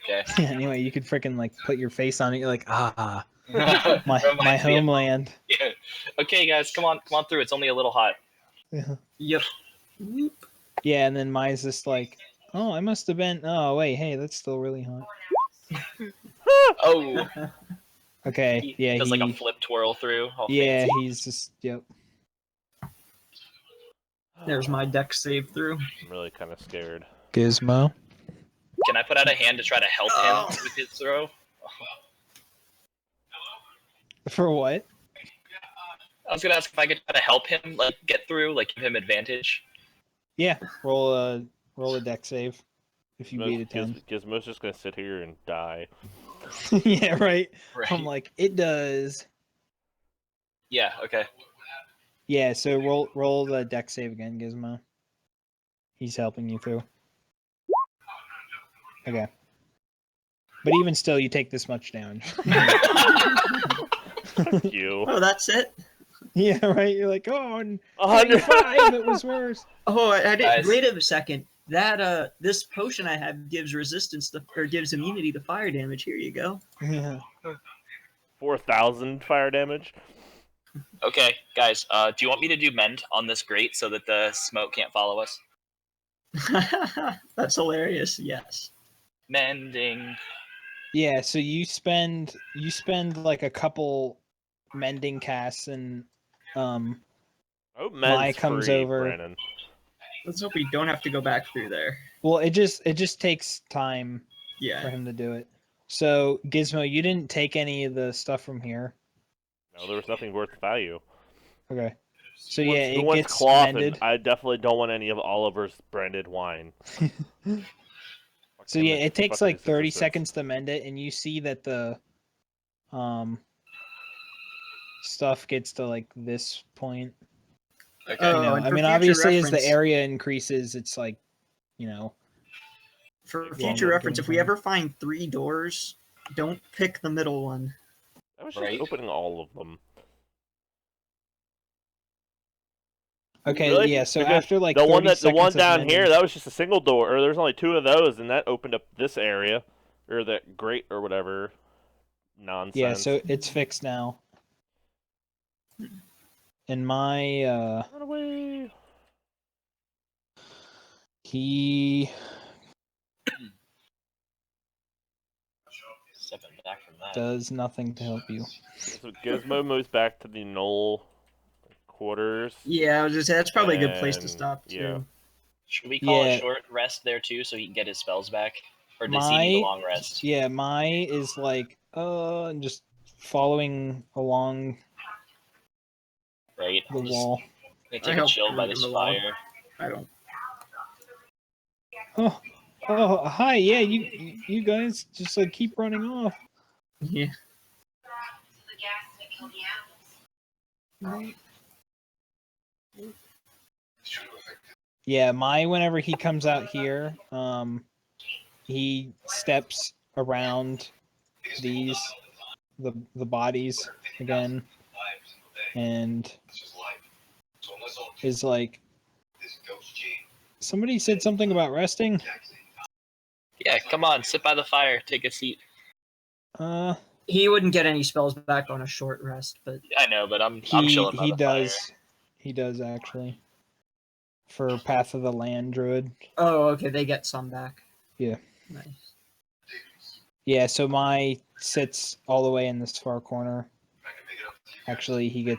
Okay. Anyway, you could freaking like put your face on it. You're like, my Reminds me my of- homeland. Yeah. Okay, guys, come on through. It's only a little hot. Yep. Whoop. Yeah, and then mine's just like, oh, I must have been. Oh wait, hey, that's still really hot. Oh, Okay, yeah, does like a flip twirl through. All yeah, fancy. he's just yep. There's my deck save through. I'm really kind of scared. Gizmo. Can I put out a hand to try to help him with his throw? For what? I was gonna ask if I could try to help him, like get through, like give him advantage. Yeah, roll a deck save if you beat a 10. Gizmo's just gonna sit here and die. Yeah, right. Right. I'm like, it does. Yeah. Okay. Yeah, so roll the deck save again, Gizmo. He's helping you through. Okay. But even still, you take this much damage. Fuck you. Oh, that's it. Yeah, right. You're like, oh, and 100. 25, it was worse. Oh, I did. Guys. Wait a second. That this potion I have gives resistance to, or gives immunity to fire damage. Here you go. Yeah. 4,000 fire damage. Okay, guys. Do you want me to do mend on this grate so that the smoke can't follow us? That's hilarious. Yes. Mending. Yeah, so you spend like a couple mending casts, and Oh, Mai men's comes free, over. Brandon. Let's hope we don't have to go back through there. Well, it just takes time for Yeah. him to do it. So Gizmo, you didn't take any of the stuff from here. No, there was nothing worth value. Okay. So Who yeah, wants- who it wants gets cloth, mended. and I definitely don't want any of Oliver's branded wine. So yeah, it takes Fuck like his 30 existence. seconds to mend it, and you see that the stuff gets to like this point. Okay. Oh, You know, and I for mean, future obviously, as the reference- area increases, it's like, you know. For Longer future reference, if we game ever find 3 doors, don't pick the middle one. I was just Right. opening all of them. Okay, Really? yeah. So Because after like the 30 one seconds the one of down mending, here, that was just a single door, or there's only 2 of those, and that opened up this area, or that grate or whatever nonsense. yeah. So it's fixed now. And my Run away. he Stepping back from that. does nothing to help you. So Gizmo moves back to the Knoll quarters. Yeah, I was just that's probably a good place to And, stop too. yeah. Should we call Yeah. a short rest there too, so he can get his spells back, or does he need a long rest? Yeah, Mai is like just following along Right. the I'm just wall. gonna I take a help chill by him this along. fire. I don't. Oh, hi. Yeah, you guys just like keep running off. Yeah. The gas to kill the animals. Yeah, Mai, whenever he comes out here, he steps around the bodies again, and is like, somebody said something about resting. Yeah, come on, sit by the fire, take a seat. He wouldn't get any spells back on a short rest, but I know, but I'm he chilling by he the does fire. he does actually for Path of the Land Druid. oh, okay, they get some back. Yeah. Nice. Yeah, so Mai sits all the way in this far corner. Actually, he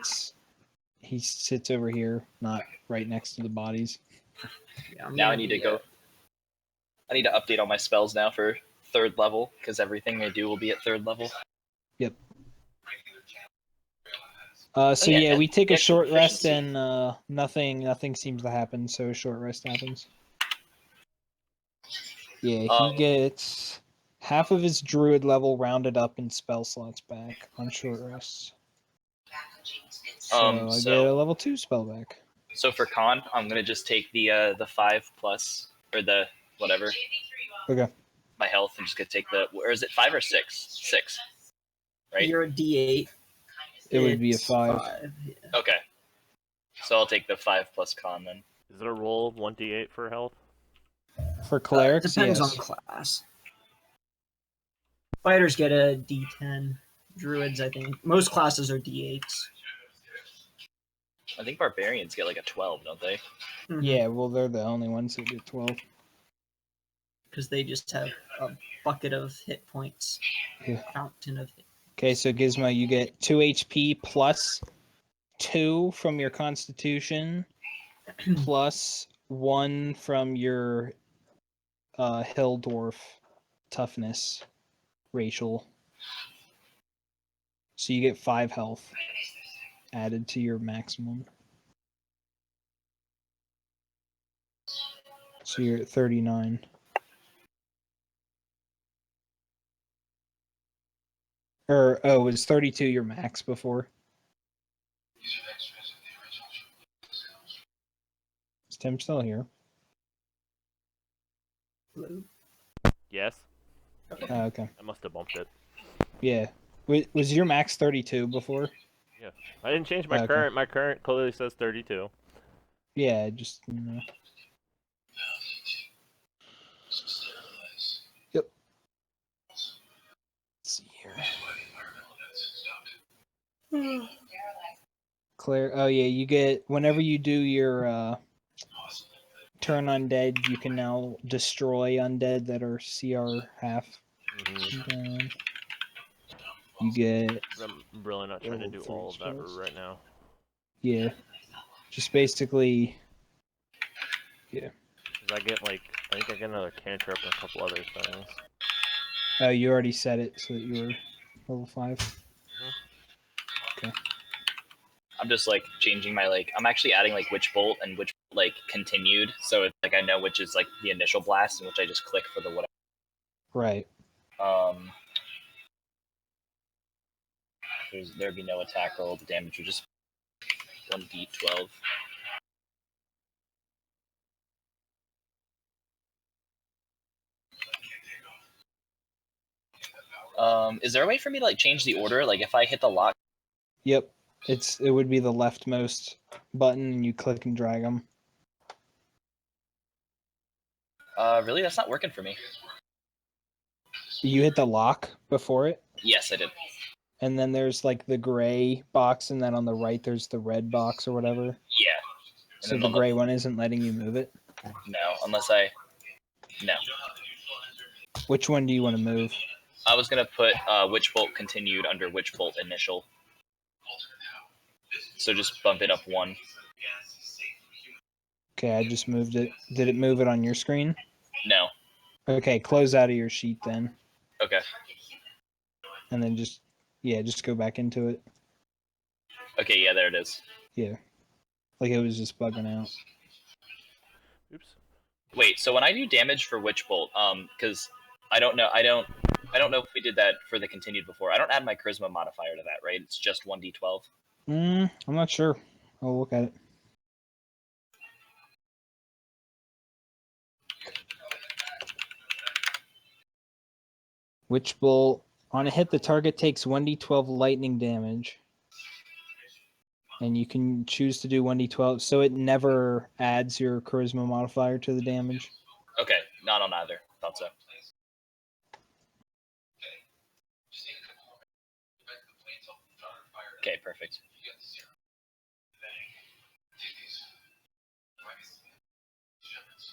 sits over here, not right next to the bodies. Yeah, I'm Now I gonna need do to go. I need to update all my spells now for 3rd level, because everything I do will be at 3rd level. So yeah, yeah, we take a extra short rest, proficiency. and nothing seems to happen. So a short rest happens. Yeah, he gets half of his druid level rounded up and spell slots back on short rests. So I get a level 2 spell back. So for con, I'm gonna just take the 5 plus, or the whatever, Okay. my health, and just gonna take the, or is it 5 or 6? 6, right? You're a D8. It would be a It's 5. Yeah. Okay. So I'll take the 5 plus con then. Is it a roll of 1d8 for health? For clerics, Depends yes. on class. Fighters get a D10. Druids, I think. Most classes are D8s. I think barbarians get like a 12, don't they? Yeah, well, they're the only ones who get 12. Because they just have a bucket of hit points. Yeah. Fountain of hit. Okay, so Gizmo, you get 2 HP plus 2 from your Constitution, plus 1 from your Hill Dwarf toughness racial. So you get 5 health. added to your maximum. So you're at 39. Or, oh, was 32 your max before? Is Tim still here? Hello? Yes, Oh, okay. I must have bumped it. Yeah. Was your max 32 before? I didn't change my Okay. current. My current clearly says 32. Yeah, just... Yep. Let's see here. Claire, oh yeah, you get, whenever you do your turn undead, you can now destroy undead that are CR half. Mhm. You get, But I'm really not trying to do Level all of 3 that spells. right now. yeah, just basically, yeah. 'Cause I get like, I think I get another cantrip and a couple other things. Oh, you already set it so that you were level 5. I'm just like changing my like. I'm actually adding like Witch Bolt and Witch like continued, so it's like I know which is like the initial blast and which I just click for the whatever. Right. There'd be no attack roll. The damage would just 1d12. Is there a way for me to like change the order? Like if I hit the lock. Yep. It would be the leftmost button, and you click and drag them. Really, that's not working for me. You hit the lock before it, Yes, I did. and then there's like the gray box, and then on the right there's the red box or whatever. Yeah. So the gray one isn't letting you move it. No, unless I. No. Which one do you want to move? I was gonna put Witch Bolt continued under Witch Bolt initial. So just bump it up 1. Okay, I just moved it. Did it move it on your screen? No. Okay, close out of your sheet then, Okay. and then just go back into it. Okay, yeah, there it is. Yeah, like it was just bugging out. Oops. Wait, so when I do damage for Witch Bolt, because I don't know if we did that for the continued before. I don't add my charisma modifier to that, right? It's just 1d12. I'm not sure. I'll look at it. Witch Bolt. On a hit, the target takes 1d12 lightning damage. And you can choose to do 1d12, so it never adds your charisma modifier to the damage. Okay, not on either. Thought so. Okay, perfect.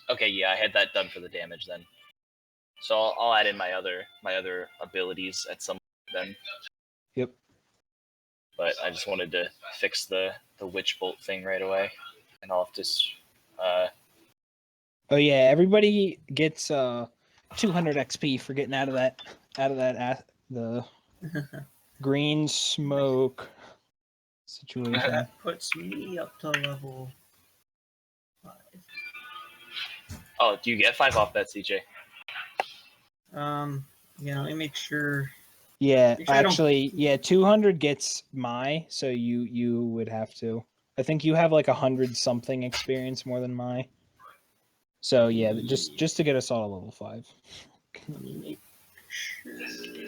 Okay, yeah, I had that done for the damage then. So I'll add in my other abilities at some point then. Yep. But I just wanted to fix the Witch Bolt thing right away, and I'll have to. Oh yeah, everybody gets 200 XP for getting out of the green smoke situation. That puts me up to level 5. Oh, do you get 5 off that, CJ? Yeah, let me make sure. Yeah, Make sure I don't- actually, yeah, 200 gets so you would have to. I think you have like 100 something experience more than my. So yeah, just to get us all to level 5. Let me make sure.